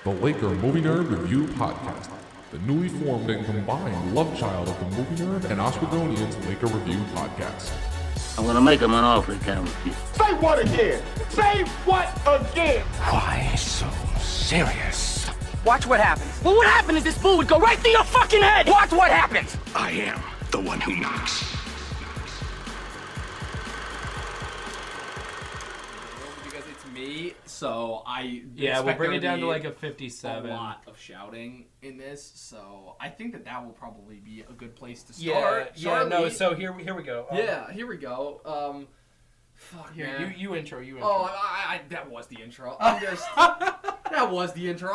The Laker Movie Nerd Review Podcast, the newly formed and combined love child of the Movie Nerd and Oswegonian's Laker Review Podcast. I'm gonna make him an offer he can't refuse. Say what again? Say what again? Why so serious? Watch what happens. Well, what happened is this bull would go right through your fucking head. Watch what happens. I am the one who knocks. Because it's me, so we'll bring it down to like a a 57. lot of shouting in this, so I think that will probably be a good place to start. So here we go. Here we go. Fuck, Here, man. you intro. Oh, I that was the intro. That was the intro.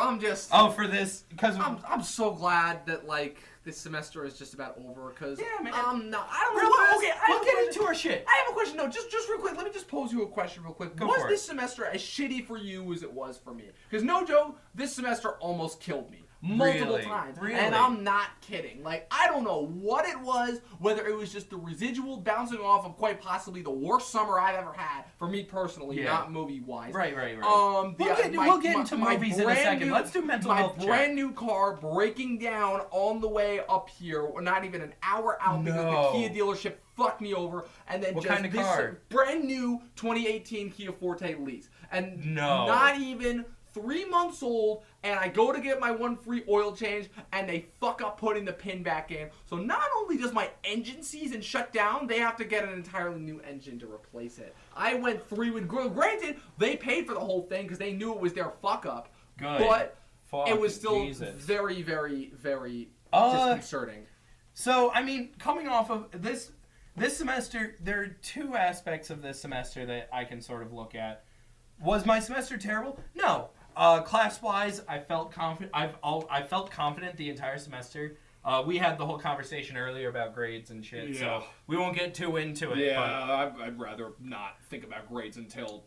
Oh, for this, because I'm so glad that this semester is just about over. Cause man. I don't know. We'll get into our shit. I have a question. No, just real quick. Let me just pose you a question real quick. Was this semester as shitty for you as it was for me? Because no joke, this semester almost killed me. Multiple times. Really? And I'm not kidding. I don't know what it was, whether it was just the residual bouncing off of quite possibly the worst summer I've ever had, for me personally, not movie-wise. Right. We'll get into movies in a second. Let's do mental health check. My brand new car breaking down on the way up here, not even an hour out because the Kia dealership fucked me over. And then what just kind of this car? Brand new 2018 Kia Forte lease. And No. not even 3 months old, and I go to get my one free oil change, and they fuck up putting the pin back in. So not only does my engine seize and shut down, they have to get an entirely new engine to replace it. I went 3 with... Granted, they paid for the whole thing because they knew it was their fuck up. Good. But Fuck, it was still Jesus. very, very, very disconcerting. So, I mean, coming off of this semester, there are 2 aspects of this semester that I can sort of look at. Was my semester terrible? No. Class-wise, I felt confident. I felt confident the entire semester. We had the whole conversation earlier about grades and shit, so we won't get too into it. Yeah, I'd rather not think about grades until,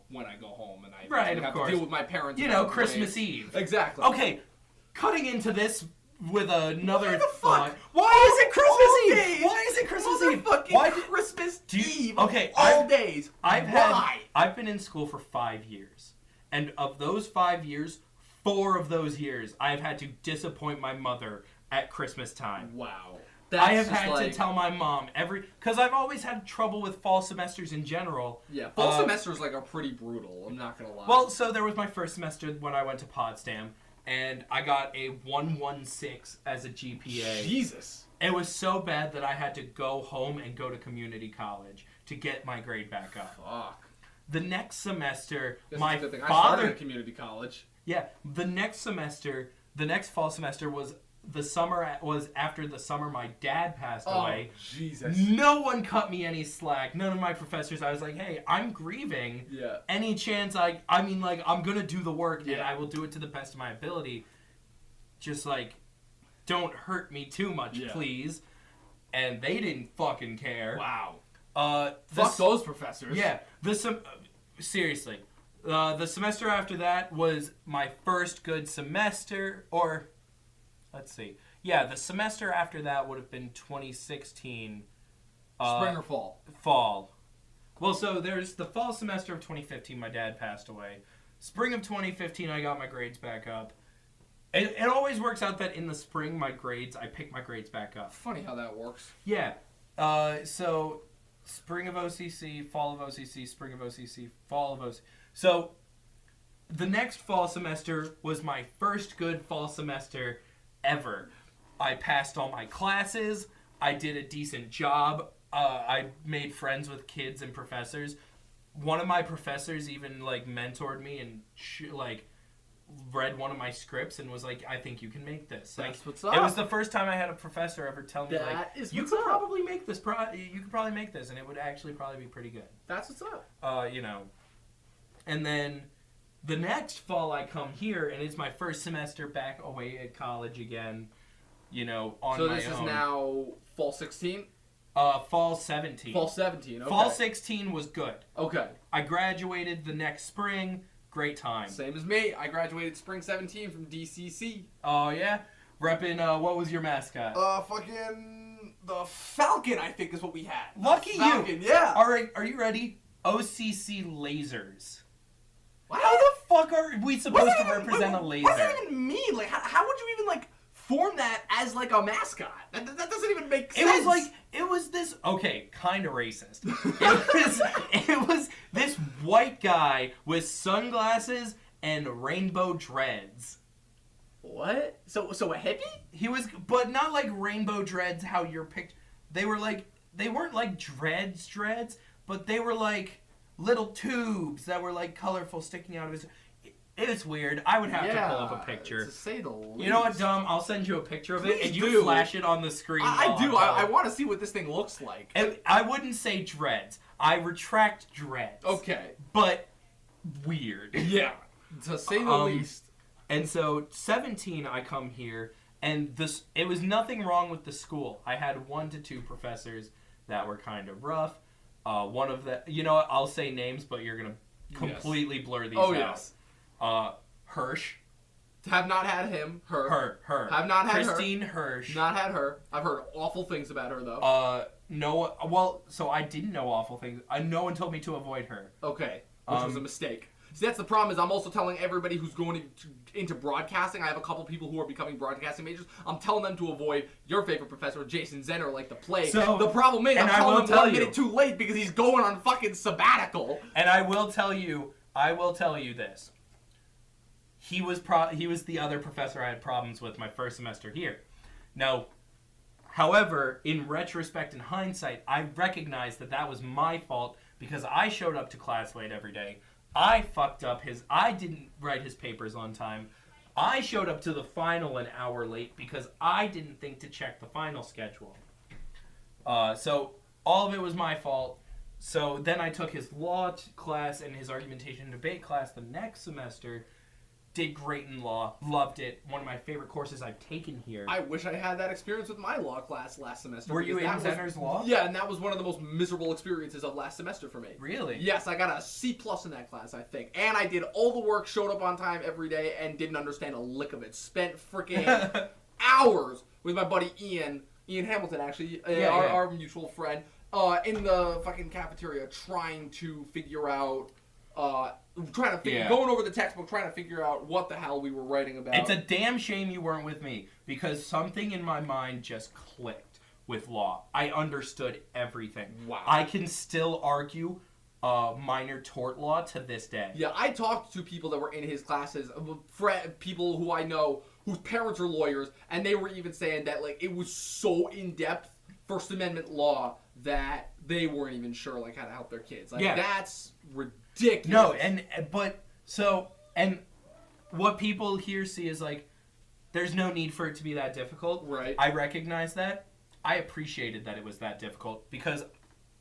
when I go home and I have to deal with my parents. Christmas Eve. Exactly. Okay, cutting into this with another thought. Why is it Christmas Eve? Why is it Christmas Eve? Why Christmas Eve? Okay, all days. I've been in school for 5 years. And of those 5 years, 4 of those years, I have had to disappoint my mother at Christmas time. Wow. I have had to tell my mom because I've always had trouble with fall semesters in general. Yeah, fall semesters are pretty brutal. I'm not gonna lie. Well, so there was my first semester when I went to Potsdam, and I got a 116 as a GPA. Jesus. It was so bad that I had to go home and go to community college to get my grade back up. Fuck. The next semester, my father... I started at community college. Yeah, the next fall semester was after the summer my dad passed away. Jesus. No one cut me any slack. None of my professors. I was like, hey, I'm grieving. Yeah. Any chance I'm going to do the work and I will do it to the best of my ability. Just don't hurt me too much, please. And they didn't fucking care. Wow. Fuck those professors. Yeah. Seriously. The semester after that was my first good semester, or let's see. Yeah, the semester after that would have been 2016. Spring or fall? Fall. Well, so there's the fall semester of 2015, my dad passed away. Spring of 2015, I got my grades back up. It always works out that in the spring, I pick my grades back up. Funny how that works. Yeah. So... Spring of OCC, fall of OCC, spring of OCC, fall of OCC. So, the next fall semester was my first good fall semester ever. I passed all my classes. I did a decent job. I made friends with kids and professors. One of my professors even, mentored me and, read one of my scripts and was like, I think you can make this. That's what's up. It was the first time I had a professor ever tell me, you could probably make this, and it would actually probably be pretty good. That's what's up. And then the next fall I come here, and it's my first semester back away at college again, on my own. So this is now fall 16? Fall 17. Fall 17, okay. Fall 16 was good. Okay. I graduated the next spring. Great time. Same as me. I graduated spring 17 from DCC. Oh, yeah? Reppin', what was your mascot? Fucking the Falcon, I think is what we had. Lucky Falcon, you. Yeah. All right, are you ready? OCC Lasers. How the fuck are we supposed to represent a laser? What does that even mean? Like, how would you even like form that as like a mascot? That doesn't even make sense. It was this, okay, kind of racist. It was this white guy with sunglasses and rainbow dreads. What? So a hippie? He was, but not like rainbow dreads. How you're picked. They weren't like dreads, but they were like little tubes that were like colorful sticking out of his. It's weird. I would have to pull up a picture. To say the least. You know what, Dom? I'll send you a picture of it, Please and you do. flash it on the screen. I do. I want to see what this thing looks like. And I wouldn't say dreads. I retract dreads. Okay. But weird. Yeah. To say the least. And so, 17, I come here, and it was nothing wrong with the school. I had 1 to 2 professors that were kind of rough. One of the, I'll say names, but you're gonna completely blur these out. Oh yes. Hirsch. Have not had him. Her. Have not had Christine her. Hirsch. Not had her. I've heard awful things about her though. No. Well, so I didn't know awful things. No one told me to avoid her. Okay. Which was a mistake. See, that's the problem. Is I'm also telling everybody who's going into broadcasting. I have a couple people who are becoming broadcasting majors. I'm telling them to avoid your favorite professor, Jason Zenner, like the plague. So the problem is, I'm telling him 1 minute too late because he's going on fucking sabbatical. And I will tell you this. He was the other professor I had problems with my first semester here. Now, however, in retrospect and hindsight, I recognize that was my fault because I showed up to class late every day. I fucked up I didn't write his papers on time. I showed up to the final an hour late because I didn't think to check the final schedule. So all of it was my fault. So then I took his law class and his argumentation and debate class the next semester. Did great in law. Loved it. One of my favorite courses I've taken here. I wish I had that experience with my law class last semester. Were you in Zenner's law? Yeah, and that was one of the most miserable experiences of last semester for me. Really? Yes, I got a C+ in that class, I think. And I did all the work, showed up on time every day, and didn't understand a lick of it. Spent freaking hours with my buddy Ian Hamilton, actually, our mutual friend, in the fucking cafeteria trying to figure out... going over the textbook, trying to figure out what the hell we were writing about. It's a damn shame you weren't with me because something in my mind just clicked with law. I understood everything. Wow. I can still argue minor tort law to this day. Yeah, I talked to people that were in his classes, people who I know whose parents are lawyers, and they were even saying that like it was so in depth First Amendment law that they weren't even sure like how to help their kids. Like that's ridiculous. No, and what people here see is like, there's no need for it to be that difficult. Right. I recognize that. I appreciated that it was that difficult because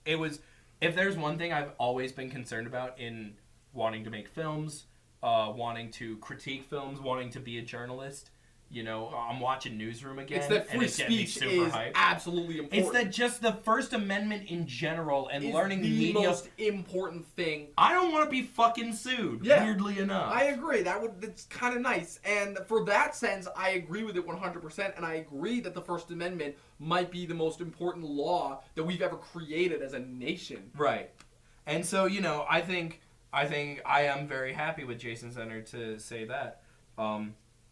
it was. If there's one thing I've always been concerned about in wanting to make films, wanting to critique films, wanting to be a journalist. I'm watching Newsroom again. It's that free speech is absolutely important. It's that just the First Amendment in general and learning media. The most important thing. I don't want to be fucking sued, weirdly enough. I agree. That's kind of nice. And for that sense, I agree with it 100%. And I agree that the First Amendment might be the most important law that we've ever created as a nation. Right. And so, I think I am very happy with Jason Zenner to say that.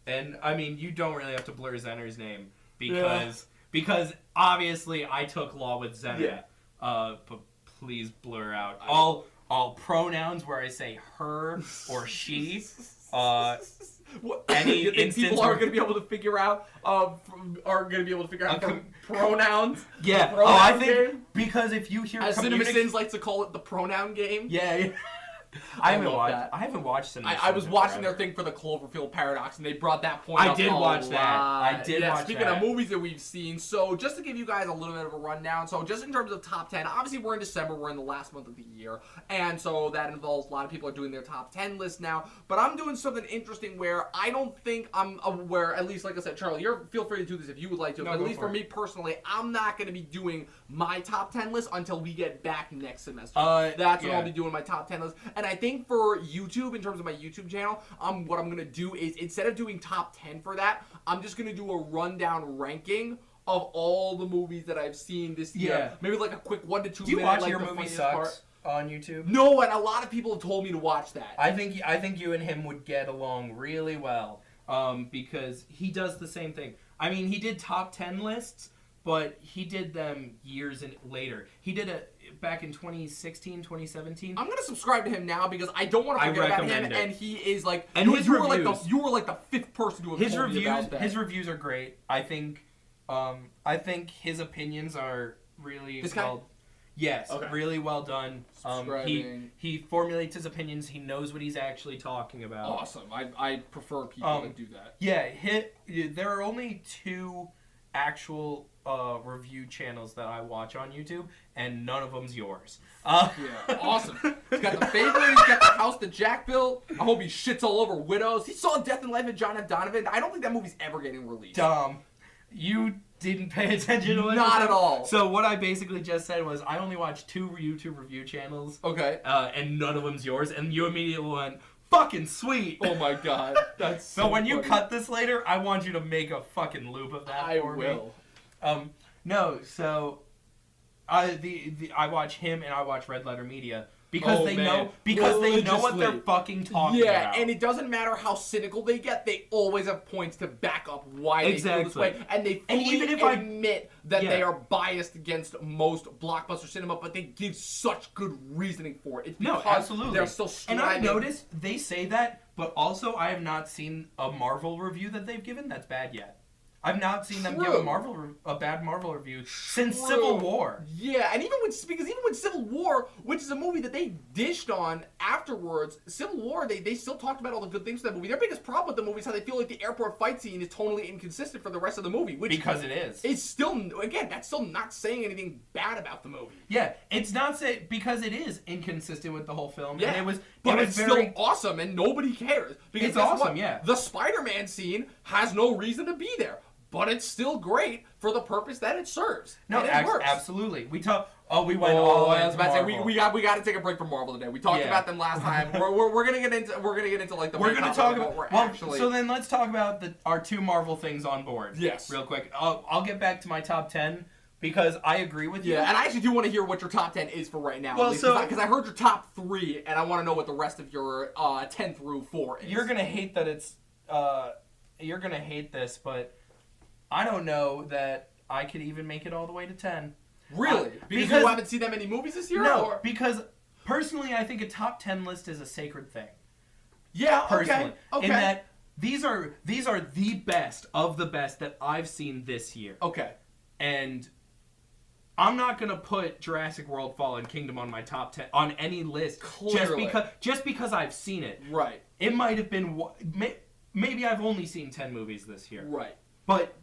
And I mean, you don't really have to blur Zenner's name because obviously I took law with Zenner. Yeah. But please blur out all pronouns where I say her or she. Any you think people are going to be able to figure out pronouns? Yeah. Pronoun I think game? Because if you hear as CinemaSins likes to call it, the pronoun game. Yeah. I haven't watched Cinema. I was watching their thing for the Cloverfield Paradox, and they brought that point up. I did watch that. Speaking of movies that we've seen, so just to give you guys a little bit of a rundown, so just in terms of top 10, obviously we're in December, we're in the last month of the year, and so that involves a lot of people are doing their top 10 list now, but I'm doing something interesting where I don't think I'm aware, at least like I said, Charlie, feel free to do this if you would like to, but at least for me personally, I'm not going to be doing my top 10 list until we get back next semester. That's when I'll be doing my top 10 list, and I think for YouTube, in terms of my YouTube channel, what I'm going to do is, instead of doing top 10 for that, I'm just going to do a rundown ranking of all the movies that I've seen this year. Maybe like a quick 1 to 2 minute. Do you watch like Your the Movie funniest Sucks? part. on YouTube? No, and a lot of people have told me to watch that. I think you and him would get along really well, because he does the same thing. I mean, he did top 10 lists, but he did them years later. He did it back in 2016, 2017. I'm gonna subscribe to him now because I don't want to forget about him. recommend it. And he is like, And you, his you were like reviews. you were like the fifth person to have His told reviews, me about that. his reviews are great. I think his opinions are really This guy? well. Yes, Okay. really well done. Subscribing. He formulates his opinions. He knows what he's actually talking about. Awesome. I prefer people that do that. Yeah, there are only 2 actual review channels that I watch on YouTube, and none of them's yours. Yeah, awesome. He's got The Favorite. He's got The House That Jack Built. I hope he shits all over Widows. He saw Death and Life of John F. Donovan. I don't think that movie's ever getting released. Dumb. You didn't pay attention to it. Not at all. So what I basically just said was I only watch 2 YouTube review channels. Okay. And none of them's yours, and you immediately went, fucking sweet. Oh my god. That's so when you funny. cut this later, I want you to make a fucking loop of that I for will. me. No, so I watch him and I watch Red Letter Media because Oh, they man. know what they're Religiously. fucking talking Yeah, about. and it doesn't matter how cynical they get, they always have points to back up why they feel this way. And they fully even if admit that Yeah. they are biased against most blockbuster cinema, but they give such good reasoning for it. It's No, because absolutely. they're still And I've striving. noticed they say that, but also I have not seen a Marvel review that they've given that's bad yet. I've not seen them give a bad Marvel review since True. Civil War. Yeah, and even with Civil War, which is a movie that they dished on afterwards, Civil War, they still talked about all the good things of that movie. Their biggest problem with the movie is how they feel like the airport fight scene is totally inconsistent for the rest of the movie, which Because it is. It's still, again, that's still not saying anything bad about the movie. Yeah, it's not because it is inconsistent with the whole film. Yeah, and but it was it's very still awesome, and nobody cares. Because It's guess awesome, what? yeah. The Spider-Man scene has no reason to be there, but it's still great for the purpose that it serves. No, and it works. absolutely. We went all I was into about to say Marvel. we got to take a break from Marvel today. We talked Yeah. about them last time. We're gonna get into like the We're main gonna topic talk of about. what we're Well, actually. so then let's talk about our 2 Marvel things on board. Yes. Real quick. I'll get back to my top 10 because I agree with you. yeah, and I actually do want to hear what your top 10 is for right now. Well, so- because I heard your top 3, and I want to know what the rest of your 10 through 4 is. You're gonna hate that it's. You're gonna hate this, but I don't know that I could even make it all the way to 10. Really? Because you haven't seen that many movies this year? No, Or? because personally, I think a top 10 list is a sacred thing. Yeah. Personally, Okay. in that these are the best of the best that I've seen this year. Okay. And I'm not gonna put Jurassic World: Fallen Kingdom on my top 10 on any list Clearly. just because I've seen it. Right. It might have been maybe I've only seen 10 movies this year. Right. But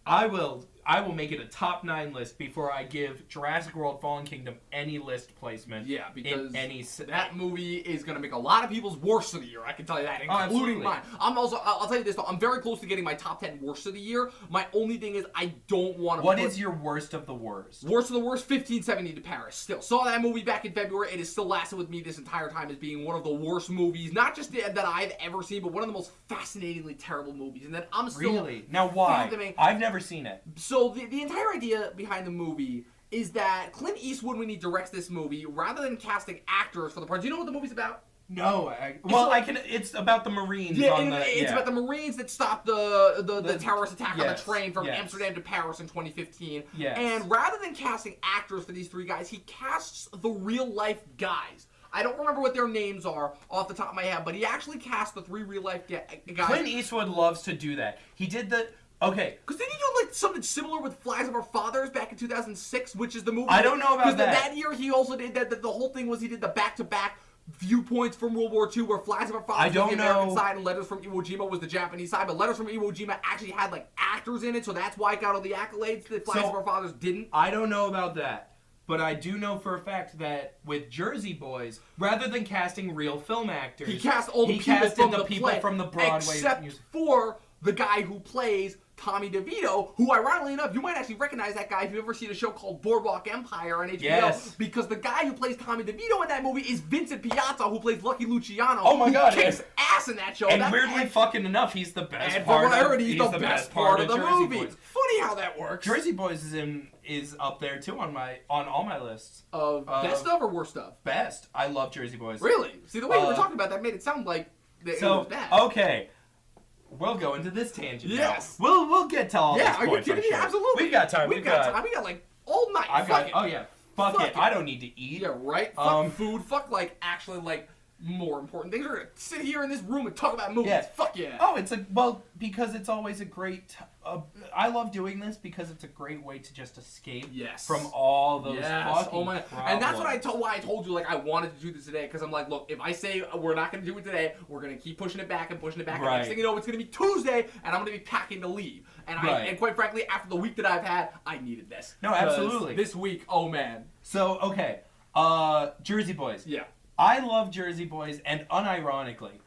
I will make it a top 9 list before I give Jurassic World: Fallen Kingdom any list placement. Yeah, because in any that movie is going to make a lot of people's worst of the year. I can tell you that, including absolutely. mine. I'll tell you this though. I'm very close to getting my top 10 worst of the year. My only thing is I don't want to. What is your worst of the worst? Worst of the worst? 1570 to Paris. Still saw that movie back in February. It has still lasted with me this entire time as being one of the worst movies, not just that I've ever seen, but one of the most fascinatingly terrible movies. And that I'm still really now why? fathoming. I've never seen it. So the entire idea behind the movie is that Clint Eastwood, when he directs this movie, rather than casting actors for the parts, do you know what the movie's about? No, it's about the Marines. Yeah, on it's about the Marines that stopped the terrorist attack on the yes, train from yes. Amsterdam to Paris in 2015. Yes. And rather than casting actors for these 3 guys, he casts the real life guys. I don't remember what their names are off the top of my head, but he actually cast the 3 real life guys. Clint Eastwood loves to do that. He did the. Okay. Because didn't he do like something similar with Flags of Our Fathers back in 2006, which is the movie? I don't know about that. That year he also did that. The whole thing was he did the back-to-back viewpoints from World War II, where Flags of Our Fathers was the American side and Letters from Iwo Jima was the Japanese side. But Letters from Iwo Jima actually had like actors in it, so that's why it got all the accolades that Flags of Our Fathers didn't. I don't know about that. But I do know for a fact that with Jersey Boys, rather than casting real film actors, He cast all the he people casted from the the people play, from the Broadway except music. for the guy who plays Tommy DeVito, who, ironically enough, you might actually recognize that guy if you've ever seen a show called Boardwalk Empire on HBO. Yes. Because the guy who plays Tommy DeVito in that movie is Vincent Piazza, who plays Lucky Luciano. Oh my God, Who kicks ass in that show. And That- weirdly fucking enough, he's the best and part from what I of heard, he's the best part of the Jersey movie. Boys. Funny how that works. Jersey Boys is up there too on all my lists. Of best of or worst of? Best. I love Jersey Boys. Really? See, the way you were talking about that made it sound like it was bad. Okay. We'll go into this tangent. Yes. Now. We'll get to all Yeah, these are you points, kidding I'm me? sure. Absolutely. We've got time. We've got time. We got like all night. Fuck it. Oh yeah. Fuck Fuck it. it. I don't need to eat. Yeah, right? Fuck food. Fuck, like, actually, like, more important things. We're gonna sit here in this room and talk about movies. Yeah. Fuck yeah. Oh, because it's always a great. I love doing this because it's a great way to just escape from all those fucking problems. And that's what why I told you, like, I wanted to do this today, because I'm like, look, if I say we're not going to do it today, we're going to keep pushing it back and pushing it back. Right. And next thing you know, it's going to be Tuesday, and I'm going to be packing to leave. And and quite frankly, after the week that I've had, I needed this. No, absolutely. This week, oh man. So, okay. Jersey Boys. Yeah. I love Jersey Boys, and unironically,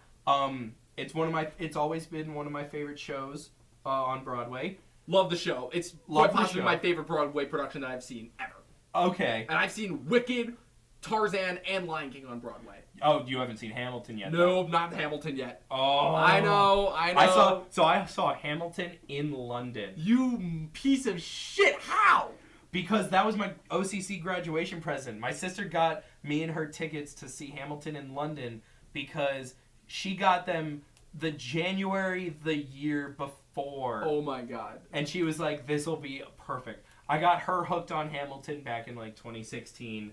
it's always been one of my favorite shows on Broadway. Love the show. It's Love quite the possibly show. my favorite Broadway production that I've seen ever. Okay. And I've seen Wicked, Tarzan, and Lion King on Broadway. Oh, you haven't seen Hamilton yet? Nope, not Hamilton yet. Oh. I know. I saw Hamilton in London. You piece of shit. How? Because that was my OCC graduation present. My sister got me and her tickets to see Hamilton in London because she got them the January the year before. Oh my god. And she was like, this will be perfect. I got her hooked on Hamilton back in like 2016.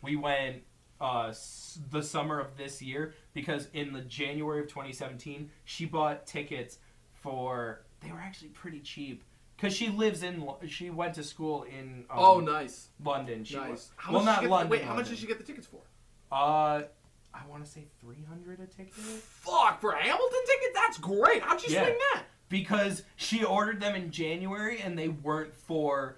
We went the summer of this year because in the January of 2017, she bought tickets they were actually pretty cheap. Because she went to school in nice. London. Nice. London. How much did she get the tickets for? I want to say $300 a ticket. Fuck, for a Hamilton ticket? That's great. How'd you swing that? Because she ordered them in January and they weren't for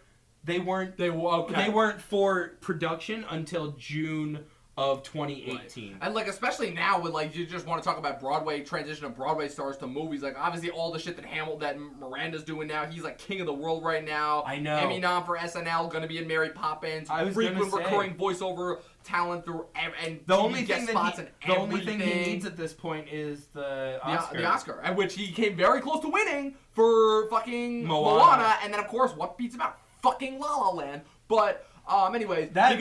production until June of 2018. Right. And like especially now with like you just want to talk about Broadway transition of Broadway stars to movies, like obviously all the shit that Miranda's doing now, he's like king of the world right now. I know. Emmy nom for SNL, gonna be in Mary Poppins. Frequent recurring voiceover talent through and the only thing he needs at this point is the Oscar. The Oscar, at which he came very close to winning for fucking Moana. And then of course what beats about fucking La La Land, but. Anyways, that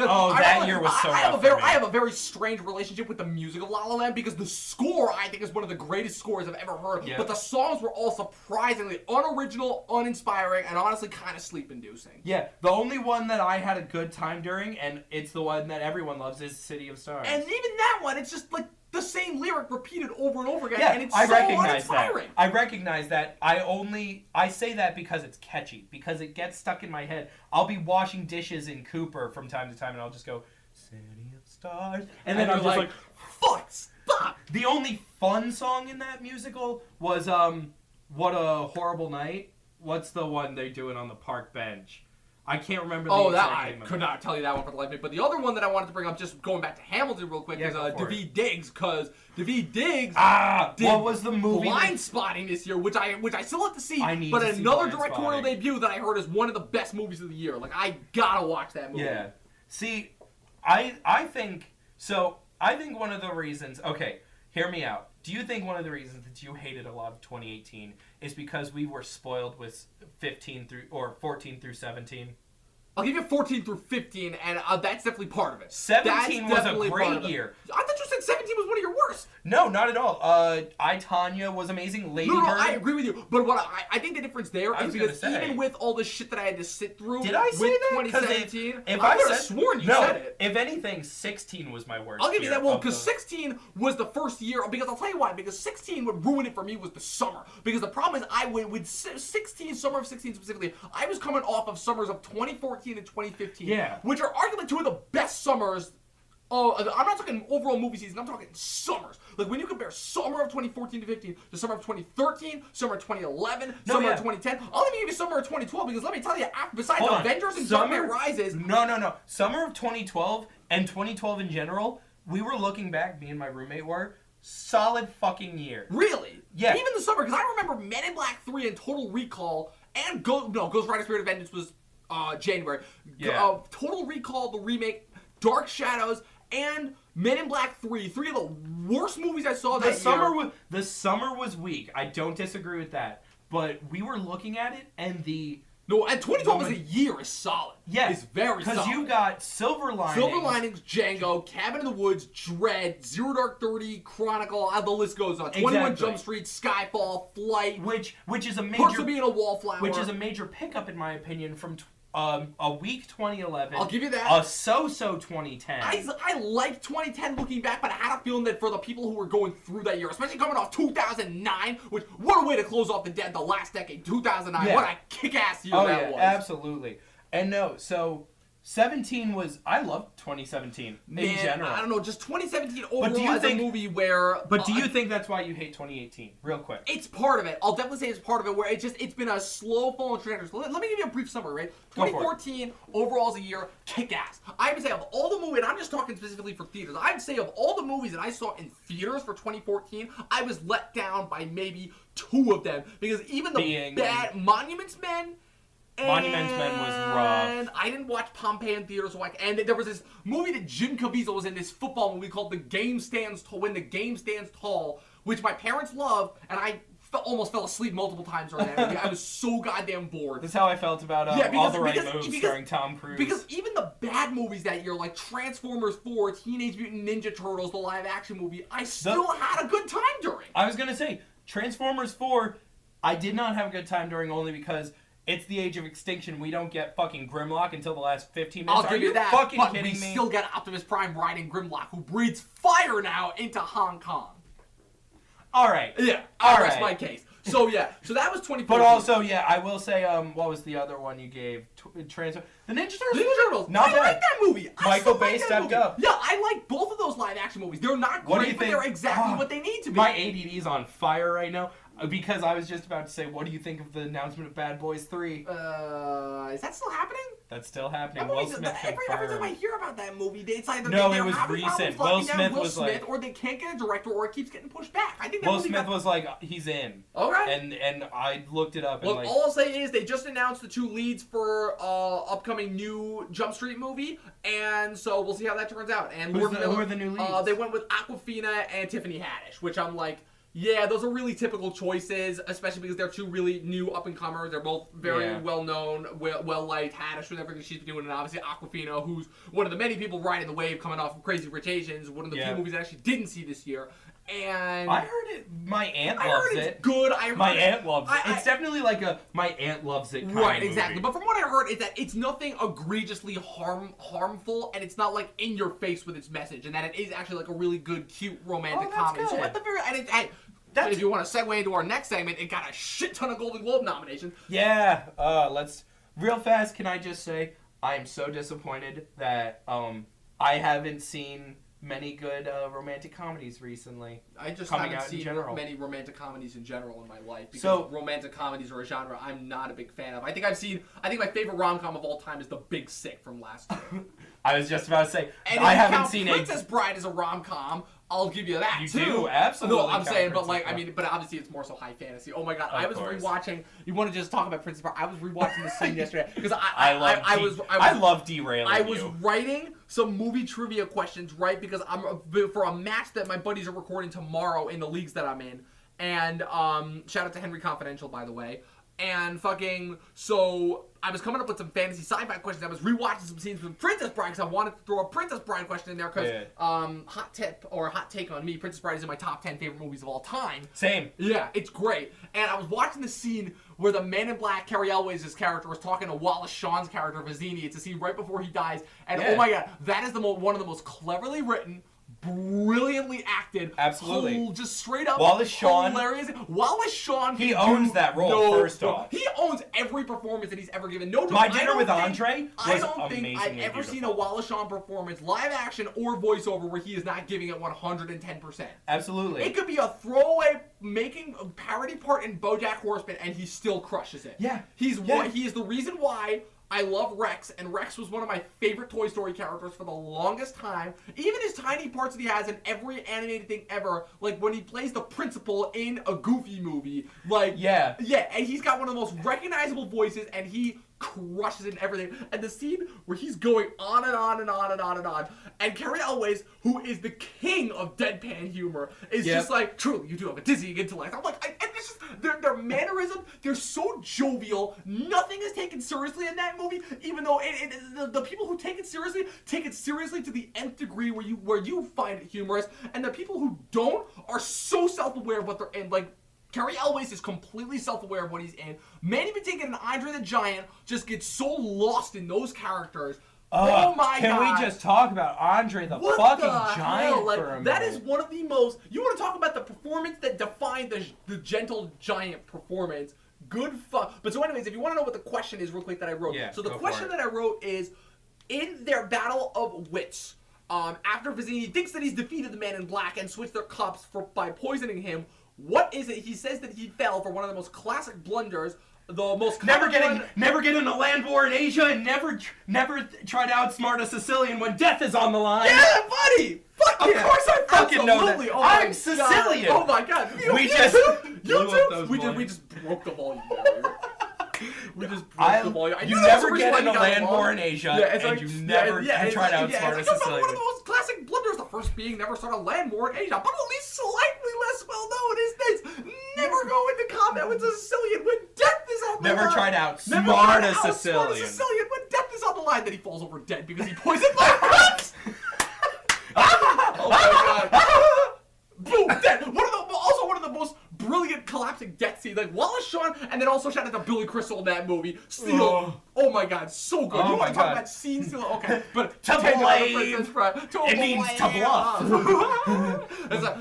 year was so rough. I have a very strange relationship with the music of La La Land because the score I think is one of the greatest scores I've ever heard. Yeah. But the songs were all surprisingly unoriginal, uninspiring, and honestly kind of sleep-inducing. Yeah, the only one that I had a good time during, and it's the one that everyone loves, is City of Stars. And even that one, it's just like the same lyric repeated over and over again, yeah, and it's I so recognize uninspiring. that. I recognize that. I say that because it's catchy, because it gets stuck in my head. I'll be washing dishes in Cooper from time to time, and I'll just go, City of Stars, and then I'm just like, fuck, stop! The only fun song in that musical was, What a Horrible Night. What's the one they're doing on the park bench? I can't remember the exact name of it. I could not tell you that one for the life of me. But the other one that I wanted to bring up, just going back to Hamilton real quick, is Daveed Diggs, because Daveed Diggs what was the movie? Blind Spotting this year, which I still have to see. I need but to see another Blind directorial Spotting. debut that I heard is one of the best movies of the year. Like I gotta watch that movie. Yeah. See, I think so. I think one of the reasons. Okay, hear me out. Do you think one of the reasons that you hated a lot of 2018 is because we were spoiled with 14 through 17? I'll give you 14 through 15, and that's definitely part of it. 17 was a great year. I thought you said 17 was one of your worst. No, not at all. I, Tanya was amazing. Lady No, Bird. I agree with you. But what I think the difference there I is was gonna because say. even with all the shit that I had to sit through Did I say with that? 2017, If I I could have said, sworn you no, said it. If anything, 16 was my worst. I'll give you that one because the... 16 was the first year. Because I'll tell you why. Because 16 would ruin it for me was the summer. Because the problem is I went with 16, summer of 16 specifically. I was coming off of summers of 2014 and 2015. Yeah. Which are arguably two of the best summers. I'm not talking overall movie season. I'm talking summers. Like when you compare summer of 2014 to 15 to summer of 2013, summer of 2011, summer of 2010. I'll even give you summer of 2012 because let me tell you, besides Avengers and Dark Knight Rises. No. Summer of 2012 and 2012 in general, we were looking back, me and my roommate were, solid fucking year. Really? Yeah. Even the summer, because I remember Men in Black 3 and Total Recall and Ghost Rider Spirit of Vengeance was January. Yeah. Total Recall, the remake, Dark Shadows, and Men in Black 3. Three of the worst movies I saw that year. The summer was weak. I don't disagree with that. But we were looking at it, and No, and 2012 as a year is solid. Yeah, it's very solid. Because you got Silver Linings, Django, Cabin in the Woods, Dread, Zero Dark 30, Chronicle, the list goes on. 21 Jump Street, Skyfall, Flight, which is a Perks of Being a Wallflower, which is a major pickup in my opinion from a weak 2011. I'll give you that. A so-so 2010. I like 2010 looking back, but I had a feeling that for the people who were going through that year, especially coming off 2009, which what a way to close off the last decade, 2009. Yeah. What a kick-ass year that was. Absolutely. And no, so 17 was, I loved 2017 in general. I don't know, just 2017 overall as a movie where... But do you think that's why you hate 2018? Real quick. It's part of it. I'll definitely say it's part of it where it's been a slow falling trajectory. So let me give you a brief summary, right? 2014 overall as a year, kick-ass. I would say of all the movies, and I'm just talking specifically for theaters, I'd say of all the movies that I saw in theaters for 2014, I was let down by maybe 2 of them. Because even the bad Monuments Men... Monuments Men was rough. And I didn't watch Pompeii in theaters, and there was this movie that Jim Caviezel was in, this football movie called The Game Stands Tall, When the Game Stands Tall, which my parents loved, and I almost fell asleep multiple times during that movie. I was so goddamn bored. That's how I felt about All the Right Moves starring Tom Cruise. Because even the bad movies that year, like Transformers 4, Teenage Mutant Ninja Turtles, the live-action movie, I still had a good time during. I was going to say, Transformers 4, I did not have a good time during only because... It's the age of extinction. We don't get fucking Grimlock until the last 15 minutes. I'll give you that. Fucking but kidding we me? still get Optimus Prime riding Grimlock, who breathes fire now into Hong Kong. All right. Yeah. All That's right. my case. So yeah. So that was 2014. But also, yeah, I will say, what was the other one you gave? The Ninja Turtles. Not I bad. like that movie. Michael Bay stepped up. Yeah, I like both of those live action movies. They're not great, but they're exactly what they need to be. My ADD's on fire right now. Because I was just about to say, what do you think of the announcement of Bad Boys 3? Is that still happening? That's still happening. Will Smith every time I hear about that movie, it's either it was recent. Will Smith like, or they can't get a director, or it keeps getting pushed back. I think Will Smith was like, he's in. All right. And I looked it up. And all I'll say is they just announced the 2 leads for upcoming new Jump Street movie, and so we'll see how that turns out. And who are the new leads? They went with Awkwafina and Tiffany Haddish, which I'm like. Yeah, those are really typical choices, especially because they're 2 really new up-and-comers. They're both very well-known, well-liked. Haddish with everything she's been doing, and obviously Awkwafina, who's one of the many people riding the wave coming off of Crazy Rich Asians, one of the few movies I actually didn't see this year. And I heard it. My aunt loves it. It's good. My aunt loves it. It's definitely like a my aunt loves it kind of movie. Exactly. But from what I heard, is that it's nothing egregiously harmful, and it's not like in your face with its message, and that it is actually like a really good, cute romantic comedy. Good. So at the very if you want to segue into our next segment, it got a shit ton of Golden Globe nominations. Yeah. Let's real fast. Can I just say I am so disappointed that I haven't seen many good romantic comedies recently. I just haven't seen many romantic comedies in general in my life because romantic comedies are a genre I'm not a big fan of. I think my favorite rom-com of all time is The Big Sick from last year. I was just about to say I haven't seen Princess Bride is a rom-com. I'll give you that too. You do absolutely. No, I'm saying, but like, but obviously it's more so high fantasy. Oh my god, I was rewatching. You want to just talk about Princess Bride? I was rewatching the scene yesterday because I love derailing. I was writing some movie trivia questions, right? Because I'm for a match that my buddies are recording tomorrow in the leagues that I'm in, and shout out to Henry Confidential, by the way. And so I was coming up with some fantasy sci-fi questions. I was rewatching some scenes from Princess Bride because I wanted to throw a Princess Bride question in there because hot tip or hot take on me, Princess Bride is in my top 10 favorite movies of all time. Same. Yeah, it's great. And I was watching the scene where the Man in Black, Cary Elwes' character, was talking to Wallace Shawn's character, Vizzini. It's a scene right before he dies. And oh my god, that is one of the most cleverly written, brilliantly acted, just straight up Wallace Shawn, hilarious. Wallace Shawn, he owns that role. First off, he owns every performance that he's ever given. No, My Dinner with Andre. I don't think I've ever seen a Wallace Shawn performance, live action or voiceover, where he is not giving it 110%. Absolutely, it could be a throwaway, making a parody part in BoJack Horseman, and he still crushes it. Yeah, he is the reason why I love Rex, and Rex was one of my favorite Toy Story characters for the longest time. Even his tiny parts that he has in every animated thing ever, like when he plays the principal in a Goofy movie, like yeah, and he's got one of the most recognizable voices, and he crushes it in everything. And the scene where he's going on and on and on and on and on, and Carrie Elways, who is the king of deadpan humor, is just like, truly, you do have a dizzying intellect. I'm like, and it's just their mannerisms, they're so jovial. Nothing is taken seriously in that movie, even though the people who take it seriously to the nth degree, where you find it humorous, and the people who don't are so self-aware of what they're in. Like, Carrie Elways is completely self-aware of what he's in. Manny Patinkin and Andre the Giant just get so lost in those characters. Oh my god. Can we just talk about Andre the fucking Giant for a minute? That is one of the most... You want to talk about the performance that defined the Gentle Giant performance. Good fuck. But so anyways, if you want to know what the question is real quick that I wrote. Yeah, so the question that I wrote is, in their battle of wits, after Vizzini thinks that he's defeated the Man in Black and switched their cups by poisoning him, what is it? He says that he fell for one of the most classic blunders, the most never getting a land war in Asia, and never try to outsmart a Sicilian when death is on the line. Yeah, buddy. Fuck yeah. Of course I fucking know that. Oh I'm Sicilian. Oh my god. We just broke the volume barrier. We just broke the volume. You never get in a land war in Asia, and you never try to outsmart a Sicilian. One of the most classic blunders, the first being never start a land war in Asia, but at least slightly less well known is this: never go into combat with a Sicilian when death is on the line. Never try to outsmart a Sicilian when death is on the line. Then he falls over dead because he poisoned my rats. Oh my god. Boom, dead. Also one of the most brilliant collapsing death scenes. Like Wallace Shawn, and then also shout out to Billy Crystal in that movie. Steel. Oh my god, so good. You want to talk about scene steal? Okay, but to blame. It means to bluff.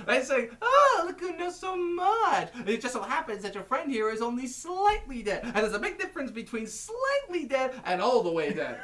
They say, oh, look who knows so much. It just so happens that your friend here is only slightly dead. And there's a big difference between slightly dead and all the way dead.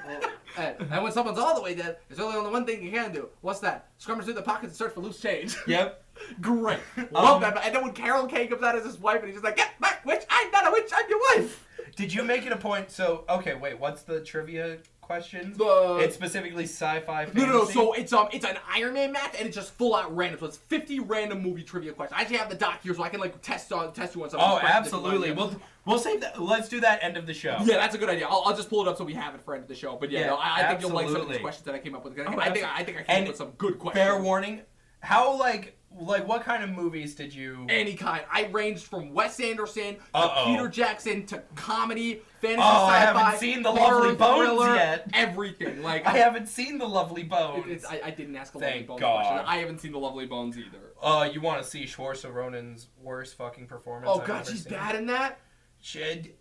And when someone's all the way dead, there's only one thing you can do. What's that? Scrummage through the pockets and search for loose change. Yep. Great. Love that. And then when Carol Kay comes out as his wife, and he's just like, get back, witch. I'm not a witch. I'm your wife. Did you make it a point? So, okay, wait. What's the trivia question? It's specifically sci-fi fantasy? No. So it's an Iron Man match, and it's just full out random. So it's 50 random movie trivia questions. I actually have the doc here, so I can like test you on some. Oh, absolutely. We'll save that. Let's do that end of the show. Yeah, that's a good idea. I'll just pull it up so we have it for end of the show. But yeah, I think you'll like some of these questions that I came up with. I think I came up with some good questions. Fair warning. How like what kind of movies did you? Any kind. I ranged from Wes Anderson to Peter Jackson to comedy, fantasy, sci-fi. I haven't seen The Lovely Bones thriller, yet. Everything. Like I haven't seen The Lovely Bones. I didn't ask a Lovely Bones question. I haven't seen The Lovely Bones either. You want to see Saoirse Ronan's worst fucking performance? Oh god, she's bad in that.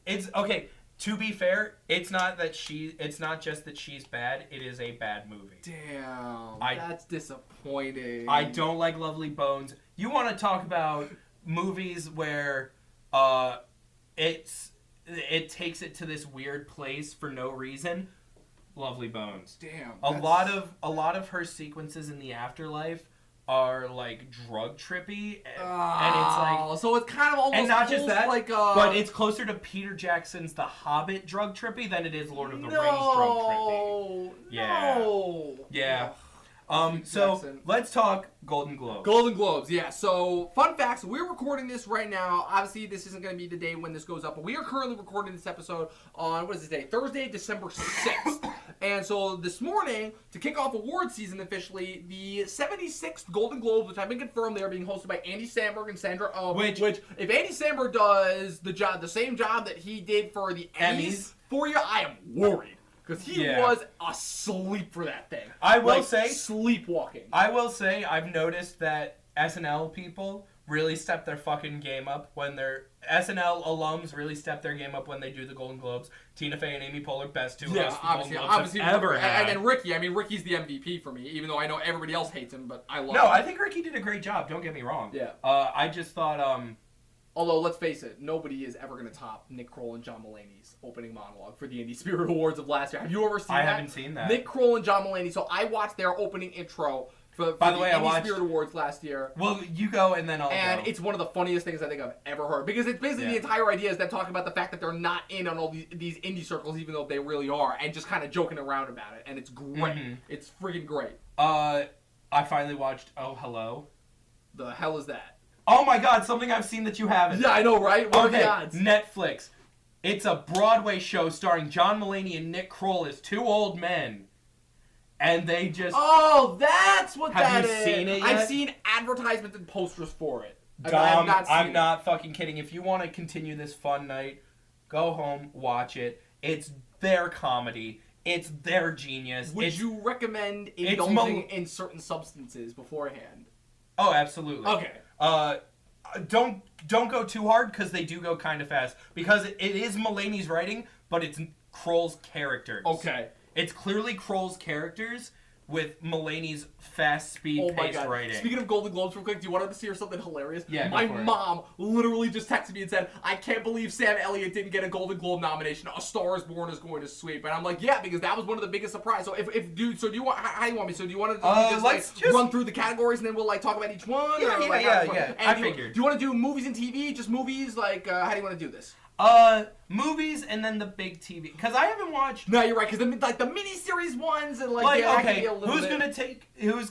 It's okay. To be fair, it's not just that she's bad. It is a bad movie. Damn, that's disappointing. I don't like Lovely Bones. You want to talk about movies where it takes it to this weird place for no reason? Lovely Bones. Damn. A lot of her sequences in the afterlife are like drug trippy, and it's like so it's kind of almost and not just that, like but it's closer to Peter Jackson's The Hobbit drug trippy than it is Lord of the Rings drug trippy. Yeah. So Jackson. let's talk Golden Globes. Golden Globes, yeah. So, fun facts. We're recording this right now. Obviously, this isn't going to be the day when this goes up, but we are currently recording this episode on, what is this day? Thursday, December 6th. And so, this morning, to kick off award season officially, the 76th Golden Globes, which have been confirmed, they are being hosted by Andy Samberg and Sandra Oh. Which, if Andy Samberg does the same job that he did for the Emmys for you, I am worried. Because he was asleep for that thing. I will say... sleepwalking. I will say, I've noticed that SNL people really step their fucking game up when they're... SNL alums really step their game up when they do the Golden Globes. Tina Fey and Amy Poehler, best two hosts the Golden Globes have ever had. And then Ricky. I mean, Ricky's the MVP for me, even though I know everybody else hates him, but I love him. No, I think Ricky did a great job. Don't get me wrong. Yeah. I just thought... Although, let's face it, nobody is ever going to top Nick Kroll and John Mulaney's opening monologue for the Indie Spirit Awards of last year. Have you ever seen that? I haven't seen that. Nick Kroll and John Mulaney. So I watched their opening intro for By the way, I Indie watched Spirit Awards last year. Well, you go and then I'll And go. it's one of the funniest things I think I've ever heard. Because it's basically the entire idea is them talking about the fact that they're not in on all these indie circles, even though they really are, and just kind of joking around about it. And it's great. Mm-hmm. It's freaking great. I finally watched Oh Hello. The hell is that? Oh my god, something I've seen that you haven't. Yeah, I know, right? What are Okay, the odds? Netflix. It's a Broadway show starring John Mulaney and Nick Kroll as two old men. And they just... Oh, that's what Have that you is. seen it yet? I've seen advertisements and posters for it. I Dom, have not seen I'm it. not fucking kidding. If you want to continue this fun night, go home, watch it. It's their comedy. It's their genius. Would you recommend indulging in certain substances beforehand? Oh, absolutely. Okay. Don't go too hard because they do go kind of fast. Because it is Mulaney's writing, but it's Kroll's characters. Okay. It's clearly Kroll's characters with Mulaney's fast speed-paced writing. Speaking of Golden Globes real quick, do you want to hear something hilarious? Yeah, My go for it. mom literally just texted me and said, I can't believe Sam Elliott didn't get a Golden Globe nomination. A Star is Born is going to sweep. And I'm like, yeah, because that was one of the biggest surprises. So do you want, how do you want me? So do you want to just run through the categories and then we'll like talk about each one? Yeah, or, like, yeah. And I figured. Do you want to do movies and TV? Just movies? Like, how do you want to do this? Movies and then the big TV. Because I haven't watched... No, you're right. Because the miniseries ones and that can be a little who's bit...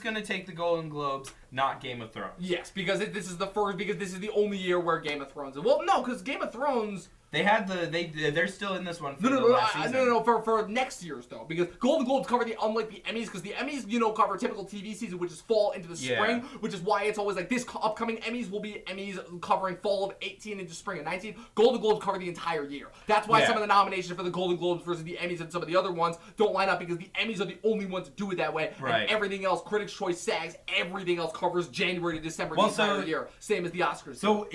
gonna take the Golden Globes? Not Game of Thrones. Yes, because this is the first. Because this is the only year where Game of Thrones. Well, no, because Game of Thrones. They had they're still in this one for No, the last season. no, for next year's though, because Golden Globes cover unlike the Emmys, because the Emmys cover a typical TV season, which is fall into the spring, which is why it's always like this upcoming Emmys will be Emmys covering fall of 18 into spring of 19. Golden Globes cover the entire year. That's why some of the nominations for the Golden Globes versus the Emmys and some of the other ones don't line up, because the Emmys are the only ones to do it that way, right? And everything else, Critics' Choice, SAGs, everything else covers January to December the entire year, same as the Oscars. So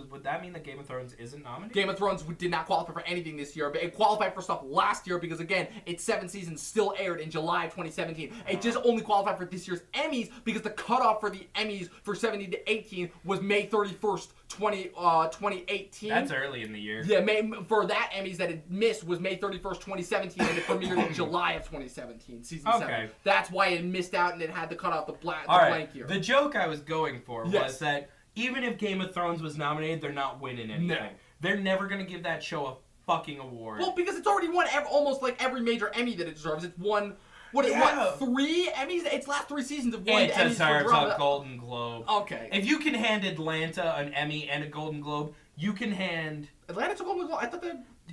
would that mean that Game of Thrones isn't nominated? Game of Thrones did not qualify for anything this year, but it qualified for stuff last year because, again, its 7 seasons still aired in July of 2017. It just only qualified for this year's Emmys because the cutoff for the Emmys for 17 to 18 was May 31st, 2018. That's early in the year. Yeah, for that Emmys that it missed was May 31st, 2017, and it premiered in July of 2017, season 7. That's why it missed out and it had to cut off the blank year. The joke I was going for was that even if Game of Thrones was nominated, they're not winning anything. No. They're never going to give that show a fucking award. Well, because it's already won almost like every major Emmy that it deserves. It's won, what, 3 Emmys? Its last 3 seasons have won it Emmys deserves for drama. a Golden Globe. Okay. If you can hand Atlanta an Emmy and a Golden Globe, you can hand... Atlanta took home the Globe? I thought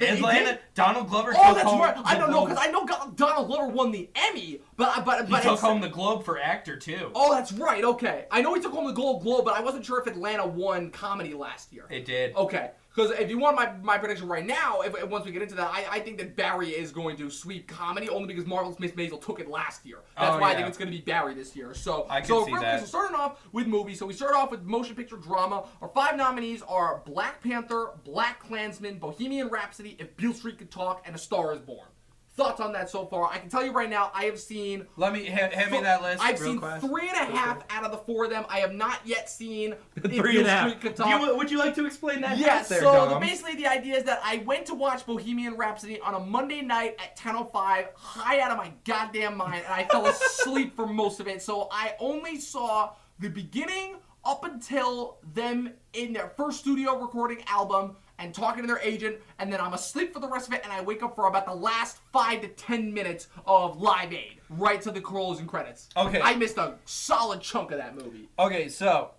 Atlanta, Donald Glover took home... home... Oh, that's right. I don't know, Globe. because I know Donald Glover won the Emmy, but he took home the Globe for actor, too. Oh, that's right, okay. I know he took home the Gold Globe, but I wasn't sure if Atlanta won comedy last year. It did. Okay. Because if you want my prediction right now, once we get into that, I think that Barry is going to sweep comedy only because Marvelous Miss Maisel took it last year. That's why I think it's going to be Barry this year. So I can see that. So starting off with movies. So we start off with motion picture drama. Our 5 nominees are Black Panther, Black Klansman, Bohemian Rhapsody, If Beale Street Could Talk, and A Star Is Born. Thoughts on that so far? I can tell you right now, I have seen... Let me, hand me that list I've real seen quick. 3.5 out of the 4 of them. I have not yet seen If 3.5. Beale Street Could Talk. Would you like to explain that? Yes, there, so Dom? basically the idea is that I went to watch Bohemian Rhapsody on a Monday night at 10:05, high out of my goddamn mind, and I fell asleep for most of it. So I only saw the beginning up until them in their first studio recording album and talking to their agent, and then I'm asleep for the rest of it, and I wake up for about the last 5 to 10 minutes of Live Aid, right to the closing credits. Okay. I missed a solid chunk of that movie. Okay, so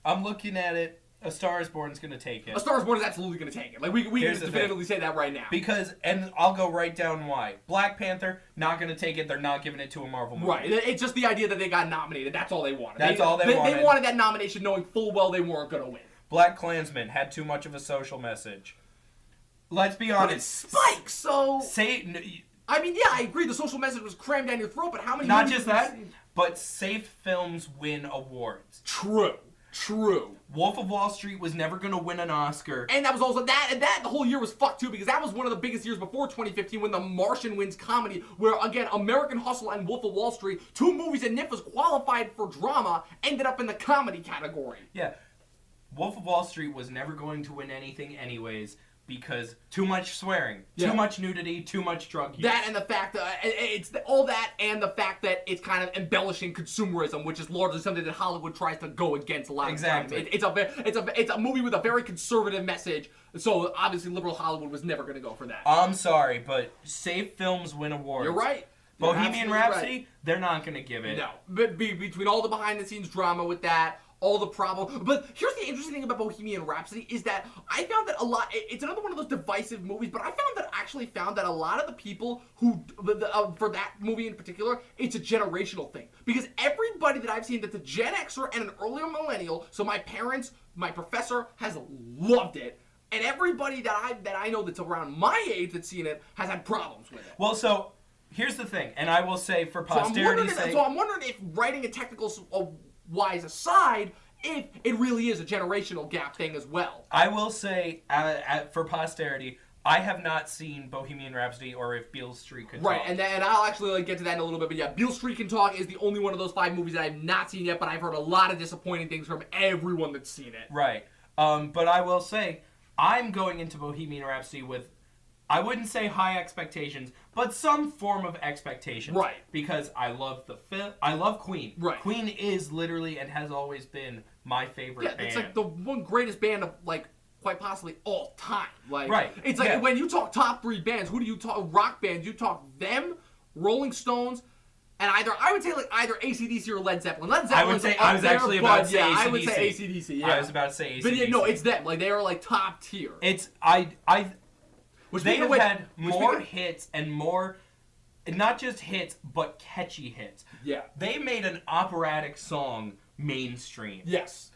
I'm looking at it. A Star Is Born is going to take it. A Star Is Born is absolutely going to take it. Like, we can Here's the definitively say that right now. Because, and I'll go right down why. Black Panther, not going to take it. They're not giving it to a Marvel movie. Right. It's just the idea that they got nominated. That's all they wanted. That's all they wanted. They wanted that nomination knowing full well they weren't going to win. Black Klansman had too much of a social message. Let's be honest. But it's Spike, so... I mean, yeah, I agree. The social message was crammed down your throat, but how many... Not just that, but safe films win awards. True. Wolf of Wall Street was never going to win an Oscar. And that was also... That the whole year was fucked, too, because that was one of the biggest years before 2015 when The Martian wins comedy, where, again, American Hustle and Wolf of Wall Street, 2 movies that NIF was qualified for drama, ended up in the comedy category. Yeah. Wolf of Wall Street was never going to win anything anyways, because too much swearing, Yeah. too much nudity, too much drug use. That and the fact that all that and the fact that it's kind of embellishing consumerism, which is largely something that Hollywood tries to go against a lot Exactly. of the time. It's a movie with a very conservative message, so obviously liberal Hollywood was never going to go for that. I'm sorry, but safe films win awards. You're right. You're Bohemian absolutely Rhapsody, right. they're not going to give it. No, but between all the behind-the-scenes drama with that, all the problem. But here's the interesting thing about Bohemian Rhapsody is that I found that a lot. It's another one of those divisive movies, but I found that a lot of the people who for that movie in particular, it's a generational thing because everybody that I've seen that's a Gen Xer and an earlier millennial. So my parents, my professor has loved it. And everybody that I know that's around my age that's seen it has had problems with it. Well, so here's the thing, and I will say for posterity's sake. So I'm wondering if writing a technical wise aside, if it really is a generational gap thing as well. I will say, for posterity, I have not seen Bohemian Rhapsody or If Beale Street Could Talk. Right, and I'll actually get to that in a little bit. But yeah, Beale Street Can Talk is the only one of those 5 movies that I've not seen yet, but I've heard a lot of disappointing things from everyone that's seen it. Right. But I will say, I'm going into Bohemian Rhapsody with, I wouldn't say high expectations, but some form of expectations. Right. Because I love the film. I love Queen. Right. Queen is literally and has always been my favorite band. It's like the one greatest band of quite possibly all time. Right. It's like when you talk top 3 bands, who do you talk? Rock bands, you talk them, Rolling Stones, and I would say either AC/DC or Led Zeppelin. Led Zeppelin. I would say I was actually about to say AC/DC. I would say AC/DC. Yeah. I was about to say AC/DC. But yeah, no, it's them. They are top tier. It's Which they have which, had more hits and more, not just hits, but catchy hits. Yeah. They made an operatic song mainstream. Yes.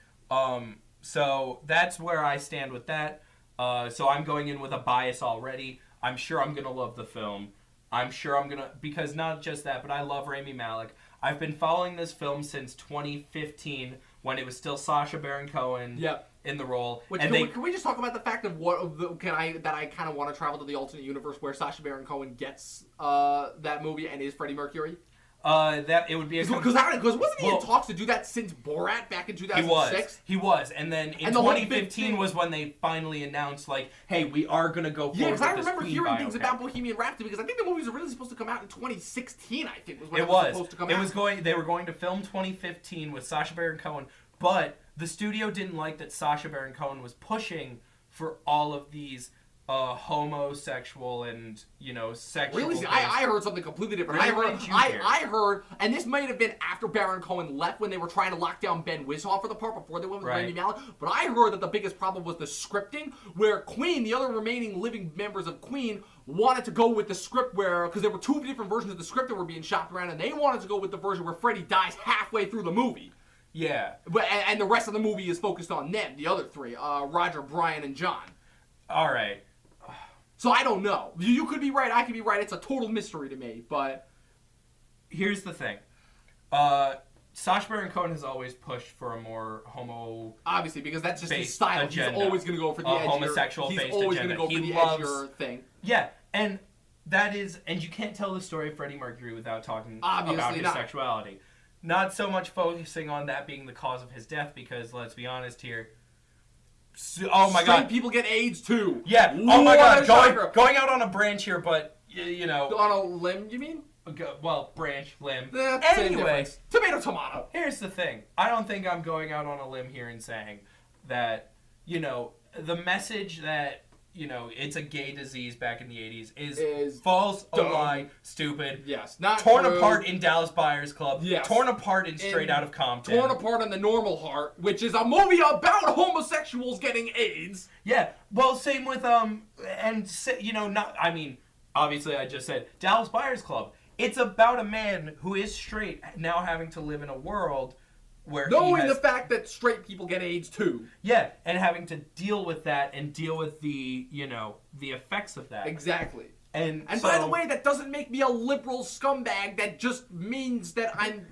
So that's where I stand with that. So I'm going in with a bias already. I'm sure I'm going to love the film. I'm sure I'm going to, because not just that, but I love Rami Malek. I've been following this film since 2015 when it was still Sacha Baron Cohen in the role. Can we just talk about the fact of that I kind of want to travel to the alternate universe where Sacha Baron Cohen gets that movie and is Freddie Mercury? That it would be because wasn't he in talks to do that since Borat back in 2006? He was, and then in 2015 was when they finally announced, hey, we are gonna go forward. Yeah, because I with remember this hearing biopic. things about Bohemian Rhapsody because I think the movie was originally supposed to come out in 2016. I think was when it was supposed to come out. They were going to film 2015 with Sacha Baron Cohen, but the studio didn't like that Sacha Baron Cohen was pushing for all of these homosexual and sexual. Really? See, I heard something completely different. Really? What did you hear? I heard, and this might have been after Baron Cohen left when they were trying to lock down Ben Whishaw for the part before they went with Rami Malek. But I heard that the biggest problem was the scripting, where Queen, the other remaining living members of Queen, wanted to go with the script because there were 2 different versions of the script that were being shopped around, and they wanted to go with the version where Freddie dies halfway through the movie. Yeah. And the rest of the movie is focused on them, the other 3, Roger, Brian, and John. All right. So I don't know. You could be right. I could be right. It's a total mystery to me. But here's the thing. Sacha Baron Cohen has always pushed for a more obviously, because that's just his based style. agenda. He's always going to go for the edgier. Homosexual-based He's always going to go for the edgier thing. Yeah, and that is, and you can't tell the story of Freddie Mercury without talking about his sexuality. Not so much focusing on that being the cause of his death, because let's be honest here. Oh my God! Straight people get AIDS too. Yeah. Oh my God! Going out on a branch here, but on a limb, you mean? Well, branch, limb. Anyway, tomato. Here's the thing. I don't think I'm going out on a limb here and saying that the message that it's a gay disease back in the 80s is false, a lie, stupid. Yes, not torn true. Apart in Dallas Buyers Club. Yes. Torn apart in Straight Outta Compton. Torn apart in The Normal Heart, which is a movie about homosexuals getting AIDS. Yeah. Well, same with obviously I just said Dallas Buyers Club. It's about a man who is straight now having to live in a world where knowing the fact that straight people get AIDS too. Yeah, and having to deal with that and deal with the the effects of that. Exactly. And so, by the way, that doesn't make me a liberal scumbag. That just means that I'm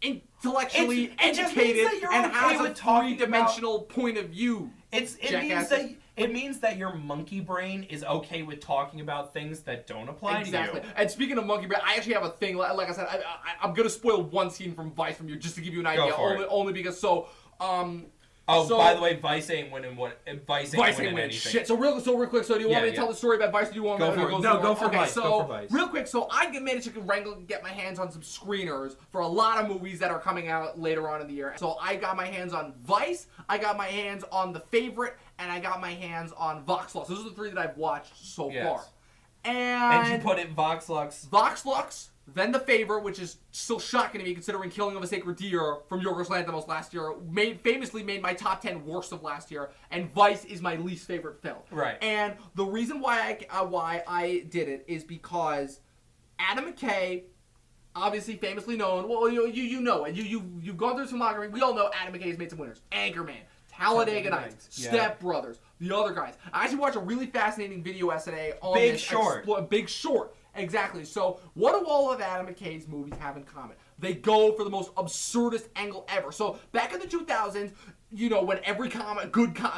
intellectually educated and has a 3-dimensional point of view. It means that your monkey brain is okay with talking about things that don't apply to you. And speaking of monkey brain, I actually have a thing. Like I said, I'm gonna spoil one scene from Vice from you just to give you an idea. Only because Oh, So- by the way, Vice ain't winning Vice ain't winning anything. Shit. So real quick. So do you want me to tell the story about Vice? Or do you want Go me for to it. No, go for okay, Vice. So Go for Vice. real quick. So I managed to get my hands on some screeners for a lot of movies that are coming out later on in the year. So I got my hands on Vice. I got my hands on The Favorite, and I got my hands on Vox Lux. Those are the three that I've watched so far. And you put it Vox Lux. Vox Lux. Then The Favorite, which is still shocking to me considering Killing of a Sacred Deer from Yorgos Lanthimos last year famously made my top 10 worst of last year, and Vice is my least favorite film. Right. And the reason why I did it is because Adam McKay, obviously famously known, well, you know it. You've gone through some locker room. We all know Adam McKay's made some winners. Anchorman, Talladega Nights, Step Brothers, the other guys. I actually watched a really fascinating video essay on Big this. Short. Big Short. Exactly. So, what do all of Adam McKay's movies have in common? They go for the most absurdist angle ever. So, back in the 2000s, when every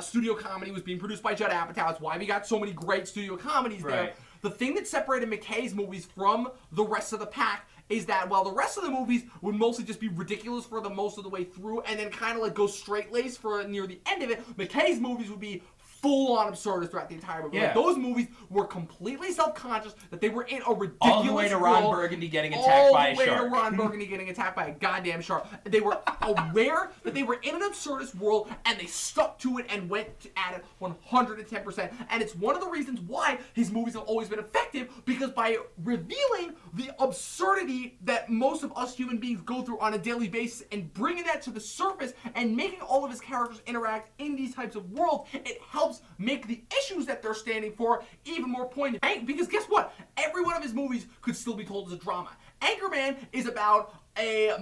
studio comedy was being produced by Judd Apatow, that's why we got so many great studio comedies there. Right. The thing that separated McKay's movies from the rest of the pack is that while the rest of the movies would mostly just be ridiculous for the most of the way through and then kind of like go straight-laced for near the end of it, McKay's movies would be full-on absurdist throughout the entire movie. Yeah. Like, those movies were completely self-conscious that they were in a ridiculous All the way to Ron world, Burgundy getting attacked by a shark. All the way to Ron Burgundy getting attacked by a goddamn shark. They were aware that they were in an absurdist world, and they stuck to it and went at it 110%. And it's one of the reasons why his movies have always been effective, because by revealing the absurdity that most of us human beings go through on a daily basis and bringing that to the surface and making all of his characters interact in these types of worlds, it helps make the issues that they're standing for even more poignant. Because guess what? Every one of his movies could still be told as a drama. Anchorman is about a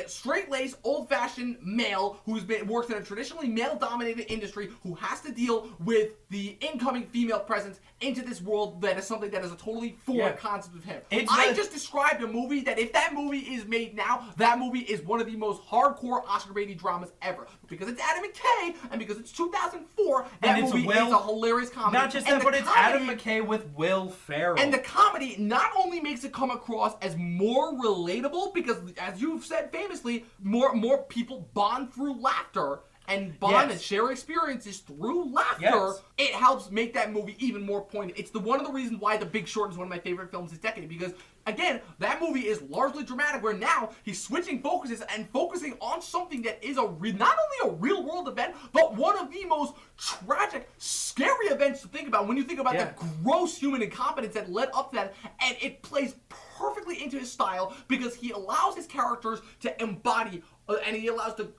straight-laced, old-fashioned male works in a traditionally male-dominated industry who has to deal with the incoming female presence into this world that is something that is a totally foreign concept of him. I just described a movie that if that movie is made now, that movie is one of the most hardcore Oscar-baiting dramas ever. Because it's Adam McKay, and because it's 2004, that movie is a hilarious comedy. Not just that, but it's Adam McKay with Will Ferrell. And the comedy not only makes it come across as more relatable, because as you've said famously, more people bond through laughter and bond and share experiences through laughter. It helps make that movie even more poignant. It's one of the reasons why The Big Short is one of my favorite films this decade, because again, that movie is largely dramatic, where now he's switching focuses and focusing on something that is not only a real world event, but one of the most tragic, scary events to think about when you think about the gross human incompetence that led up to that. And it plays perfectly into his style because he allows his characters to embody, and he allows the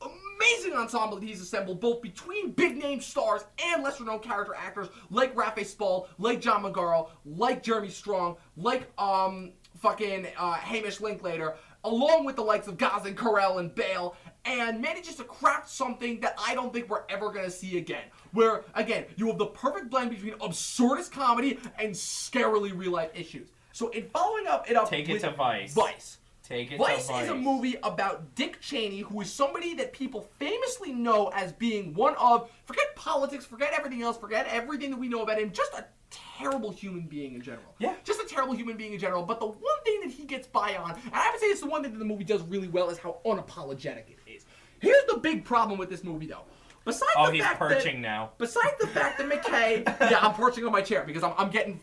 amazing ensemble that he's assembled, both between big-name stars and lesser-known character actors like Raphael Spall, like John Magaro, like Jeremy Strong, like Hamish Linklater, along with the likes of Gosling, Carell, and Bale, and manages to craft something that I don't think we're ever going to see again. Where, again, you have the perfect blend between absurdist comedy and scarily real-life issues. So in following it up Take it with to Vice. Vice Vice is a movie about Dick Cheney, who is somebody that people famously know as being one of, forget politics, forget everything else, forget everything that we know about him, just a terrible human being in general. Yeah. Just a terrible human being in general. But the one thing that he gets by on, and I would say it's the one thing that the movie does really well, is how unapologetic it is. Here's the big problem with this movie, though. Besides the fact that McKay, I'm perching on my chair because I'm getting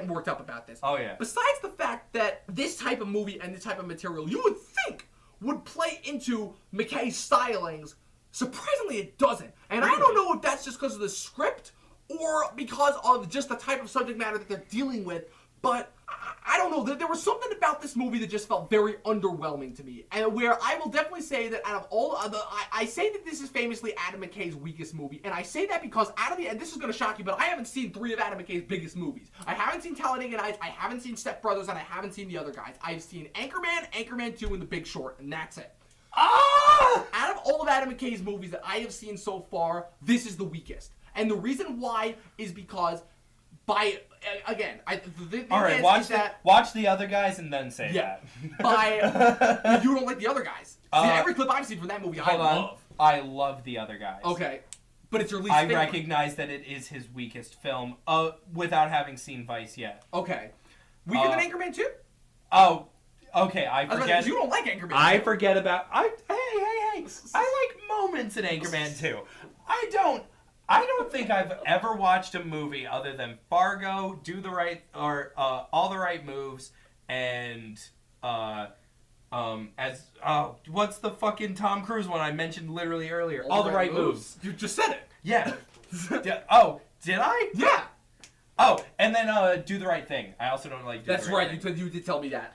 worked up about this. Oh, yeah. Besides the fact that this type of movie and this type of material, you would think would play into McKay's stylings, surprisingly it doesn't. And I don't know if that's just because of the script or because of just the type of subject matter that they're dealing with, but I don't know. There was something about this movie that just felt very underwhelming to me, and where I will definitely say that out of all I say that this is famously Adam McKay's weakest movie, and I say that because and this is going to shock you, but I haven't seen 3 of Adam McKay's biggest movies. I haven't seen Talladega Nights, I haven't seen Step Brothers, and I haven't seen the other guys. I've seen Anchorman, Anchorman 2, and The Big Short, and that's it. Out of all of Adam McKay's movies that I have seen so far, this is the weakest. And the reason why is because all right, watch the other guys and then say that. You don't like the other guys. See, every clip I've seen from that movie, I love. I love the other guys. Okay, but it's your least favorite. I recognize that it is his weakest film, without having seen Vice yet. Okay, weaker than Anchorman 2? Oh, okay. I forget. You don't like Anchorman. I forget about. Hey. I like moments in Anchorman 2. I don't think I've ever watched a movie other than Fargo, All the Right Moves, and what's the fucking Tom Cruise one I mentioned literally earlier? All the Right Moves. You just said it. Yeah. Oh, did I? Yeah. Oh, and then Do the Right Thing. I also don't like Do That's the Right right. Thing. You did tell me that.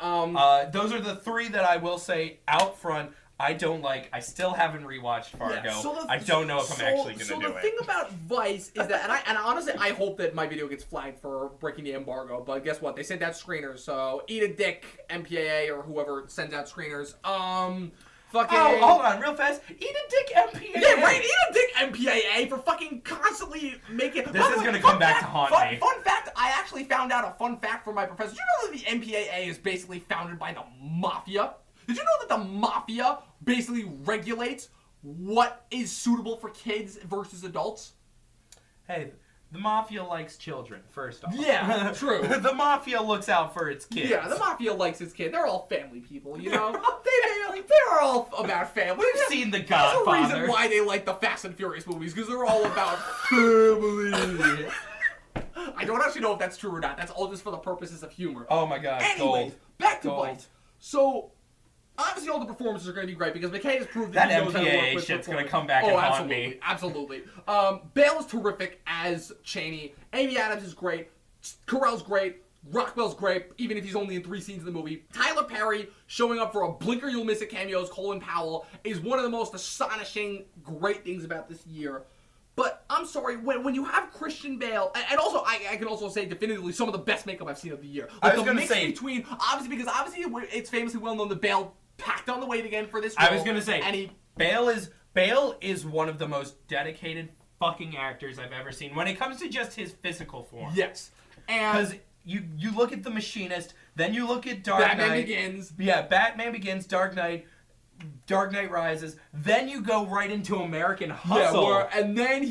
Those are the three that I will say out front I don't like. I still haven't rewatched Fargo. Yeah, I don't know if I'm actually going to do it. So the thing about Vice is that, and honestly, I hope that my video gets flagged for breaking the embargo, but guess what? They sent out screeners, so eat a dick, MPAA, or whoever sends out screeners. Fucking... Oh, hold on, real fast. Eat a dick MPAA. Yeah, right, eat a dick MPAA for fucking constantly making... This is going to come back to haunt me. Fun fact, I actually found out a fun fact from my professor. Did you know that the MPAA is basically founded by the mafia? Did you know that the mafia basically regulates what is suitable for kids versus adults? Hey, the mafia likes children, first off. Yeah, true. The mafia looks out for its kids. Yeah, the mafia likes its kid. They're all family people, you know? they're all about family. We've seen The Godfather. There's a reason why they like the Fast and Furious movies, because they're all about family. I don't actually know if that's true or not. That's all just for the purposes of humor. Oh my god, Anyways, gold. back to Gold. Vice. So... obviously, all the performances are going to be great because McKay has proved that he knows how to work MPAA with shit's going to performance. come back and haunt me. Absolutely. Bale is terrific as Cheney. Amy Adams is great. Carell's great. Rockwell's great, even if he's only in 3 scenes in the movie. Tyler Perry showing up for a blinker you'll miss it cameo as Colin Powell is one of the most astonishing, great things about this year. But I'm sorry, when you have Christian Bale, and also I can also say definitively some of the best makeup I've seen of the year. Like I was the going to say between obviously it's famously well known that Bale packed on the weight again for this role. I was going to say, and Bale is one of the most dedicated fucking actors I've ever seen when it comes to just his physical form. Yes. And Because you look at The Machinist, then you look at Dark Batman Knight. Begins. Yeah, Batman Begins, Dark Knight Rises. Then you go right into American Hustle. Yeah, and then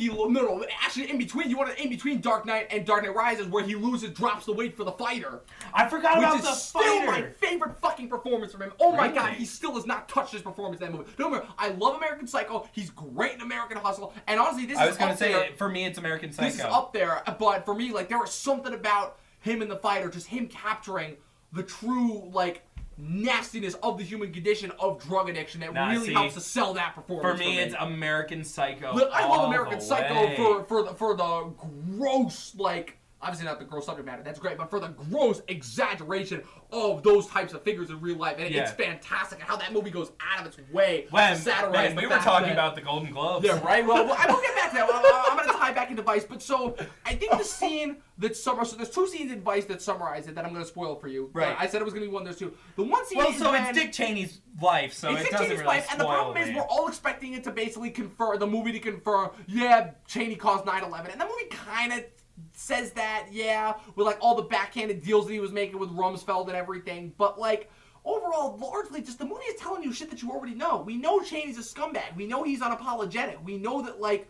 actually in between Dark Knight and Dark Knight Rises, where he drops the weight for the fighter. I forgot Which about is the still fighter. my favorite fucking performance from him. Oh my Really? god, he still has not touched his performance in that movie. Don't worry, I love American Psycho. He's great in American Hustle. And honestly, I was going to say, for me, it's American Psycho. This is up there, but for me, like, there was something about him in the fighter, just him capturing the true, like, nastiness of the human condition of drug addiction that really helps to sell that performance. For me, it's American Psycho. Look, I love all American the Psycho way. for the gross, like, obviously not the gross subject matter, that's great, but for the gross exaggeration of those types of figures in real life. And it's fantastic how that movie goes out of its way to satirize we were talking about the Golden Globes. Yeah, right? Well, I will get back to that. I'm going to tie back into Vice. But so, I think the scene that summarizes... So there's 2 scenes in Vice that summarize it that I'm going to spoil for you. Right. I said it was going to be 1, there's 2. The one scene Well, is so when... it's Dick Cheney's life, so It's it Dick doesn't Cheney's really life, spoil and the problem is we're all expecting it to basically confirm, the movie to confirm, yeah, Cheney caused 9/11. And the movie kind of says that, yeah, with like all the backhanded deals that he was making with Rumsfeld and everything, but like overall, largely just the movie is telling you shit that you already know. We know Cheney's a scumbag. We know he's unapologetic. We know that like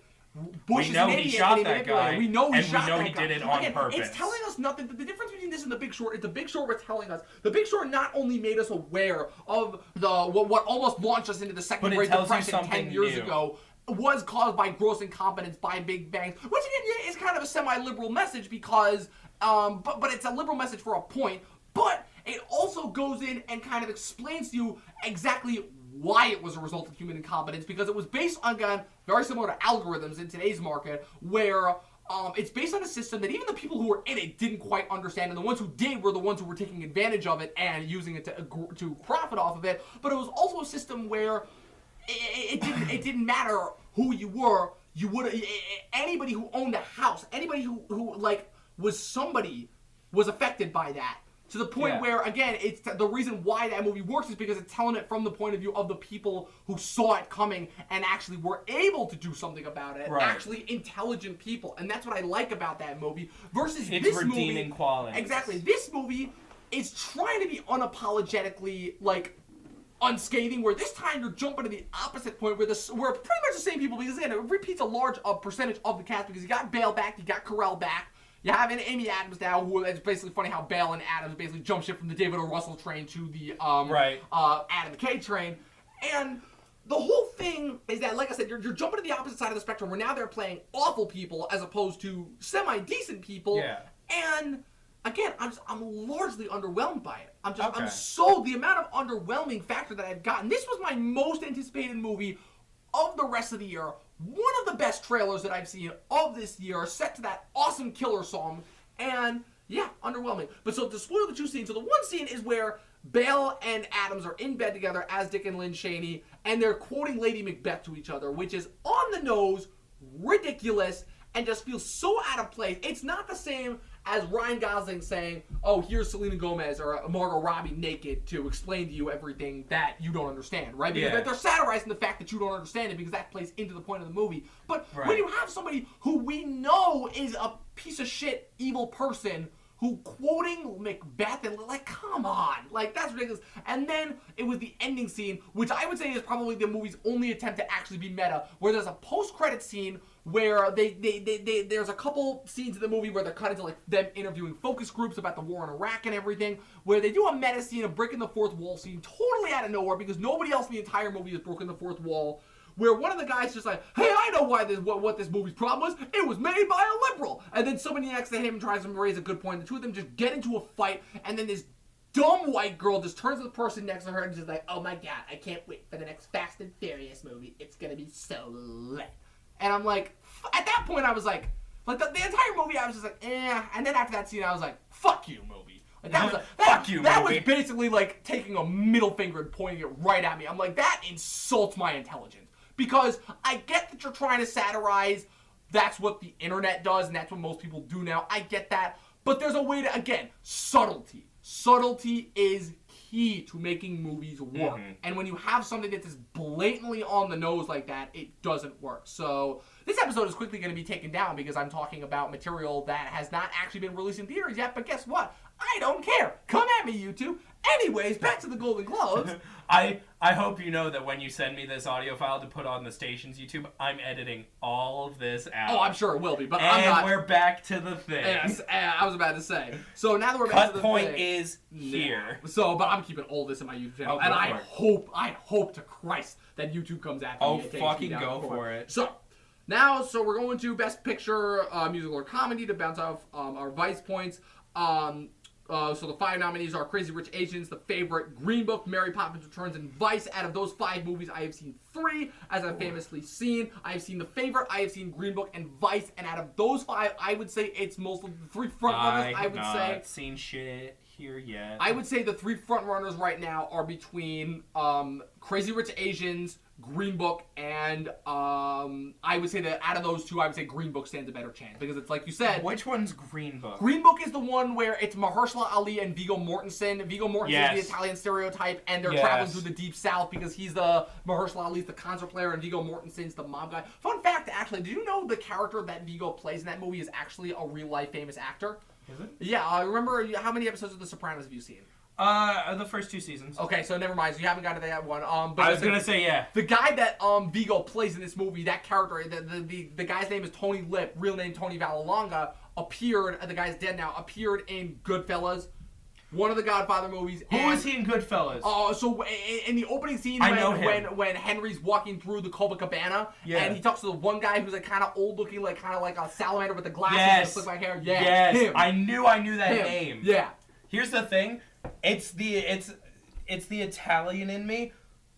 Bush is an idiot he shot and that guy, we know he and shot we know that he guy. did it on Again, purpose. It's telling us nothing. The difference between this and The Big Short is The Big Short was telling us. The Big Short not only made us aware of what almost launched us into the Second Great Depression 10 years ago, was caused by gross incompetence by big banks, which again is kind of a semi-liberal message because, but it's a liberal message for a point. But it also goes in and kind of explains to you exactly why it was a result of human incompetence, because it was based on, again, very similar to algorithms in today's market, where it's based on a system that even the people who were in it didn't quite understand, and the ones who did were the ones who were taking advantage of it and using it to profit off of it. But it was also a system where it didn't matter who you were. You would anybody who owned a house, anybody who like was somebody was affected by that. To the point where, again, it's the reason why that movie works is because it's telling it from the point of view of the people who saw it coming and actually were able to do something about it. Right. Actually intelligent people. And that's what I like about that movie. Versus It's this redeeming movie. qualities. Exactly. This movie is trying to be unapologetically, like, unscathing, where this time you're jumping to the opposite point where we're pretty much the same people, because again, it repeats a large percentage of the cast, because you got Bale back, you got Carell back. You have Amy Adams now, who it's basically funny how Bale and Adams basically jump ship from the David O. Russell train to the Adam McKay train. And the whole thing is that, like I said, you're jumping to the opposite side of the spectrum where now they're playing awful people as opposed to semi-decent people. Yeah. And again, I'm largely underwhelmed by it. I'm Okay. so, the amount of underwhelming factor that I've gotten. This was my most anticipated movie of the rest of the year. One of the best trailers that I've seen of this year, set to that awesome killer song. And yeah, underwhelming. But so to spoil the two scenes, so the one scene is where Bale and Adams are in bed together as Dick and Lynn Cheney, and they're quoting Lady Macbeth to each other, which is on the nose, ridiculous, and just feels so out of place. It's not the same as Ryan Gosling saying, oh, here's Selena Gomez or Margot Robbie naked to explain to you everything that you don't understand, right? Because they're satirizing the fact that you don't understand it because that plays into the point of the movie. But when you have somebody who we know is a piece of shit, evil person who quoting Macbeth and like, come on, like that's ridiculous. And then it was the ending scene, which I would say is probably the movie's only attempt to actually be meta, where there's a post-credit scene where there's a couple scenes in the movie where they're cut into like them interviewing focus groups about the war in Iraq and everything, where they do a meta scene, a breaking the fourth wall scene, totally out of nowhere because nobody else in the entire movie has broken the fourth wall. Where one of the guys just like, hey, I know why what this movie's problem was. It was made by a liberal. And then somebody next to him tries to raise a good point. The two of them just get into a fight. And then this dumb white girl just turns to the person next to her and just like, oh my God, I can't wait for the next Fast and Furious movie. It's going to be so lit. And I'm like, at that point I was like the entire movie I was just like, eh. And then after that scene I was like, fuck you, movie. Like that was basically like taking a middle finger and pointing it right at me. I'm like, that insults my intelligence. Because I get that you're trying to satirize, that's what the internet does, and that's what most people do now. I get that. But there's a way to, again, subtlety. Subtlety is key to making movies work. Mm-hmm. And when you have something that's blatantly on the nose like that, it doesn't work. So this episode is quickly going to be taken down because I'm talking about material that has not actually been released in theaters yet. But guess what? I don't care. Come at me, YouTube. Anyways, back to the Golden Globes. I hope you know that when you send me this audio file to put on the station's YouTube, I'm editing all of this out. Oh, I'm sure it will be, but and I'm not. We're back to the thing. Yes, I was about to say. So now that we're back to the point thing, is here. So, but I'm keeping all this in my YouTube channel, and I hope to Christ that YouTube comes after me. Oh, fucking go for it. So we're going to Best Picture, Musical or Comedy to bounce off our Vice points. So the 5 nominees are Crazy Rich Asians, The Favorite, Green Book, Mary Poppins Returns, and Vice. Out of those 5 movies, I have seen 3, as I've famously seen. I have seen The Favorite, I have seen Green Book, and Vice. And out of those 5, I would say it's mostly the 3 frontrunners. I would say. I have not seen shit here yet. I would say the 3 frontrunners right now are between Crazy Rich Asians, Green Book, and I would say that out of those 2, I would say Green Book stands a better chance because it's like you said. Which one's Green Book? Green Book is the one where it's Mahershala Ali and Viggo Mortensen. Viggo Mortensen is the Italian stereotype, and they're traveling through the Deep South because he's Mahershala Ali's the concert player, and Viggo Mortensen's the mob guy. Fun fact, actually, did you know the character that Viggo plays in that movie is actually a real life famous actor? Is it? Yeah. Remember how many episodes of The Sopranos have you seen? The first 2 seasons. Okay, so never mind. So you haven't got to that one. But I was gonna say yeah. The guy that Viggo plays in this movie, that character, the guy's name is Tony Lip, real name Tony Vallelonga, appeared. The guy's dead now. Appeared in Goodfellas, one of the Godfather movies. Who was he in Goodfellas? Oh, so in the opening scene when Henry's walking through the Copacabana, and he talks to the one guy who's like kind of old looking, like kind of like a salamander with the glasses and slick back hair. Yeah, yes, him. I knew that name. Yeah. Here's the thing. It's the Italian in me.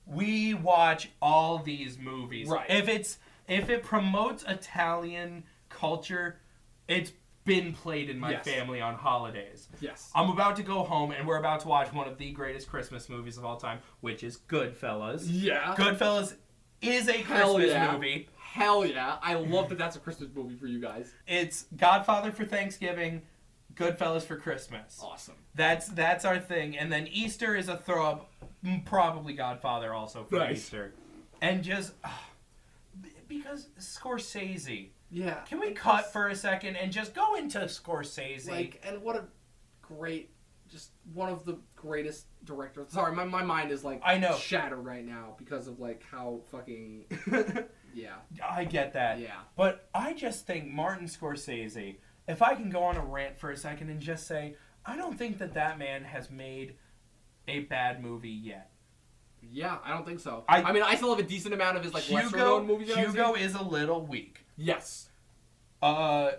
We watch all these movies. Right. If it promotes Italian culture, it's been played in my family on holidays. Yes. I'm about to go home and we're about to watch one of the greatest Christmas movies of all time, which is Goodfellas. Yeah. Goodfellas is a Christmas movie. Hell yeah. I love that that's a Christmas movie for you guys. It's Godfather for Thanksgiving, Goodfellas for Christmas. Awesome. That's our thing. And then Easter is a throw-up, probably Godfather also for Easter. And just, because Scorsese. Yeah. Can we cut for a second and just go into Scorsese? And what a great, just one of the greatest directors. Sorry, my mind is shattered right now because of how fucking, yeah. I get that. Yeah. But I just think Martin Scorsese, if I can go on a rant for a second and just say, I don't think that man has made a bad movie yet. Yeah, I don't think so. I mean, I still have a decent amount of his like lesser known movies. Hugo is a little weak. Yes. No,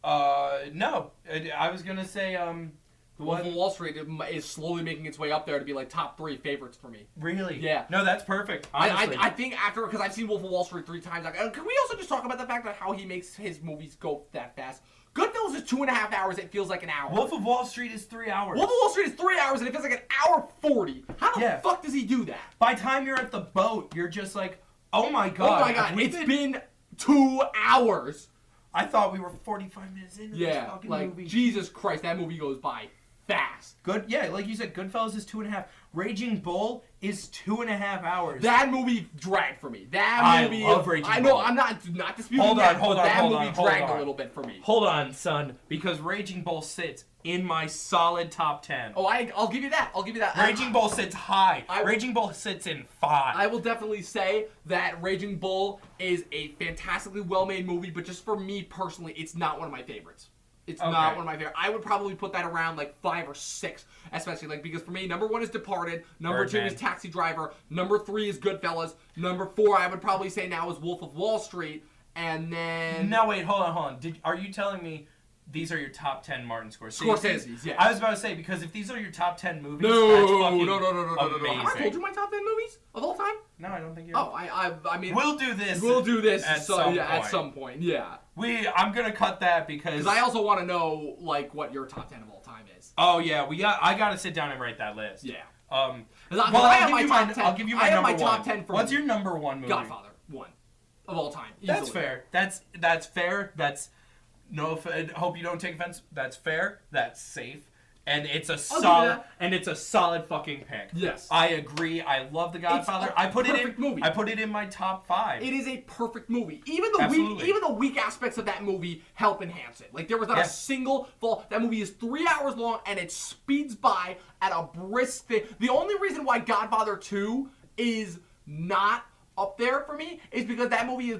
I was gonna say The Wolf of Wall Street is slowly making its way up there to be like top 3 favorites for me. Really? Yeah. No, that's perfect. Honestly. I think after, because I've seen Wolf of Wall Street 3 times. Can we also just talk about the fact that how he makes his movies go that fast? Goodfellas is 2.5 hours. It feels like an hour. Wolf of Wall Street is 3 hours. Wolf of Wall Street is 3 hours, and it feels like an hour 40. How the fuck does he do that? By the time you're at the boat, you're just like, oh my god. Oh my god, it's been 2 hours. I thought we were 45 minutes into this fucking movie. Jesus Christ, that movie goes by fast. Like you said, Goodfellas is 2.5. Raging Bull is 2.5 hours. That movie dragged for me. That movie. I love Raging Bull. I know, I'm not disputing that, but that movie dragged a little bit for me. Hold on, son, because Raging Bull sits in my solid top 10. Oh, I'll give you that. Raging Bull sits high. Raging Bull sits in 5. I will definitely say that Raging Bull is a fantastically well-made movie, but just for me personally, it's not one of my favorites. It's not one of my favorites. I would probably put that around like 5 or 6, especially like because for me, number 1 is Departed, number 2 is Taxi Driver, number 3 is Goodfellas, number 4 I would probably say now is Wolf of Wall Street, and then. No, wait, hold on. Are you telling me these are your top 10 Martin Scorsese? Scorsese's, yes. I was about to say, because if these are your top 10 movies, No. that's fucking amazing. Have I told you my top 10 movies of all time? No, I don't think you. Oh, I mean. We'll do this. At some point. Yeah. I'm gonna cut that because I also want to know like what your top 10 of all time is. Oh yeah, I gotta sit down and write that list. Yeah. Well, I'll give you my number 1. top 10 for What's your number 1 movie? Godfather 1 of all time. That's easily. fair. That's fair. That's hope you don't take offense. That's fair. That's safe. And it's a solid fucking pick. Yes. I agree. I love The Godfather. I put it in my top 5. It is a perfect movie. Even the weak aspects of that movie help enhance it. Like there was not a single fault. That movie is 3 hours long and it speeds by at a brisk thing. The only reason why Godfather 2 is not up there for me is because that movie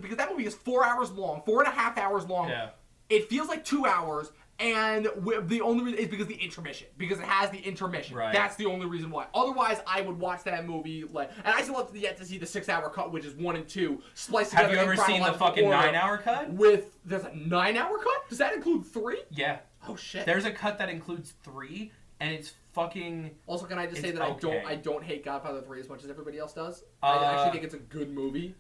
is 4 hours long, 4.5 hours long. Yeah. It feels like 2 hours. And the only reason is because the intermission. Because it has the intermission. Right. That's the only reason why. Otherwise, I would watch that movie and I still have yet to see the 6-hour cut, which is 1 and 2, spliced together. Have you ever seen the fucking 9-hour cut? There's a 9-hour cut? Does that include 3? Yeah. Oh shit. There's a cut that includes 3, and it's fucking. Also, can I just say that okay. I don't hate Godfather 3 as much as everybody else does. I actually think it's a good movie.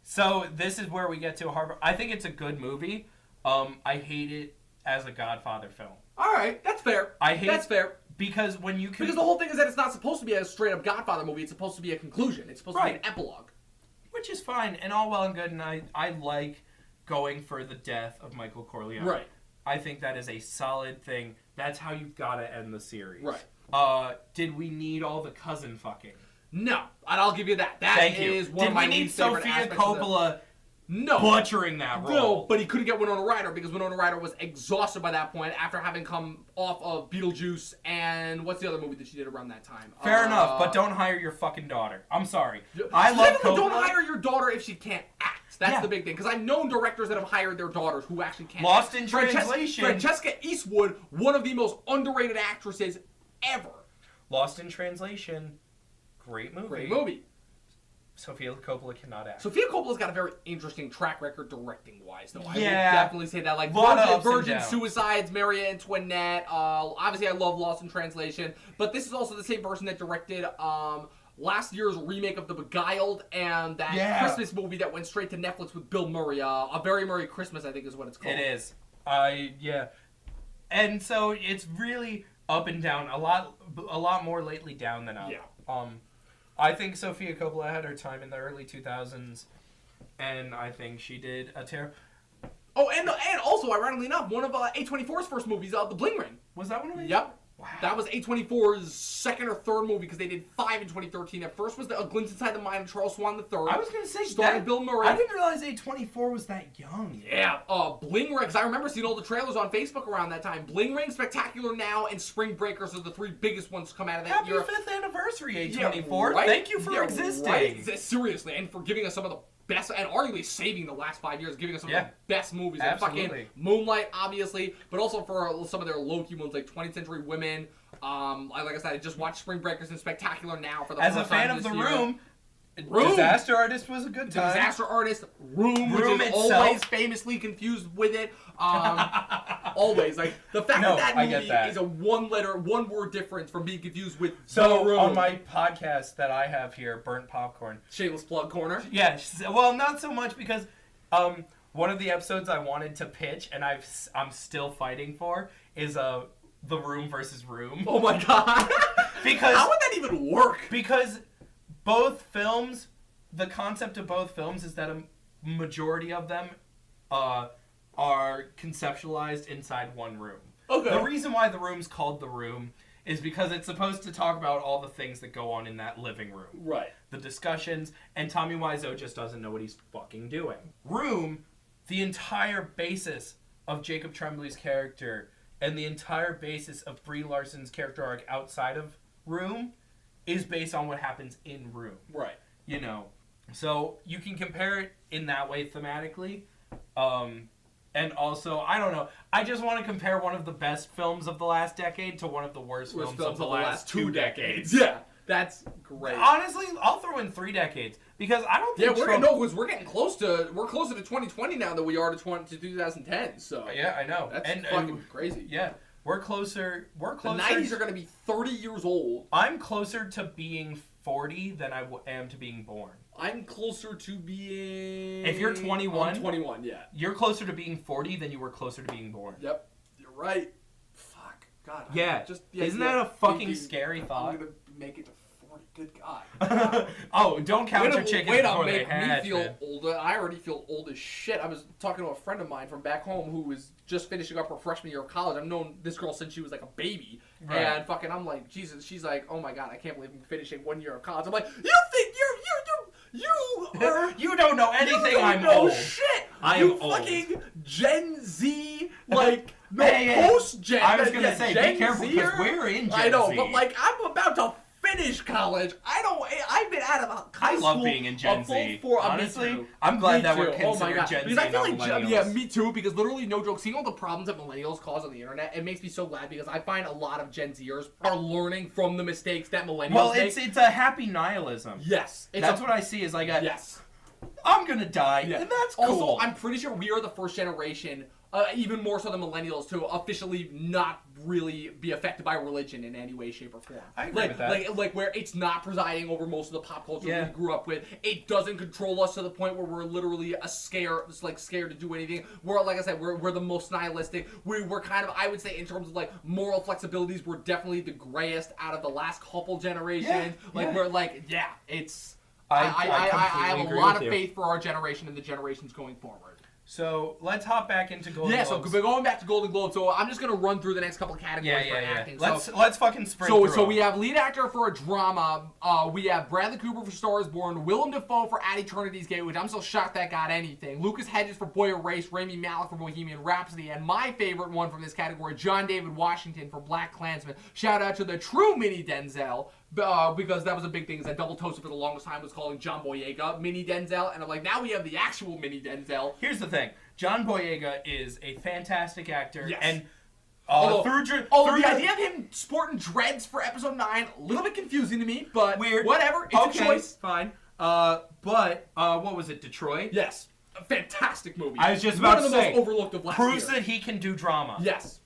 So this is where we get to Harvard. I think it's a good movie. I hate it as a Godfather film. All right, that's fair. That's fair. Because because the whole thing is that it's not supposed to be a straight up Godfather movie. It's supposed to be a conclusion. It's supposed to be an epilogue. Which is fine and all well and good, and I like going for the death of Michael Corleone. Right. I think that is a solid thing. That's how you've got to end the series. Right. Did we need all the cousin fucking? No, and I'll give you that. That is one of my least favorite aspects. Did we need Sofia Coppola? No. Butchering that role. No, but he couldn't get Winona Ryder because Winona Ryder was exhausted by that point after having come off of Beetlejuice and what's the other movie that she did around that time? Fair enough, but don't hire your fucking daughter. I'm sorry. I love Coppola. Don't hire your daughter if she can't act. That's the big thing. Because I've known directors that have hired their daughters who actually can't Lost act. in Translation. Francesca Eastwood, one of the most underrated actresses ever. Lost in Translation. Great movie. Great movie. Sofia Coppola cannot act. Sofia Coppola's got a very interesting track record directing-wise, though. I would Yeah. definitely say that. Like Virgin Suicides, Marie Antoinette. Obviously, I love Lost in Translation. But this is also the same person that directed last year's remake of The Beguiled and that Christmas movie that went straight to Netflix with Bill Murray. A Very Merry Christmas, I think is what it's called. It is. And so it's really up and down. A lot more lately down than up. Yeah. I think Sofia Coppola had her time in the early 2000s, and I think she did a terrible. Oh, and also, ironically enough, one of A24's first movies, The Bling Ring. Was that one of them? Yep. Wow. That was A24's second or third movie because they did 5 in 2013. At first was A Glimpse Inside the Mind of Charles Swan III. I was going to say starring Bill Murray. I didn't realize A24 was that young. Yeah. Bling Ring, because I remember seeing all the trailers on Facebook around that time. Bling Ring, Spectacular Now, and Spring Breakers are the 3 biggest ones to come out of that year. Happy 5th anniversary, A24. Yeah, right? Thank you for existing. Right? Seriously, and for giving us some of the best, and arguably saving the last 5 years, giving us some of the best movies. Like Absolutely. fucking Moonlight, obviously, but also for some of their low-key ones like 20th Century Women. Like I said, I just watched Spring Breakers and Spectacular Now for the As first a fan time of this The year. Room, Disaster Artist was a good The time. Disaster Artist, Room, which is itself. always famously confused with it. Always. Like, the fact that I get movie that. is a one-word difference from being confused with The So Room. on my podcast that I have here, Burnt Popcorn. Shameless plug corner. Yeah, well, not so much because one of the episodes I wanted to pitch and I'm still fighting for is The Room versus Room. Oh my god. Because how would that even work? Because both films, the concept of both films is that a majority of them are conceptualized inside one room. Okay. The reason why The Room's called The Room is because it's supposed to talk about all the things that go on in that living room. Right. The discussions, and Tommy Wiseau just doesn't know what he's fucking doing. Room, the entire basis of Jacob Tremblay's character and the entire basis of Brie Larson's character arc outside of Room is based on what happens in Room. Right. You know, so you can compare it in that way thematically. And also, I don't know, I just want to compare one of the best films of the last decade to one of the worst films of the last 2 decades. Yeah, that's great. Honestly, I'll throw in 3 decades because I don't think because we're getting closer to 2020 now than we are to 2010. So yeah, I know. That's fucking crazy. Yeah, we're closer. The 90s are going to be 30 years old. I'm closer to being 40 than I am to being born. I'm closer to being... If you're 21... I'm 21, yeah. You're closer to being 40 than you were closer to being born. Yep. You're right. Fuck. God. Yeah. Isn't that a fucking scary thought? I'm going to make it to 40. Good God. Oh, don't count your chickens before they hatch, me feel man. old. I already feel old as shit. I was talking to a friend of mine from back home who was just finishing up her freshman year of college. I've known this girl since she was like a baby. Right. And fucking, I'm like, Jesus. She's like, oh my God, I can't believe I'm finishing 1 year of college. I'm like, you think you don't know anything. You don't I'm know old. shit. I you am old. fucking Gen Z, like no Hey, post-Gen. I was gonna say, Gen be careful because Zer? we're in Gen I know, Z. but like I'm about to finish college. I've been out of high I school. love being in Gen a full Z. 4 Honestly, me too. I'm glad Me that too. we're Oh my considered God. Gen because Z, I feel not like millennials. yeah, me too. Because literally, no joke, seeing all the problems that millennials cause on the internet, it makes me so glad because I find a lot of Gen Zers are learning from the mistakes that millennials Well, make. it's a happy nihilism. Yes, That's what I see is like a yes. I'm gonna die, Yeah. and that's cool. Also, I'm pretty sure we are the first generation, even more so than millennials, to officially not really be affected by religion in any way, shape, or form. I agree with that. Like where it's not presiding over most of the pop culture Yeah. we grew up with. It doesn't control us to the point where we're literally scared to do anything. We're, like I said, we're the most nihilistic. We're kind of, I would say, in terms of like moral flexibilities, we're definitely the grayest out of the last couple generations. We're like, it's... I have a agree lot with of you. faith for our generation and the generations going forward. So let's hop back into Golden Yeah, Globes. so we're going back to Golden Globe. So I'm just gonna run through the next couple of categories for acting. Let's fucking sprint through So we them. have lead actor for a drama. We have Bradley Cooper for Star Is Born, Willem Dafoe for At Eternity's Gate, which I'm so shocked that got anything. Lucas Hedges for Boy Erased, Rami Malek for Bohemian Rhapsody, and my favorite one from this category, John David Washington for Black Klansman. Shout out to the true mini Denzel. Because that was a big thing, is that Double Toasted for the longest time was calling John Boyega Mini Denzel, and I'm like, now we have the actual Mini Denzel. Here's the thing: John Boyega is a fantastic actor, Yes. and the idea of him sporting dreads for episode 9, a little bit confusing to me, but weird. whatever, it's a choice. Fine. But what was it? Detroit. Yes, a fantastic movie. I was just about to say, one of the most overlooked of last proves year. that he can do drama. Yes.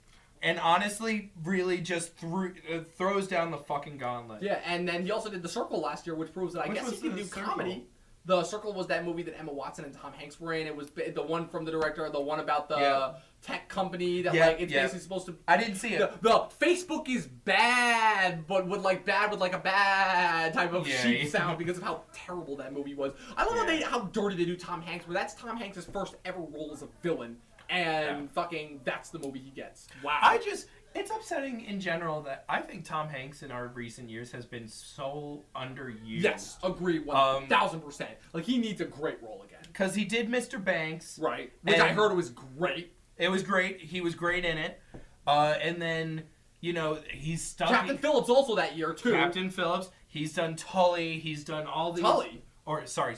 And honestly, really just throws down the fucking gauntlet. Yeah, and then he also did The Circle last year, which proves that I Which guess he was can The do Circle? comedy. The Circle was that movie that Emma Watson and Tom Hanks were in. It was the one from the director, the one about the Yeah. tech company that it's yeah. basically supposed to. I didn't see it. The Facebook is bad, but with like a bad type of sheep yeah. sound because of how terrible that movie was. I love how dirty they do Tom Hanks, but that's Tom Hanks' first ever role as a villain, and fucking that's the movie he gets. Wow. It's upsetting in general that I think Tom Hanks in our recent years has been so underused. Yes, agree 1,000%. Like, he needs a great role again. Because he did Mr. Banks. Right. Which I heard was great. It was great. He was great in it. And then, he's stuck. Captain Phillips also that year, too. Captain Phillips. He's done Tully. He's done all these. Tully? Sully.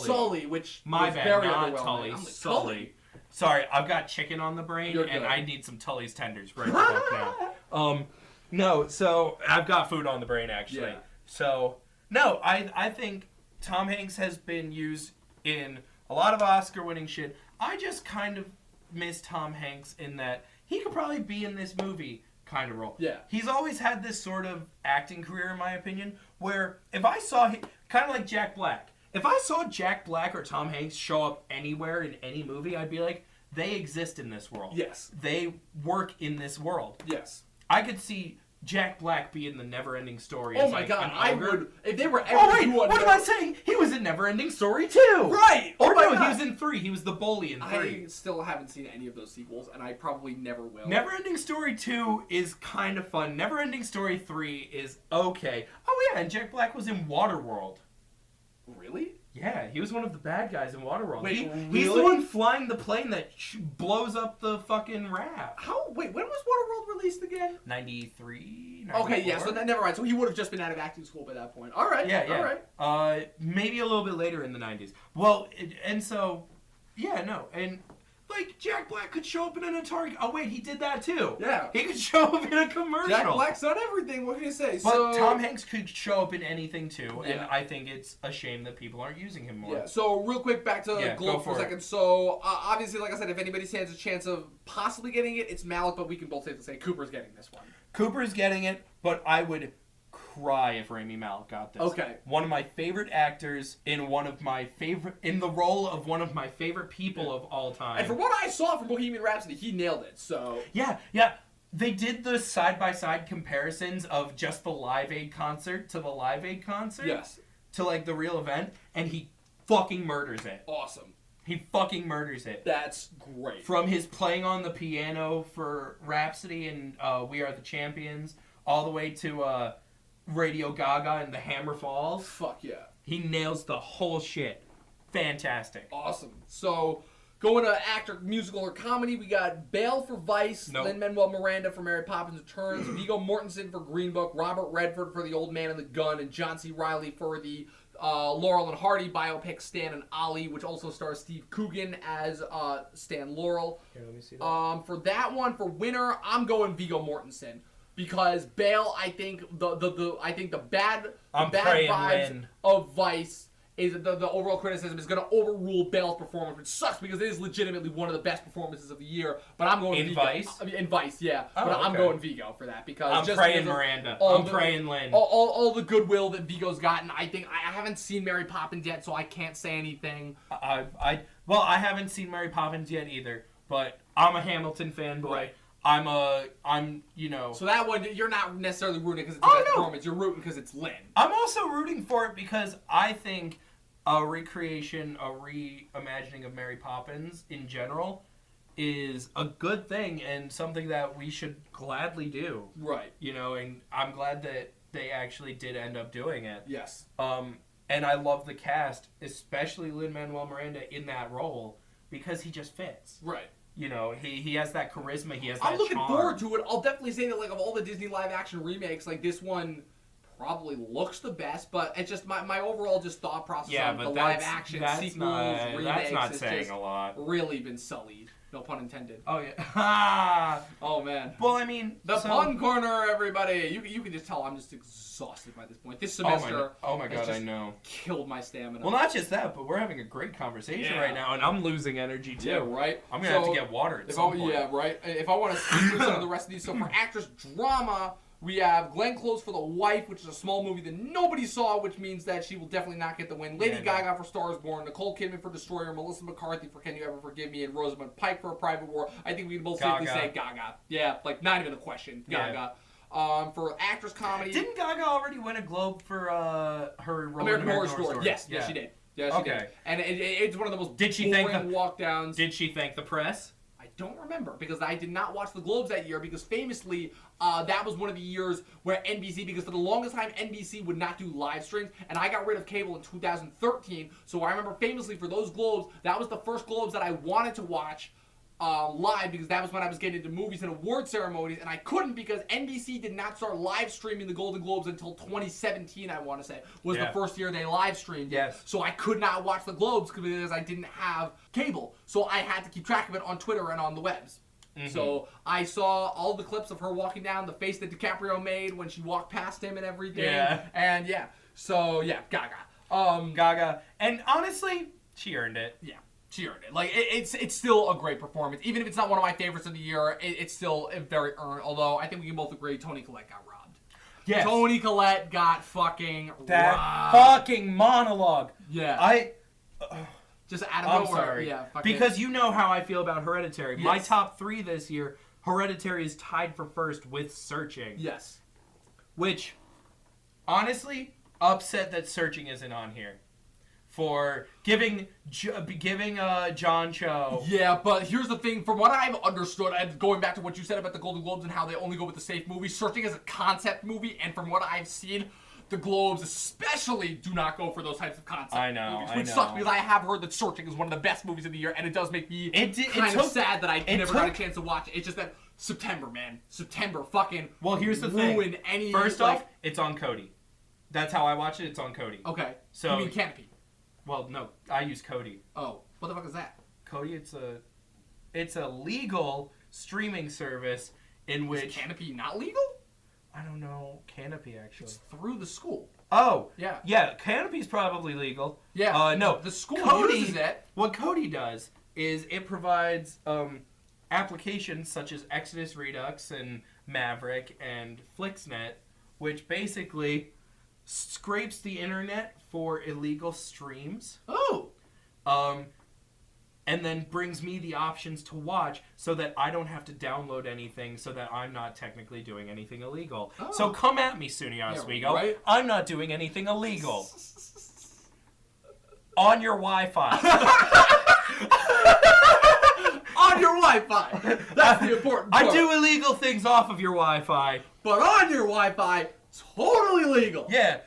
Sully, which My was bad, very not underwhelming. Tully. I'm like, Sully. Sorry, I've got chicken on the brain, You're and good. I need some Tully's tenders right the fuck now. No, so I've got food on the brain actually. Yeah. So no, I think Tom Hanks has been used in a lot of Oscar-winning shit. I just kind of miss Tom Hanks in that he could probably be in this movie kind of role. Yeah. He's always had this sort of acting career, in my opinion, where if I saw him, kind of like Jack Black. If I saw Jack Black or Tom Hanks show up anywhere in any movie, I'd be like, they exist in this world. Yes. They work in this world. Yes. I could see Jack Black be in the Neverending Story. Oh as my like god, an I ogre. would if they were ever Oh wait, do what am another- I saying? He was in Neverending Story 2! Right! Oh Or my no, God. he was in 3. He was the bully in 3. I still haven't seen any of those sequels, and I probably never will. Neverending Story 2 is kind of fun. Neverending Story 3 is okay. Oh yeah, and Jack Black was in Waterworld. Really? Yeah, he was one of the bad guys in Waterworld. Wait, He's really? the one flying the plane that blows up the fucking raft. Wait, when was Waterworld released again? 93? Okay, yeah, 94? so never mind. So he would have just been out of acting school by that point. Alright, Yeah, yeah. alright. Maybe a little bit later in the 90s. Well, and so, yeah, no, and like Jack Black could show up in an Atari. Oh wait, he did that too. Yeah. he could show up in a commercial. Jack Black's done everything, what can you say? But So, Tom Hanks could show up in anything too, and Yeah. I think it's a shame that people aren't using him more. yeah, so real quick, back to Yeah, Globe go for a for it. second. So, obviously, like I said, if anybody stands a chance of possibly getting it, it's Malik, but we can both safely say Cooper's getting this one. Cooper's getting it, but I would cry if Rami Malek got this. Okay. One of my favorite actors in the role of one of my favorite people of all time. And from what I saw from Bohemian Rhapsody, he nailed it, so... Yeah. They did the side-by-side comparisons of just the Live Aid concert to the Live Aid concert. Yes. To, like, the real event, and he fucking murders it. Awesome. He fucking murders it. That's great. From his playing on the piano for Rhapsody and We Are the Champions, all the way to Radio Gaga and The Hammer Falls. Fuck yeah. He nails the whole shit. Fantastic. Awesome. So, going to actor, musical, or comedy, we got Bale for Vice, Nope. Lin-Manuel Miranda for Mary Poppins Returns, Viggo Mortensen for Green Book, Robert Redford for The Old Man and the Gun, and John C. Reilly for the Laurel and Hardy biopic Stan and Ollie, which also stars Steve Coogan as Stan Laurel. Here, let me see that. For that one, for winner, I'm going Viggo Mortensen. Because Bale, I think the bad I'm bad praying vibes Lin. of Vice is the overall criticism is going to overrule Bale's performance, which sucks because it is legitimately one of the best performances of the year. But I'm going In Vigo. Vice? I mean, in Vice, yeah. Oh, but I'm okay. going Viggo for that because I'm just praying because of Miranda. all I'm the- praying Lin. All the goodwill that Vigo's gotten. I think I haven't seen Mary Poppins yet, so I can't say anything. I haven't seen Mary Poppins yet either, but I'm a Hamilton fanboy. Right. So that one you're not necessarily rooting because it's the Oh, best no. performance. You're rooting because it's Lin. I'm also rooting for it because I think a recreation, a reimagining of Mary Poppins in general is a good thing and something that we should gladly do. Right. And I'm glad that they actually did end up doing it. Yes. And I love the cast, especially Lin-Manuel Miranda in that role because he just fits. Right. He has that charisma, he has that I'm looking charm. forward to it. I'll definitely say that, like, of all the Disney live-action remakes, like, this one probably looks the best, but it's just my overall just thought process on the live-action sequels, remakes that's not has saying just a lot. really been sullied. No pun intended. Oh, yeah. Oh, man. Well, I mean... The pun corner, everybody. You can just tell I'm just exhausted by this point. This semester Oh my has God, just I know. killed my stamina. Well, not just that, but we're having a great conversation Yeah. right now, and I'm losing energy, too. Yeah, right? I'm going to have to get water at some point. Yeah, right. If I want to speak through some of the rest of these. So for actress drama, we have Glenn Close for The Wife, which is a small movie that nobody saw, which means that she will definitely not get the win. Lady Gaga for Star is Born, Nicole Kidman for Destroyer, Melissa McCarthy for Can You Ever Forgive Me, and Rosamund Pike for A Private War. I think we can both safely say Gaga. Yeah, like not even a question. Gaga. For actress comedy... Didn't Gaga already win a Globe for her role American in Horror Story. Yes, she did. Yeah, she did. And it's one of the most boring walk-downs. Did she thank the press? I don't remember because I did not watch the Globes that year because famously that was one of the years where NBC, because for the longest time NBC would not do live streams, and I got rid of cable in 2013, so I remember famously for those Globes, that was the first Globes that I wanted to watch live because that was when I was getting into movies and award ceremonies, and I couldn't because NBC did not start live streaming the Golden Globes until 2017, I want to say, was the first year they live streamed it. Yes. So I could not watch the Globes because I didn't have cable. So I had to keep track of it on Twitter and on the webs. So I saw all the clips of her walking down, the face that DiCaprio made when she walked past him and everything. Yeah. And so Gaga. Gaga. And honestly, she earned it. Yeah, she earned it. Like, it's still a great performance. Even if it's not one of my favorites of the year, it's still very earned. Although, I think we can both agree Toni Collette got robbed. Yes. Toni Collette got fucking That robbed. fucking monologue. Yeah. Just out of I'm nowhere. sorry. Yeah, fucking. Because you know how I feel about Hereditary. Yes. My top 3 this year, Hereditary is tied for first with Searching. Yes. Which, honestly, upset that Searching isn't on here. For giving John Cho. Yeah, but here's the thing. From what I've understood, and going back to what you said about the Golden Globes and how they only go with the safe movies, Searching is a concept movie, and from what I've seen, the Globes especially do not go for those types of concept movies, which sucks because I have heard that Searching is one of the best movies of the year, and it does make me kind of sad that I never got a chance to watch it. It's just that September, man. September fucking Well, here's the ruined thing. any... First off, it's on Kodi. That's how I watch it. It's on Kodi. Okay. So, you mean Canopy? Well, no. I use Kodi. Oh. What the fuck is that? Kodi, it's a legal streaming service in which... Is Canopy not legal? I don't know. Canopy, actually. It's through the school. Oh. Yeah. Yeah, Canopy's probably legal. Yeah. No. The school Kodi, uses it. What Kodi does is it provides applications such as Exodus Redux and Maverick and Flixnet, which basically scrapes the internet for illegal streams. Oh. And then brings me the options to watch so that I don't have to download anything so that I'm not technically doing anything illegal. Oh. So come at me, Sunny Oswego. right. I'm not doing anything illegal. On your Wi-Fi. On your Wi-Fi. That's the important part. I do illegal things off of your Wi-Fi. But on your Wi-Fi, totally legal. Yeah.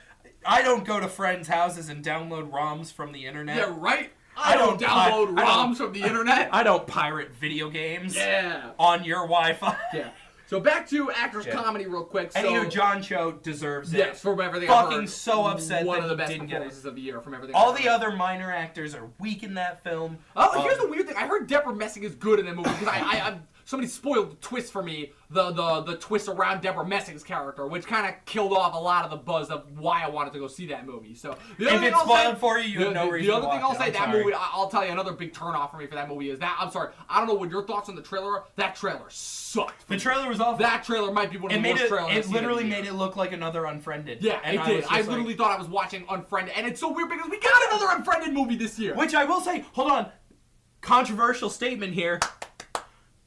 I don't go to friends' houses and download ROMs from the internet. Yeah, right? I don't download ROMs from the internet. I don't pirate video games. Yeah. On your Wi-Fi. Yeah. So back to actors comedy real quick. So, Anywho, John Cho deserves it. yes, from everything I've Fucking heard, so upset one that of the he best didn't get it. performances of the year from everything All I've the heard. other minor actors are weak in that film. Oh, here's the weird thing. I heard Deborah Messing is good in that movie because I somebody spoiled the twist for me, the twist around Deborah Messing's character, which kind of killed off a lot of the buzz of why I wanted to go see that movie. So the other If thing it's I'll say- spoiled for you, you have no reason The to other thing watch I'll it. say, I'm that sorry. movie, I'll tell you another big turnoff for me for that movie is that, I'm sorry, I don't know what your thoughts on the trailer are. That trailer sucked. The trailer was awful. That trailer might be one of It the made worst it. trailers I've It seen literally in the made year. it look like another Unfriended. Yeah, and it did. was I just literally like, thought I was watching Unfriended, and it's so weird because we got another Unfriended movie this year. Which I will say, hold on, controversial statement here.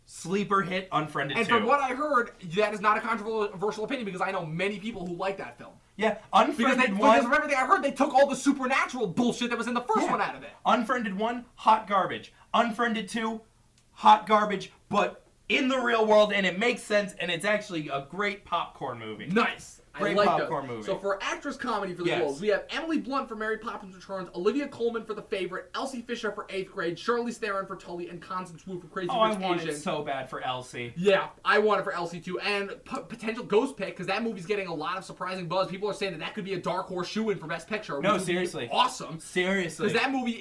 Sleeper hit Unfriended And 2. from what I heard, that is not a controversial opinion because I know many people who like that film. Yeah, Because Unfriended because 1. from everything I heard, they took all the supernatural bullshit that was in the first one out of it. Unfriended 1, hot garbage. Unfriended 2, hot garbage, but in the real world, and it makes sense, and it's actually a great popcorn movie. Nice. Great I like popcorn those. movie. So for actress comedy for the Yes. Globes, we have Emily Blunt for Mary Poppins Returns, Olivia Colman for The Favorite, Elsie Fisher for 8th Grade, Charlize Theron for Tully, and Constance Wu for Crazy Oh, I Rich want Asian. it so bad for Elsie. Yeah, I want it for Elsie too, and potential ghost pick because that movie's getting a lot of surprising buzz. People are saying that could be a dark horse shoe-in for Best Picture. No, which would be seriously. awesome. Seriously. Because that movie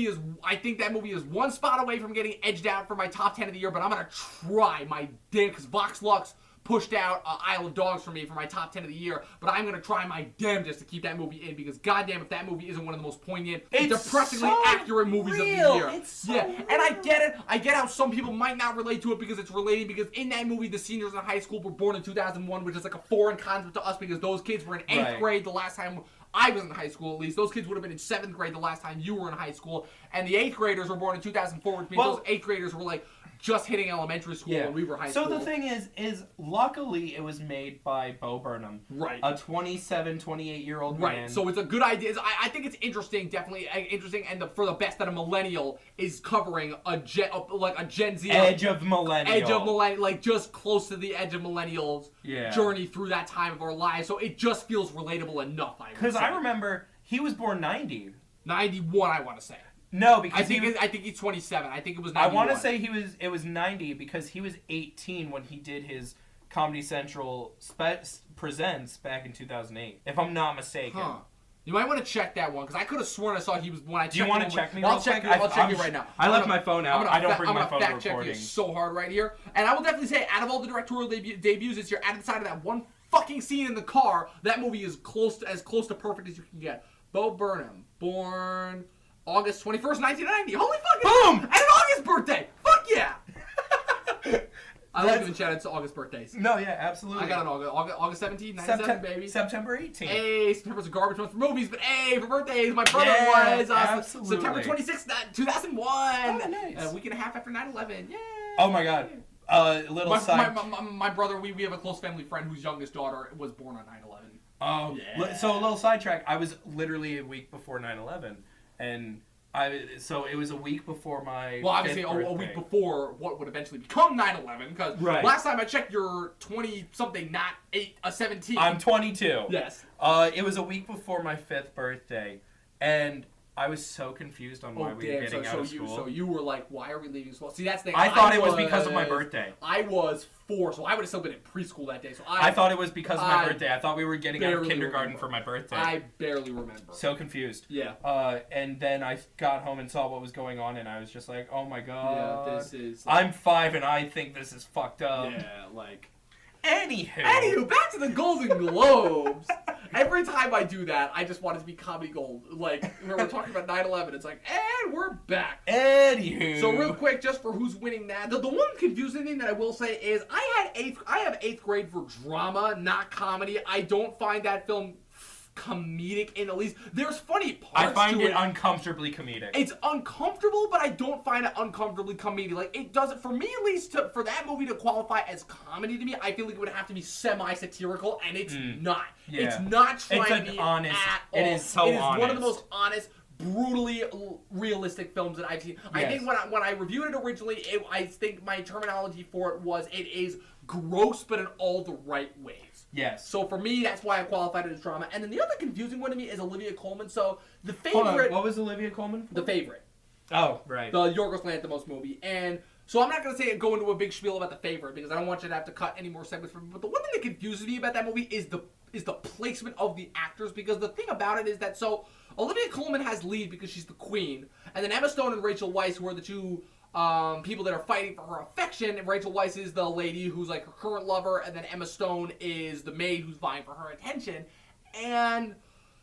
is, I think that movie is one spot away from getting edged out for my top 10 of the year. But I'm gonna try my damn, because Vox Lux pushed out Isle of Dogs for me for my top 10 of the year. But I'm gonna try my damnedest to keep that movie in because goddamn, if that movie isn't one of the most poignant, It's depressingly so accurate movies of the real. year. It's so yeah, and I get it. I get how some people might not relate to it because it's relating because in that movie the seniors in high school were born in 2001, which is like a foreign concept to us because those kids were in 8th Right. grade the last time I was in high school, at least. Those kids would have been in 7th grade the last time you were in high school. And the 8th graders were born in 2004, which means Well- those 8th graders were like just hitting elementary school when we were high so school. the thing is luckily it was made by Bo Burnham. Right. A 27, 28-year-old man. Right, so it's a good idea. I think it's interesting, definitely interesting, and for the best that a millennial is covering a Gen Z Edge of millennial. like just close to the edge of millennials' Yeah. journey through that time of our lives. So it just feels relatable enough. Because I remember he was born 90. 91, I want to say. No, because I think he's 27. I think it was 91. I want to say it was 90 because he was 18 when he did his Comedy Central Presents back in 2008, if I'm not mistaken. Huh. You might want to check that one, because I could have sworn I saw he was when I checked. Do you want to check me? I'll check you right now. I left my phone out. I don't bring my phone to fact check recording. you so hard right here. And I will definitely say, out of all the directorial debuts this year, out of the side of that one fucking scene in the car, that movie is as close to perfect as you can get. Bo Burnham, born August 21st, 1990. Holy fucking boom! And an August birthday. Fuck yeah! I love giving shout outs to August birthdays. No, yeah, absolutely. I got an August 17, 97, baby. September 18th. Hey, September's a garbage month for movies, but hey, for birthdays, my brother was absolutely. September 26th, 2001. Oh, nice. A week and a half after 9/11. Yay! Oh my god. Little side. My brother, we have a close family friend whose youngest daughter was born on 9/11. Oh, yeah. So a little sidetrack. I was literally a week before 9/11, and so it was a week before my. Well, obviously birthday. a week before what would eventually become 9/11, because last time I checked, you're 20 something, not 17. I'm 22. Yes. It was a week before my 5th birthday, and I was so confused on why we were getting out of school. So you were like, why are we leaving school? See, that's the thing. I thought it was because of my birthday. I was 4, so I would have still been in preschool that day. So I thought it was because of my birthday. I thought we were getting out of kindergarten for my birthday. I barely remember. So confused. Yeah. And then I got home and saw what was going on, and I was just like, oh my god. Yeah, this is... I'm 5, and I think this is fucked up. Yeah, like... Anywho, back to the Golden Globes. Every time I do that, I just want it to be comedy gold. Like, when we're talking about 9/11, it's like, and we're back. Anywho. So real quick, just for who's winning that, the one confusing thing that I will say is I have 8th grade for drama, not comedy. I don't find that film comedic in the least. There's funny parts I find to it uncomfortably comedic. It's uncomfortable, but I don't find it uncomfortably comedic. Like, it doesn't, for me at least, for that movie to qualify as comedy to me, I feel like it would have to be semi-satirical, and it's not. Yeah. It's not trying to be honest. at all. It is so honest. It is one of the most honest, brutally realistic films that I've seen. Yes. I think when I reviewed it originally, I think my terminology for it was, it is gross, but in all the right ways. Yes. So for me, that's why I qualified it as drama. And then the other confusing one to me is Olivia Colman. So the Hold on, favorite... what was Olivia Colman for? The Favorite. Oh, right. The Yorgos Lanthimos movie. And so I'm not going to go into a big spiel about The Favorite, because I don't want you to have to cut any more segments from it. But the one thing that confuses me about that movie is the placement of the actors, because the thing about it is that, so Olivia Colman has lead because she's the queen, and then Emma Stone and Rachel Weisz, who are the two people that are fighting for her affection, and Rachel Weisz is the lady who's like her current lover, and then Emma Stone is the maid who's vying for her attention. And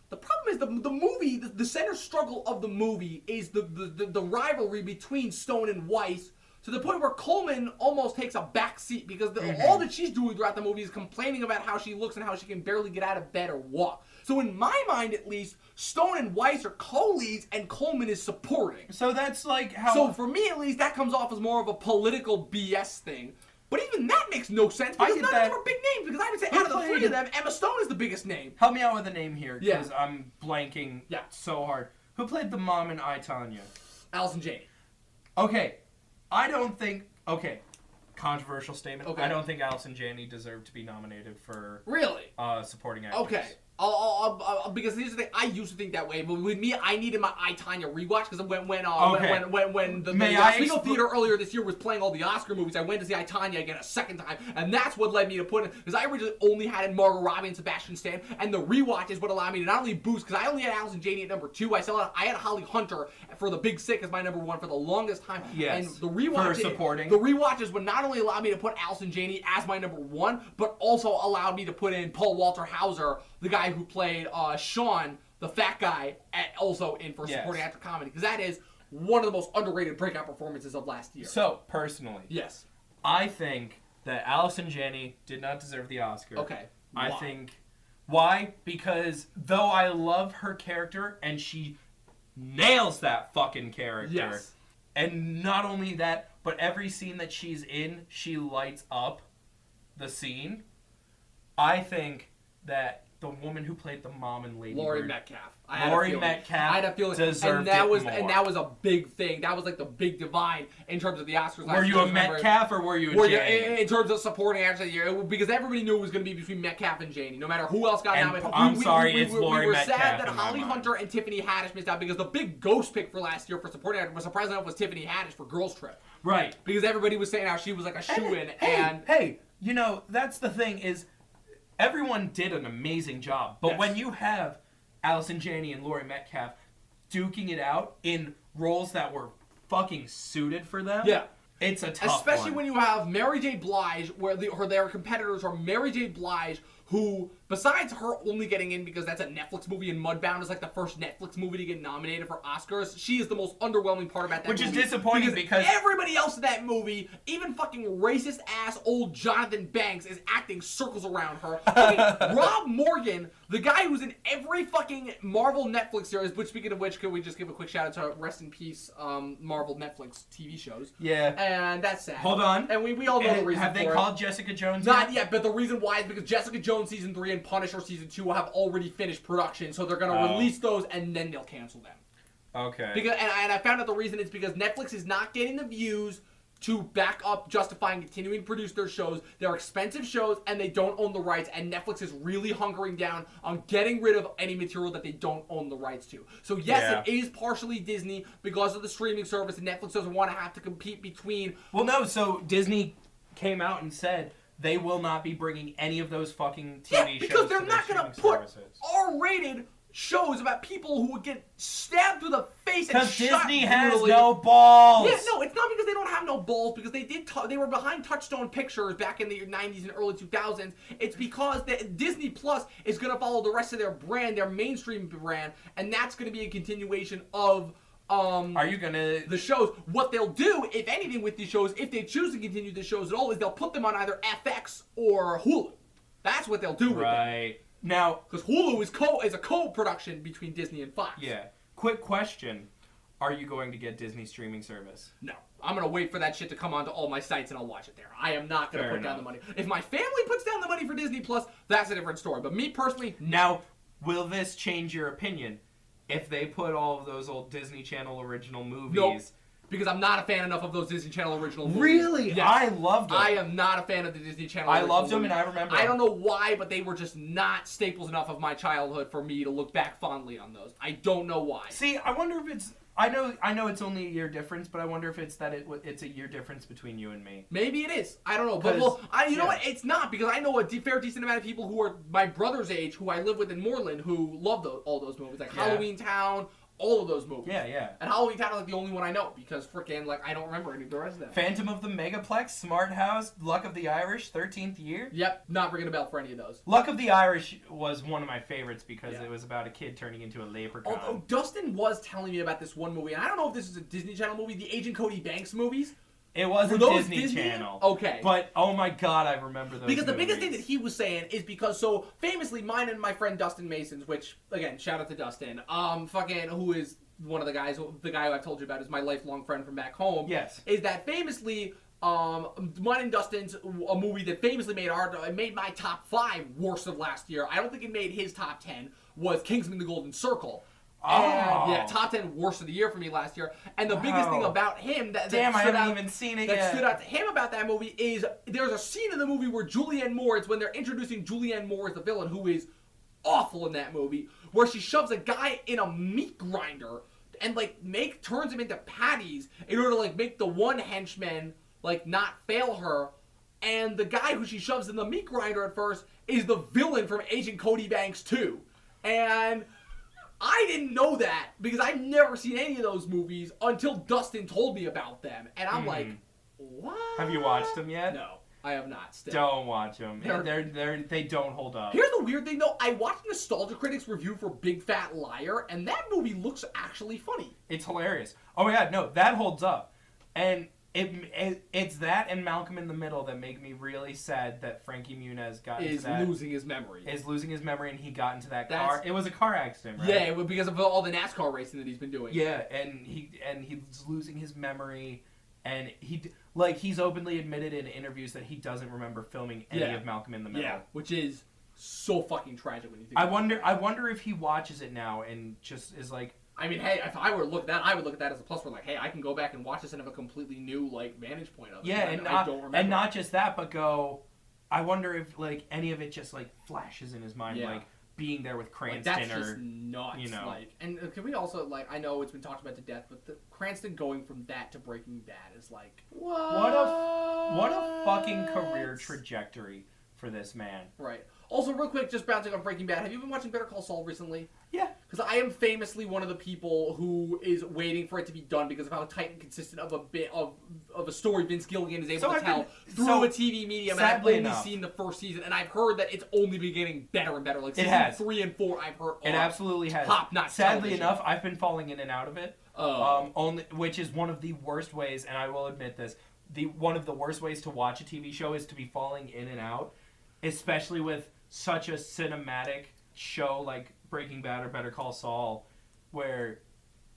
the problem is the movie, the center struggle of the movie is the rivalry between Stone and Weisz, to the point where Coleman almost takes a back seat, because all that she's doing throughout the movie is complaining about how she looks and how she can barely get out of bed or walk. So in my mind, at least, Stone and Weisz are co-leads and Coleman is supporting. So that's like how... So for me, at least, that comes off as more of a political BS thing. But even that makes no sense, because none of them are big names. Because I would say out of the three of them, Emma Stone is the biggest name. Help me out with a name here, because Yeah. I'm blanking so hard. Who played the mom in I, Tonya? Allison Janney. Okay. I don't think... Okay. Controversial statement. Okay. I don't think Allison Janney deserved to be nominated for... Really? Supporting actress. Okay. Because here's the thing, I used to think that way, but with me, I needed my I, Tonya rewatch, because when the Oswego Theater earlier this year was playing all the Oscar movies, I went to see I, Tonya again a second time, and that's what led me to put it, because I originally only had in Margot Robbie and Sebastian Stan, and the rewatch is what allowed me to not only boost, because I only had Allison Janney at number 2, I had Holly Hunter for The Big Sick as my number 1 for the longest time, yes. and the rewatches would not only allow me to put Allison Janney as my number 1, but also allowed me to put in Paul Walter Hauser, the guy who played Sean, the fat guy, also in for supporting actor comedy, because that is one of the most underrated breakout performances of last year. So, personally, yes, I think that Allison Janney did not deserve the Oscar. Okay. I think... Why? Because though I love her character, and she nails that fucking character, yes. And not only that, but every scene that she's in, she lights up the scene. I think that the woman who played the mom in Lady Laurie Bird. Metcalf. I had a feeling, deserved and that it was more. and that was a big thing. That was like the big divide in terms of the Oscars. Were you a Metcalf or were you a Janie? In terms of supporting actress, because everybody knew it was going to be between Metcalf and Janie, no matter who else got And nominated. I'm sorry, it's Laurie We were Metcalf sad that in my Holly mind. Hunter and Tiffany Haddish missed out because the big ghost pick for last year for supporting actress was surprisingly enough was Tiffany Haddish for Girls Trip. Right. Because everybody was saying how she was like a shoo-in. Hey, you know, that's the thing is everyone did an amazing job. But Yes. when you have Allison Janney and Laurie Metcalf duking it out in roles that were fucking suited for them, Yeah. it's a tough Especially one. when you have Mary J. Blige, where their competitors are Mary J. Blige, who, besides her only getting in because that's a Netflix movie and Mudbound is like the first Netflix movie to get nominated for Oscars, she is the most underwhelming part about that Which movie. is disappointing because everybody else in that movie, even fucking racist-ass old Jonathan Banks, is acting circles around her. Fucking Rob Morgan, the guy who's in every fucking Marvel Netflix series, which, speaking of which, could we just give a quick shout-out to Rest in Peace Marvel Netflix TV shows. Yeah. And that's sad. Hold on. And we all know the reason have they for it. called Jessica Jones Not yet, but the reason why is because Jessica Jones Season 3 and Punisher Season 2 have already finished production, so they're going to release those and then they'll cancel them. Okay. Because and I found out the reason is because Netflix is not getting the views to back up justifying continuing to produce their shows. They're expensive shows and they don't own the rights, and Netflix is really hunkering down on getting rid of any material that they don't own the rights to. So yes, it is partially Disney because of the streaming service, and Netflix doesn't want to have to compete between... Well, no, so Disney came out and said they will not be bringing any of those fucking TV shows because they're to not their going to streaming put services. R-rated shows about people who would get stabbed through the face and Because shot Disney has brutally. no balls. Yeah, no, it's not because they don't have no balls, because they they were behind Touchstone Pictures back in the 90s and early 2000s. It's because Disney Plus is going to follow the rest of their brand, their mainstream brand, and that's going to be a continuation of Are you gonna the shows. What they'll do, if anything, with these shows, if they choose to continue the shows at all, is they'll put them on either FX or Hulu. That's what they'll do with them. right now? Because Hulu is a co-production between Disney and Fox. Yeah. Quick question: are you going to get Disney streaming service? No. I'm going to wait for that shit to come onto all my sites and I'll watch it there. I am not going to Fair put down enough. the money. If my family puts down the money for Disney Plus, that's a different story. But me personally, Now, will this change your opinion if they put all of those old Disney Channel original movies? nope. Because I'm not a fan enough of those Disney Channel original movies. Really? Yes. I loved them. I am not a fan of the Disney Channel I original loved them, movies. and I remember I them. don't know why, but they were just not staples enough of my childhood for me to look back fondly on those. I don't know why. See, I wonder if it's. I know it's only a year difference, but I wonder if it's that it's a year difference between you and me. Maybe it is. I don't know. But you know what? It's not, because I know a fair decent amount of people who are my brother's age, who I live with in Moreland, who love all those movies, like Yeah. Halloween Town, all of those movies. Yeah. And Halloween Town is like the only one I know because freaking I don't remember any of the rest of them. Phantom of the Megaplex, Smart House, Luck of the Irish, 13th Year. Yep, not ringing a bell for any of those. Luck of the Irish was one of my favorites because Yeah. it was about a kid turning into a leprechaun. Although Dustin was telling me about this one movie, and I don't know if this is a Disney Channel movie, the Agent Cody Banks movies. It was Were a those Disney Channel. Okay. But, oh my god, I remember those Because the biggest thing movies. that he was saying is because, so famously, mine and my friend Dustin Mason's, which, again, shout out to Dustin, who is one of the guy who I've told you about is my lifelong friend from back home. Yes. Is that famously, mine and Dustin's, a movie that famously made my top 5 worst of last year. I don't think it made his top 10, was Kingsman: The Golden Circle. And, yeah, top 10 worst of the year for me last year. And the biggest thing about him that Damn, I stood haven't out, even seen it that yet. stood out to him about that movie is there's a scene in the movie where Julianne Moore, it's when they're introducing Julianne Moore as the villain, who is awful in that movie, where she shoves a guy in a meat grinder and turns him into patties in order to make the one henchman not fail her. And the guy who she shoves in the meat grinder at first is the villain from Agent Cody Banks 2. And I didn't know that because I've never seen any of those movies until Dustin told me about them. And I'm like, what? Have you watched them yet? No, I have not. Still. Don't watch them. They're- They don't hold up. Here's the weird thing, though. I watched Nostalgia Critics review for Big Fat Liar, and that movie looks actually funny. It's hilarious. Oh my god, no, that holds up. And it's that and Malcolm in the Middle that make me really sad that Frankie Muniz got into that. Losing his memory. Is losing his memory and he got into that That's- car. It was a car accident, right? Yeah, because of all the NASCAR racing that he's been doing. Yeah, and he's losing his memory, and he's openly admitted in interviews that he doesn't remember filming any of Malcolm in the Middle. Yeah, which is so fucking tragic when you think. I wonder if he watches it now and just is like. I mean, hey, if I were to look at that, I would look at that as a plus. Where like, hey, I can go back and watch this and have a completely new like vantage point of it. Yeah, I don't remember. and not just that, but go. I wonder if like any of it just like flashes in his mind, like being there with Cranston like, that's just nuts. You know. Like, and can we also like? I know it's been talked about to death, but the Cranston going from that to Breaking Bad is like what a fucking career trajectory for this man. Right. Also, real quick, just bouncing on Breaking Bad. Have you been watching Better Call Saul recently? Yeah. Because I am famously one of the people who is waiting for it to be done because of how tight and consistent of a bit of a story Vince Gilligan is able to tell through a TV medium. And I've only seen the first season, and I've heard that it's only been getting better and better. Like season 3 and 4, I've heard it absolutely has. Top-notch. Sadly enough, I've been falling in and out of it. Only, which is one of the worst ways, and I will admit this. One of the worst ways to watch a TV show is to be falling in and out, especially with such a cinematic show like Breaking Bad or Better Call Saul, where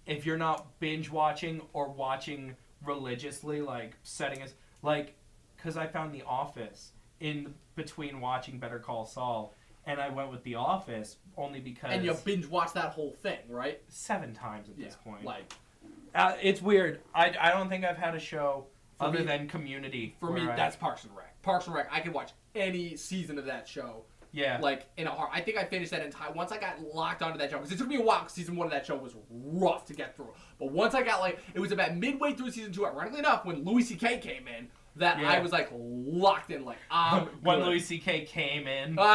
if you're not binge watching or watching religiously, like setting us like, because I found The Office in between watching Better Call Saul, and I went with The Office only because. And you binge watched that whole thing, right? 7 times at this point. Like, it's weird. I don't think I've had a show other than Community. For me, that's Parks and Rec. Parks and Rec, I can watch any season of that show. Yeah. Like, in a heart. I think I finished that entire... Once I got locked onto that show, because it took me a while, because season 1 of that show was rough to get through. But once I got, like... It was about midway through season 2, ironically enough, when Louis C.K. came in, that I was, like, locked in, like, I'm when good. Louis C.K. came in. The pun.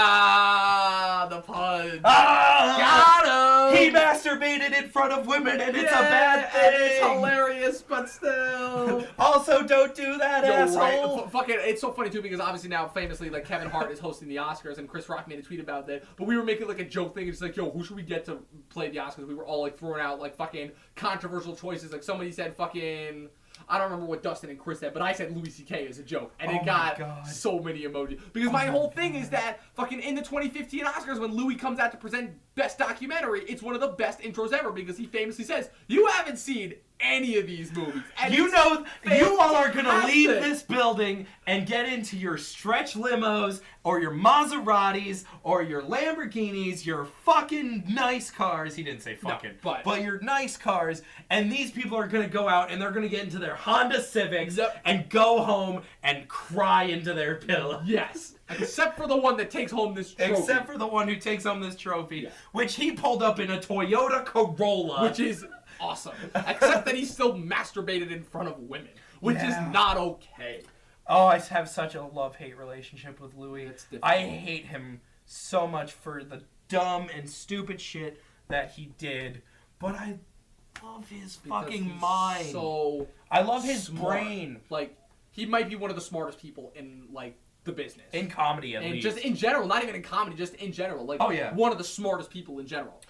Ah! Got him! He masturbated in front of women, and it's a bad thing! And it's hilarious, but still... Also, don't do that, asshole! Right. Fucking, it's so funny, too, because obviously now, famously, like, Kevin Hart is hosting the Oscars, and Chris Rock made a tweet about that, but we were making, like, a joke thing, it's like, yo, who should we get to play the Oscars? We were all, like, throwing out, like, fucking controversial choices, like, somebody said fucking... I don't remember what Dustin and Chris said, but I said Louis C.K. as a joke, and it got so many emojis. Because my whole thing is that fucking in the 2015 Oscars, when Louis comes out to present Best Documentary, it's one of the best intros ever because he famously says, "You haven't seen any of these movies." And you know, you all are gonna leave this building and get into your stretch limos or your Maseratis or your Lamborghinis, your fucking nice cars. He didn't say fucking, but your nice cars. And these people are gonna go out and they're gonna get into their Honda Civics and go home and cry into their pillow. Yes. Except for the one that takes home this trophy. Except for the one who takes home this trophy, which he pulled up in a Toyota Corolla. Which is awesome. Except that he still masturbated in front of women, which is not okay. Oh, I have such a love-hate relationship with Louis. I hate him so much for the dumb and stupid shit that he did, but I love his fucking mind. So I love his smart. brain. Like, he might be one of the smartest people in, like, the business. In comedy, at least. And just in general, not even in comedy, just in general. Like, one of the smartest people in general.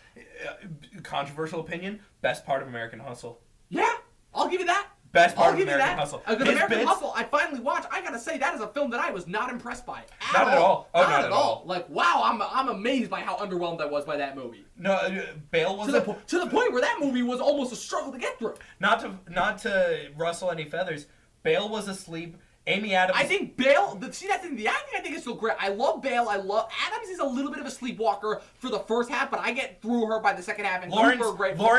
Controversial opinion, best part of American Hustle. Yeah, I'll give you that. Best part of American Hustle. American Hustle, I finally watched. I gotta say, that is a film that I was not impressed by. Not at all. Oh, not at all. Like, wow, I'm amazed by how underwhelmed I was by that movie. No, Bale was to the point where that movie was almost a struggle to get through. Not to rustle any feathers. Bale was asleep. Amy Adams. I think Bale. See, that's the acting. I think is still great. I love Bale. I love Adams. Is a little bit of a sleepwalker for the first half, but I get through her by the second half. And Lawrence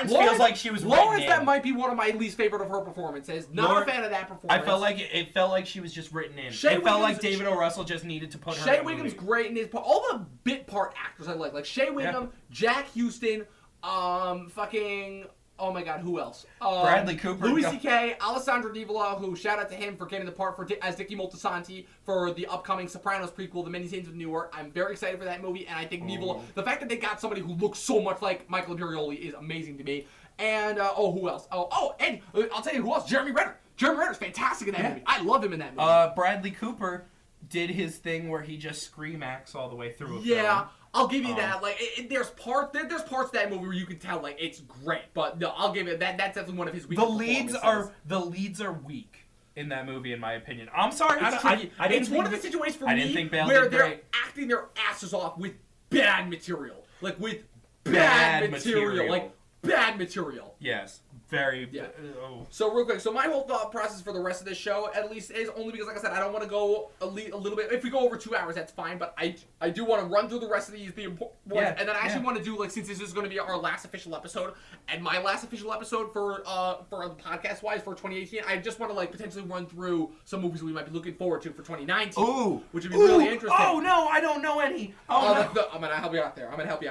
feels like she was. Lawrence, that might be one of my least favorite of her performances. Not a fan of that performance. I felt like it felt like she was just written in. It felt like David O. Russell just needed to put her. Shea Whigham's great in his part. All the bit part actors I like Shea Whigham, Jack Houston, fucking. Oh my God, who else? Bradley Cooper. Louis C.K., Alessandro Nivola, who shout out to him for getting the part as Dickie Moltisanti for the upcoming Sopranos prequel, The Many Saints of Newark. I'm very excited for that movie, and I think Nivola, the fact that they got somebody who looks so much like Michael Imperioli is amazing to me. And, who else? And I'll tell you who else, Jeremy Renner. Jeremy Renner's fantastic in that movie. I love him in that movie. Bradley Cooper did his thing where he just scream acts all the way through a film. I'll give you that. Like, there's parts of that movie where you can tell, like, it's great. But no, I'll give it that. That's definitely one of his weak performances. The leads are weak in that movie, in my opinion. I'm sorry. It's one of the situations for me where they're acting their asses off with bad material. Like, with bad material. Like, bad material. Yes. very. Yeah. Oh. So real quick, so my whole thought process for the rest of this show, at least, is only because, like I said, I don't want to go a little bit. If we go over 2 hours, that's fine. But I do want to run through the rest of the important ones, and then I actually want to do, like, since this is going to be our last official episode, and my last official episode for the podcast wise for 2018, I just want to, like, potentially run through some movies we might be looking forward to for 2019. Ooh, which would be really interesting. Oh no, I don't know any. Oh no. I'm gonna help you out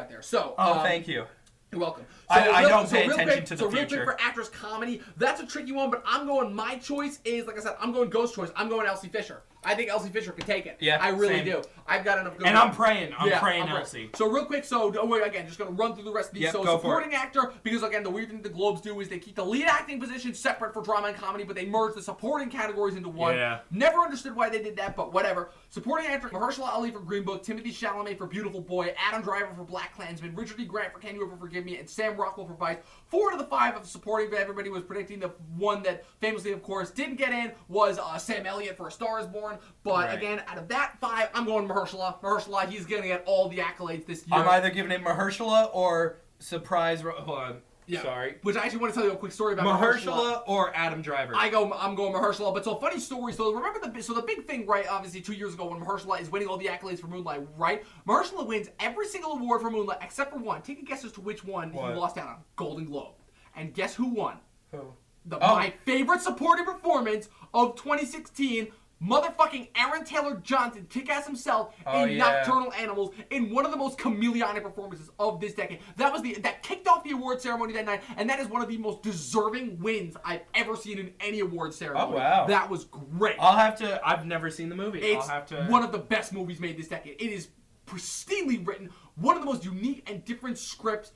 there. So. Thank you. You're welcome. I don't pay attention to the So real future. quick for actress comedy, that's a tricky one, but I'm going, my choice is, like I said, I'm going ghost choice. I'm going Elsie Fisher. I think Elsie Fisher can take it. Yeah, I really same. do. I've got enough good And I'm praying praying. Elsie. So real quick, again, just going to run through the rest of these. Yep, So go for supporting actor, because again, the weird thing the Globes do is they keep the lead acting position separate for drama and comedy, but they merge the supporting categories into one. Yeah. Never understood why they did that, but whatever. Supporting actor, Mahershala Ali for Green Book, Timothy Chalamet for Beautiful Boy, Adam Driver for Black Klansman, Richard D. Grant for Can You Ever Forgive Me, and Sam Rockwell for Vice. 4 to the 5 of supporting, but everybody was predicting the one that famously, of course, didn't get in was Sam Elliott for A Star Is Born. But again, out of that 5, I'm going Mahershala. Mahershala, he's going to get all the accolades this year. I'm either giving it Mahershala or surprise. Hold on. Yeah. Sorry. Which I actually want to tell you a quick story about Mahershala or Adam Driver. I'm going Mahershala, but so funny story. So remember the big thing, right? Obviously, 2 years ago when Mahershala is winning all the accolades for Moonlight, right? Mahershala wins every single award for Moonlight except for one. Take a guess as to which one he lost out on. Golden Globe. And guess who won? Who? My favorite supporting performance of 2016. Motherfucking Aaron Taylor Johnson, kick-ass himself, in Nocturnal Animals, in one of the most chameleonic performances of this decade. That kicked off the award ceremony that night, and that is one of the most deserving wins I've ever seen in any award ceremony. Oh, wow. That was great. I've never seen the movie. It's one of the best movies made this decade. It is pristinely written, one of the most unique and different scripts,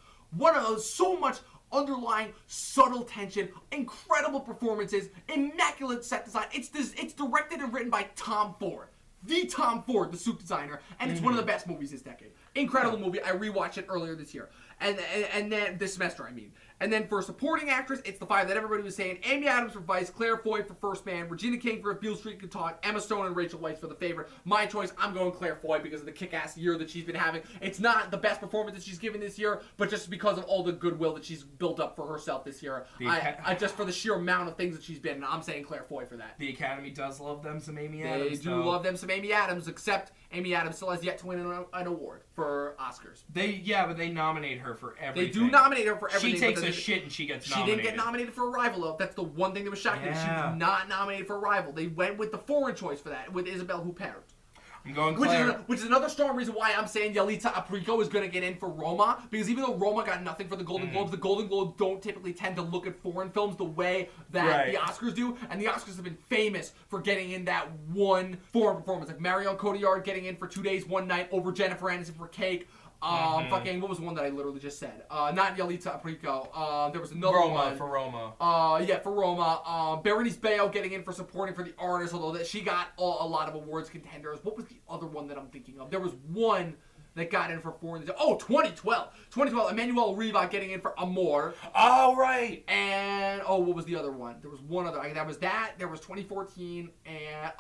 so much underlying subtle tension, incredible performances, immaculate set design. It's directed and written by Tom Ford, the suit designer, and it's one of the best movies this decade. Incredible movie. I rewatched it earlier this year, and then this semester, I mean. And then for supporting actress, it's the 5 that everybody was saying: Amy Adams for Vice, Claire Foy for First Man, Regina King for If Beale Street Could Talk, Emma Stone and Rachel Weisz for The Favorite. My choice, I'm going Claire Foy because of the kick-ass year that she's been having. It's not the best performance that she's given this year, but just because of all the goodwill that she's built up for herself this year. I just for the sheer amount of things that she's been, I'm saying Claire Foy for that. The Academy does love them some Amy Adams. They do love them some Amy Adams, except Amy Adams still has yet to win an award for Oscars. But they nominate her for everything. They do nominate her for everything. She takes a shit and she gets nominated. She didn't get nominated for Arrival, though. That's the one thing that was shocking. Yeah. She was not nominated for Arrival. They went with the foreign choice for that, with Isabelle Huppert. I'm going Claire. Which is another strong reason why I'm saying Yalitza Aparicio is going to get in for Roma, because even though Roma got nothing for the Golden Globes, the Golden Globes don't typically tend to look at foreign films the way that the Oscars do, and the Oscars have been famous for getting in that one foreign performance, like Marion Cotillard getting in for 2 Days, One Night over Jennifer Aniston for Cake. Fucking, what was the one that I literally just said? Not Yalitza Aparicio. There was another one. For Roma. For Roma. Berenice Bejo getting in for supporting for The Artist, although she got a lot of awards contenders. What was the other one that I'm thinking of? There was one that got in for foreign. 2012. 2012. Emmanuel Riva getting in for Amor. Oh, right. And, what was the other one? There was one other. That was that. There was 2014. And,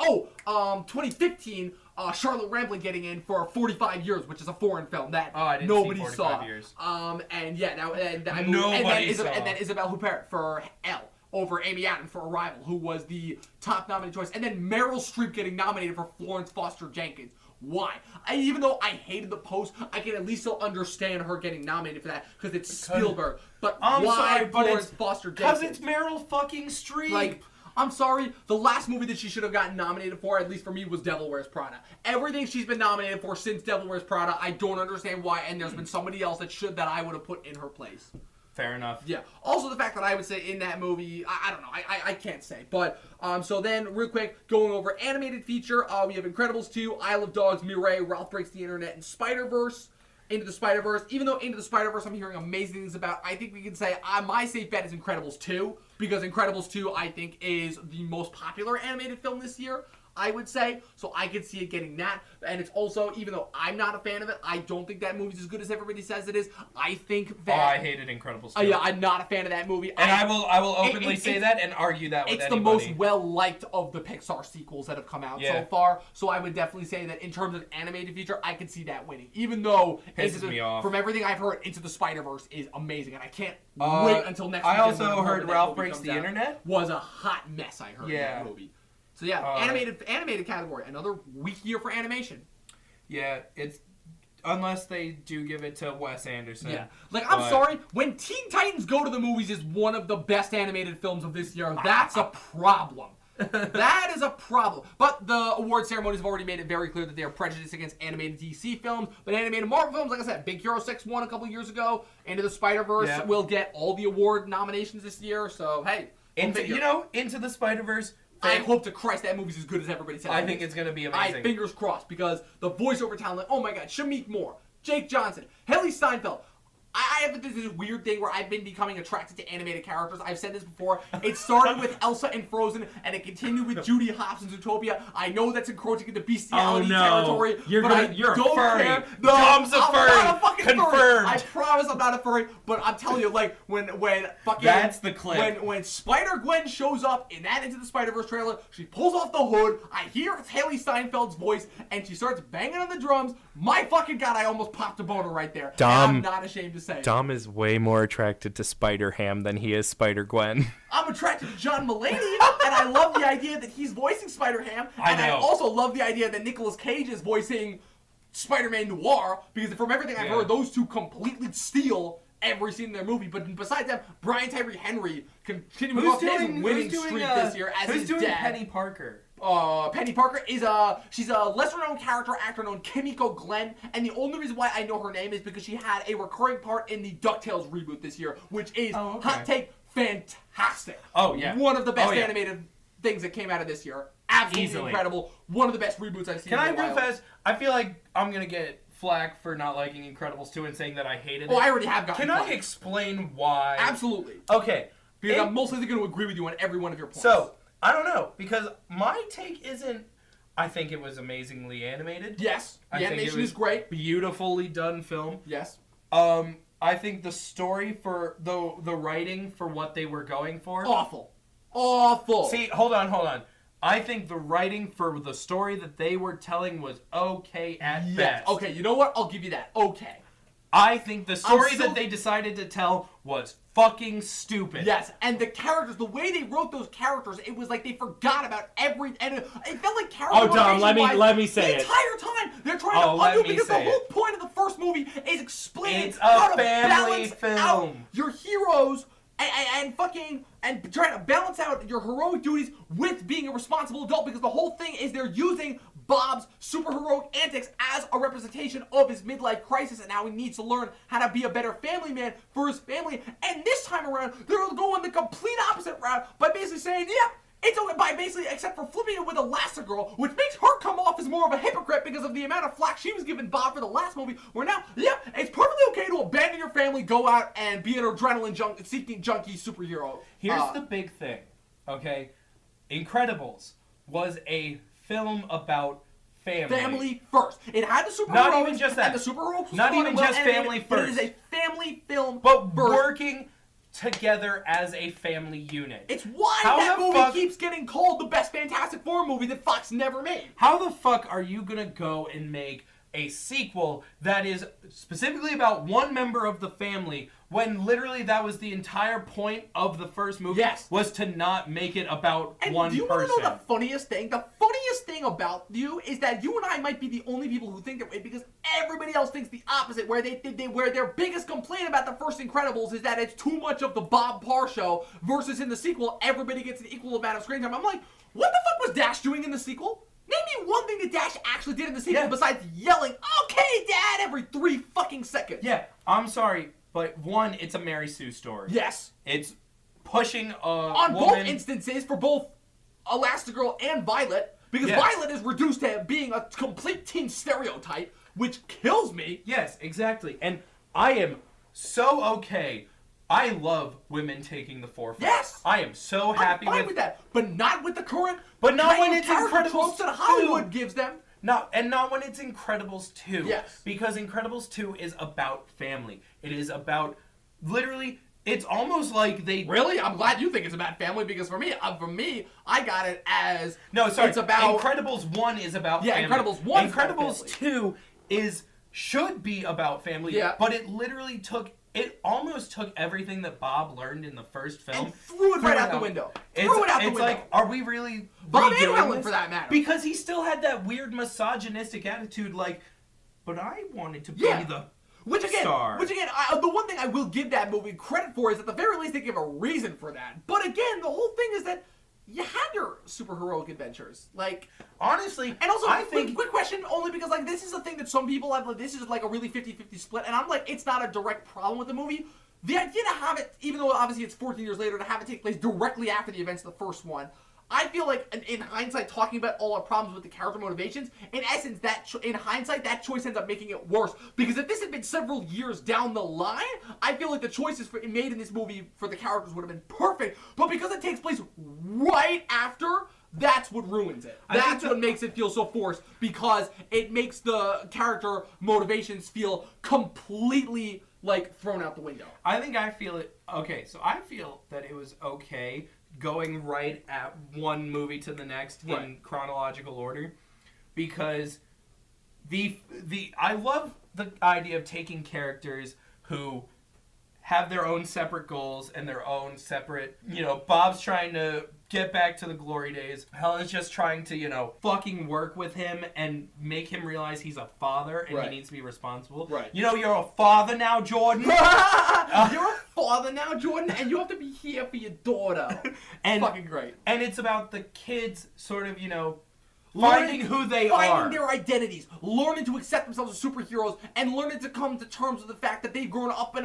2015. Charlotte Rampling getting in for 45 Years, which is a foreign film that nobody saw. Years. And Nobody saw. And then Isabelle Huppert for Elle over Amy Adams for Arrival, who was the top nominated choice. And then Meryl Streep getting nominated for Florence Foster Jenkins. Why? Even though I hated The Post, I can at least still understand her getting nominated for that because it's Spielberg. But why Florence Foster Jenkins? Because it's Meryl fucking Streep. I'm sorry, the last movie that she should have gotten nominated for, at least for me, was Devil Wears Prada. Everything she's been nominated for since Devil Wears Prada, I don't understand why, and there's been somebody else that I would have put in her place. Fair enough. Yeah. Also, the fact that I would say in that movie, I don't know, I can't say. But, so then, real quick, going over animated feature, we have Incredibles 2, Isle of Dogs, Mireille, Ralph Breaks the Internet, and Spider-Verse. Into the Spider-Verse. Even though Into the Spider-Verse I'm hearing amazing things about, I think we can say my safe bet is Incredibles 2, because Incredibles 2, I think, is the most popular animated film this year. I would say. So I could see it getting that. And it's also, even though I'm not a fan of it, I don't think that movie's as good as everybody says it is. I think that... Oh, I hated Incredibles 2. Yeah, I'm not a fan of that movie. And I will openly say that and argue that with it's anybody. the most well-liked of the Pixar sequels that have come out so far. So I would definitely say that in terms of animated feature, I could see that winning. Even though, from everything I've heard, Into the Spider-Verse is amazing. And I can't wait until next week. I also heard Ralph Breaks the Internet was a hot mess, I heard, in that movie. So yeah, animated category. Another weak year for animation. Yeah, it's... Unless they do give it to Wes Anderson. Yeah. Like, I'm sorry, when Teen Titans Go to the Movies is one of the best animated films of this year, that's a problem. That is a problem. But the award ceremonies have already made it very clear that they are prejudiced against animated DC films. But animated Marvel films, like I said, Big Hero 6 won a couple years ago. Into the Spider-Verse will get all the award nominations this year. So, hey. Into the Spider-Verse... I hope to Christ that movie's as good as everybody says. I think it's going to be amazing. Fingers crossed, because the voiceover talent, like, oh my god, Shameik Moore, Jake Johnson, Haley Steinfeld. I have this weird thing where I've been becoming attracted to animated characters. I've said this before. It started with Elsa in Frozen, and it continued with Judy Hopps in Zootopia. I know that's encroaching into bestiality territory. You're a furry. Care. No, Dom's a furry. I'm not a fucking Confirmed. furry. I promise I'm not a furry. But I'm telling you, like, when fucking... That's the clip. When Spider-Gwen shows up in that Into the Spider-Verse trailer, she pulls off the hood, I hear it's Haley Steinfeld's voice, and she starts banging on the drums. My fucking god, I almost popped a boner right there. I'm not ashamed to say. Dom is way more attracted to Spider-Ham than he is Spider-Gwen. I'm attracted to John Mulaney, and I love the idea that he's voicing Spider-Ham. I also love the idea that Nicolas Cage is voicing Spider-Man Noir, because from everything I've heard, those two completely steal every scene in their movie. But besides them, Brian Tyree Henry continuing off his winning streak this year as his dad. Who's doing Penny Parker? Penny Parker is she's a lesser-known character actor known Kimiko Glenn, and the only reason why I know her name is because she had a recurring part in the DuckTales reboot this year, which is, hot take, fantastic. Oh, yeah. One of the best animated things that came out of this year. Absolutely incredible. One of the best reboots I've seen in a while. Can I real fast? I feel like I'm going to get flack for not liking Incredibles 2 and saying that I hated it. I already have gotten flack. Can I explain why? Absolutely. Okay. Because I'm mostly going to agree with you on every one of your points. So, I don't know, because my take isn't... I think it was amazingly animated. Yes, the animation is great. Beautifully done film. Yes. I think the story for the writing for what they were going for... Awful. See, hold on. I think the writing for the story that they were telling was okay at best. Okay, you know what? I'll give you that. Okay. I think the story that they decided to tell was fucking stupid. Yes, and the characters, the way they wrote those characters, it was like they forgot about every... And it felt like character... Oh, Dom, let me say it. The entire time, they're trying to undo, because the whole point of the first movie is explaining how to balance film. out your heroes and trying to balance out your heroic duties with being a responsible adult, because the whole thing is they're using Bob's superheroic antics as a representation of his midlife crisis and how he needs to learn how to be a better family man for his family. And this time around, they're going the complete opposite route by basically saying, it's okay, by basically, except for flipping it with Elastigirl, which makes her come off as more of a hypocrite because of the amount of flack she was giving Bob for the last movie, where now, it's perfectly okay to abandon your family, go out and be an adrenaline-seeking junkie superhero. Here's the big thing, okay? Incredibles was a film about family. Family first. It had the superheroes. Not even just that. And the superheroes. Not even just family first. But it is a family film. But working together as a family unit. It's why that movie keeps getting called the best Fantastic Four movie that Fox never made. How the fuck are you gonna go and make a sequel that is specifically about one member of the family when literally that was the entire point of the first movie? Yes. Was to not make it about one person. And do you want to know the funniest thing? The funniest thing about you is that you and I might be the only people who think that way, because everybody else thinks the opposite, where where their biggest complaint about the first Incredibles is that it's too much of the Bob Parr show, versus in the sequel, everybody gets an equal amount of screen time. I'm like, what the fuck was Dash doing in the sequel? Name me one thing that Dash actually did in the sequel besides yelling, "Okay, Dad," every 3 fucking seconds. Yeah, I'm sorry, but one, it's a Mary Sue story. Yes. It's pushing a on woman... both instances for both Elastigirl and Violet, because Violet is reduced to being a complete teen stereotype, which kills me. Yes, exactly. And I am so okay I love women taking the forefront. Yes! I am so happy I'm fine with that, but not with the current. But not kind when of it's character Incredibles tropes that 2. Hollywood gives them. Not when it's Incredibles 2. Yes. Because Incredibles 2 is about family. It is about literally. It's almost like they Really? I'm glad you think it's about family because for me, I got it as It's about Incredibles 1 is about family. Incredibles 1 is about Incredibles 2 should be about family. Yeah. But it almost took everything that Bob learned in the first film and threw it right out the window. Threw it out the window. It's like, are we really Bob and redoing Helen this? for that matter? Because he still had that weird misogynistic attitude, like, but I wanted to be the Which again, star. the one thing I will give that movie credit for is at the very least they give a reason for that. But again, the whole thing is that you had your superheroic adventures, like honestly. And also, I think quick question, only because like this is a thing that some people have. Like, this is like a really 50-50 split, and I'm like, it's not a direct problem with the movie. The idea to have it, even though obviously it's 14 years later, to have it take place directly after the events of the first one, I feel like, in hindsight, talking about all our problems with the character motivations, in essence, in hindsight, that choice ends up making it worse. Because if this had been several years down the line, I feel like the choices made in this movie for the characters would have been perfect. But because it takes place right after, that's what ruins it. That's what makes it feel so forced, because it makes the character motivations feel completely, like, thrown out the window. I feel that it was okay going right at one movie to the next in chronological order, because I love the idea of taking characters who have their own separate goals and their own separate, Bob's trying to get back to the glory days. Helen's just trying to, fucking work with him and make him realize he's a father and he needs to be responsible. Right. You're a father now, Jordan. You're a father now, Jordan, and you have to be here for your daughter. And fucking great. And it's about the kids sort of, finding who they are. Finding their identities. Learning to accept themselves as superheroes, and learning to come to terms with the fact that they have grown up in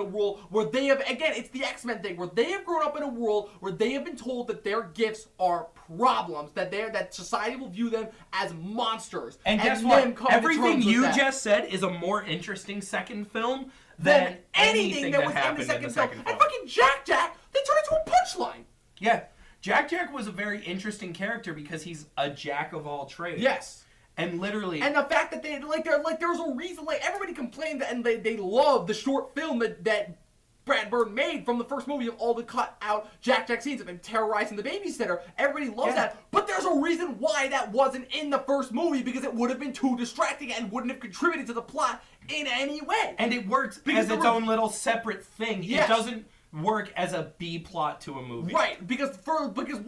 a world where they have, again, it's the X-Men thing, where they have grown up in a world where they have been told that their gifts are problems, that society will view them as monsters. And guess what? Everything you just said is a more interesting second film than anything that was in the second film. And fucking Jack, they turn into a punchline. Yeah. Jack was a very interesting character because he's a jack of all trades. Yes. And literally... And the fact that there's a reason, everybody complained and they love the short film that Brad Bird made from the first movie of all the cut out Jack scenes of him terrorizing the babysitter. Everybody loves that. But there's a reason why that wasn't in the first movie, because it would have been too distracting and wouldn't have contributed to the plot in any way. And it works as its own little separate thing. Yes. It doesn't work as a B plot to a movie. Right, because ultimately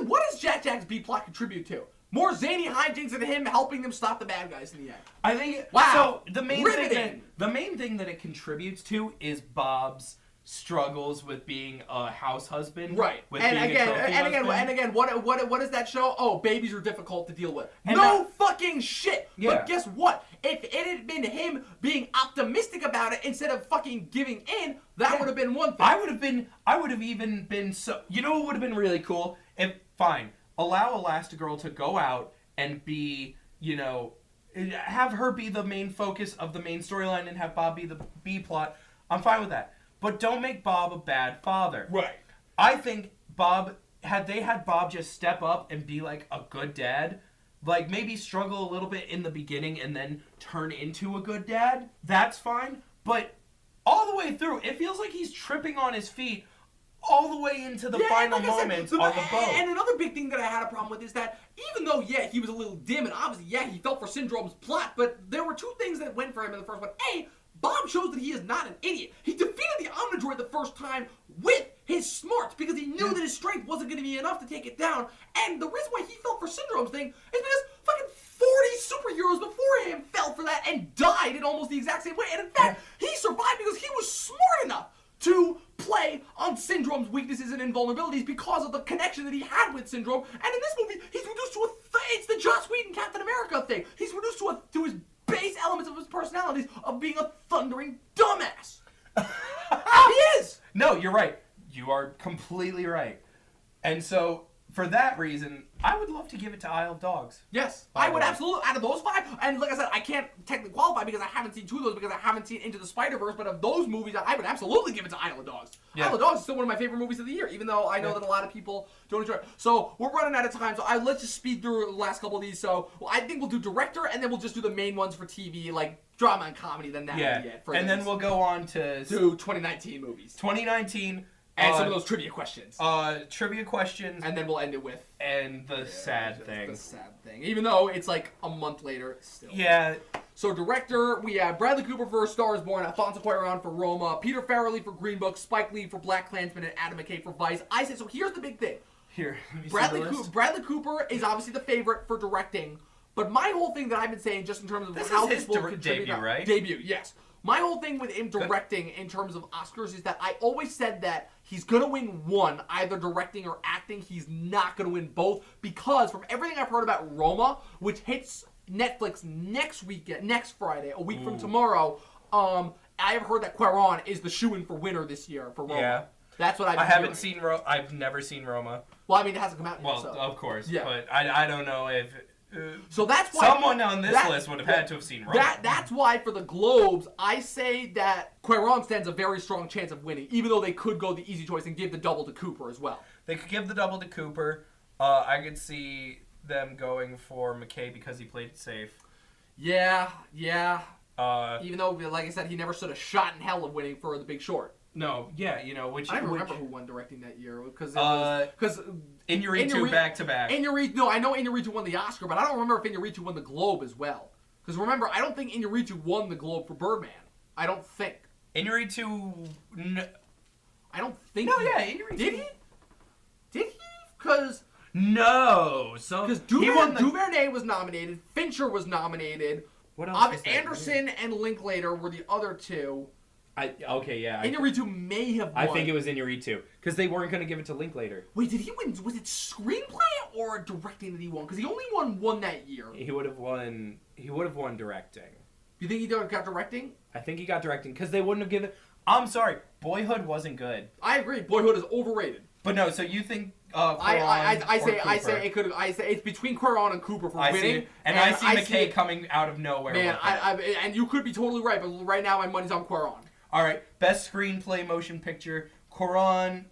what does Jack's B plot contribute to? More zany hijinks and him helping them stop the bad guys in the end. I think wow. So the main thing that it contributes to is Bob's struggles with being a house husband. Right. And again, what does that show? Oh, babies are difficult to deal with. And fucking shit. Yeah. But guess what? If it had been him being optimistic about it instead of fucking giving in, that would have been one thing. I would have even been so. You know what would have been really cool? Allow Elastigirl to go out and be, have her be the main focus of the main storyline and have Bob be the B plot. I'm fine with that. But don't make Bob a bad father. Right. I think had Bob just step up and be like a good dad, like maybe struggle a little bit in the beginning and then turn into a good dad, that's fine. But all the way through, it feels like he's tripping on his feet all the way into the final moments on the boat. And another big thing that I had a problem with is that even though, he was a little dim and obviously, he fell for Syndrome's plot, but there were two things that went for him in the first one. Bob shows that he is not an idiot. He defeated the Omnidroid the first time with his smarts because he knew that his strength wasn't going to be enough to take it down. And the reason why he fell for Syndrome's thing is because fucking 40 superheroes before him fell for that and died in almost the exact same way. And in fact, he survived because he was smart enough to play on Syndrome's weaknesses and invulnerabilities because of the connection that he had with Syndrome. And in this movie, he's reduced to it's the Joss Whedon Captain America thing. He's reduced to his base elements of his personalities of being a thundering dumbass. He is! No, you're right. You are completely right. And so, for that reason, I would love to give it to Isle of Dogs. Yes, By I the would way. absolutely. Out of those 5, and like I said, I can't technically qualify because I haven't seen 2 of those because I haven't seen Into the Spider-Verse. But of those movies, I would absolutely give it to Isle of Dogs. Yeah. Isle of Dogs is still one of my favorite movies of the year, even though I know that a lot of people don't enjoy it. So we're running out of time, so let's just speed through the last couple of these. So I think we'll do director, and then we'll just do the main ones for TV, like drama and comedy. Then that'll be it. And then we'll go on to 2019 movies 2019 and some of those trivia questions. Trivia questions, And then we'll end it with the sad thing. the sad thing. Even though it's like a month later, still. Yeah. So director, we have Bradley Cooper for Star is Born, Alfonso Cuarón for Roma, Peter Farrelly for Green Book, Spike Lee for Black Klansman, and Adam McKay for Vice. I say, so here's the big thing. Here. Bradley Cooper is obviously the favorite for directing, but my whole thing that I've been saying just in terms of This how is his people contribute. debut, right? Debut, yes. My whole thing with him directing in terms of Oscars is that I always said that he's going to win one, either directing or acting. He's not going to win both because from everything I've heard about Roma, which hits Netflix next Friday, a week from tomorrow, I have heard that Cuarón is the shoo-in for winner this year for Roma. Yeah. That's what I've been I haven't hearing. seen I've never seen Roma. Well, I mean, it hasn't come out yet. Well, so. of course. Yeah. But I don't know if... So that's why someone on this list would have had to have seen Roma. That's why for the Globes, I say that Cuarón stands a very strong chance of winning, even though they could go the easy choice and give the double to Cooper as well. They could give the double to Cooper. I could see them going for McKay because he played it safe. Yeah. Even though, like I said, he never stood a shot in hell of winning for The Big Short. No, yeah, you know, which... I don't remember who won directing that year, because Inarritu back-to-back. No, I know Inarritu won the Oscar, but I don't remember if Inarritu won the Globe as well. Because remember, I don't think Inarritu won the Globe for Birdman. I don't think. Inarritu... I don't think Inarritu... Did he? Did he? Because... No! Because Duvernay was nominated, Fincher was nominated, what else was that? Anderson and Linklater were the other two. Inarritu may have won. I think it was Inarritu because they weren't going to give it to Linklater. Wait, did he win? Was it screenplay or directing that he won? Because he only won one that year. He would have won. He would have won directing. You think he got directing? I think he got directing because they wouldn't have given. I'm sorry, Boyhood wasn't good. I agree. Boyhood is overrated. But no, so you think I say it could. I say it's between Cuarón and Cooper for winning. And I see McKay coming out of nowhere. Man, and you could be totally right, but right now my money's on Cuarón. All right, best screenplay motion picture: Cuarón,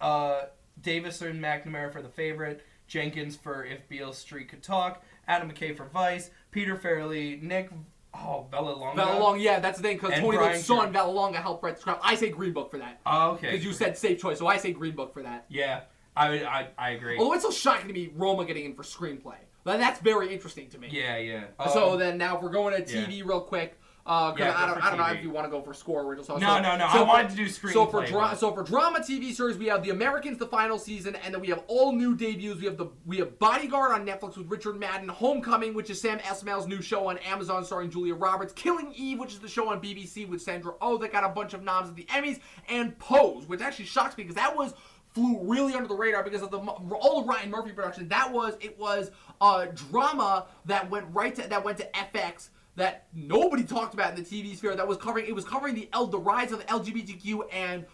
Davison McNamara for The Favorite, Jenkins for If Beale Street Could Talk, Adam McKay for Vice, Peter Farrelly, Vallelonga. Vallelonga, yeah, that's the thing, because Tony Brian Lee's son, Vallelonga, helped write the script. I say Green Book for that. Oh, okay. Because you said safe choice, so I say Green Book for that. Yeah, I agree. Although it's so shocking to me, Roma getting in for screenplay. That's very interesting to me. Yeah. So then now if we're going to TV real quick, I don't know if you want to go for score original. No. I wanted to do screenplay. So for drama TV series, we have The Americans, the final season, and then we have all new debuts. We have Bodyguard on Netflix with Richard Madden, Homecoming, which is Sam Esmail's new show on Amazon starring Julia Roberts, Killing Eve, which is the show on BBC with Sandra Oh that got a bunch of noms at the Emmys, and Pose, which actually shocks me because that flew really under the radar because of all the Ryan Murphy production. It was a drama that went to FX. That nobody talked about in the TV sphere. It was covering the rise of the LGBTQ and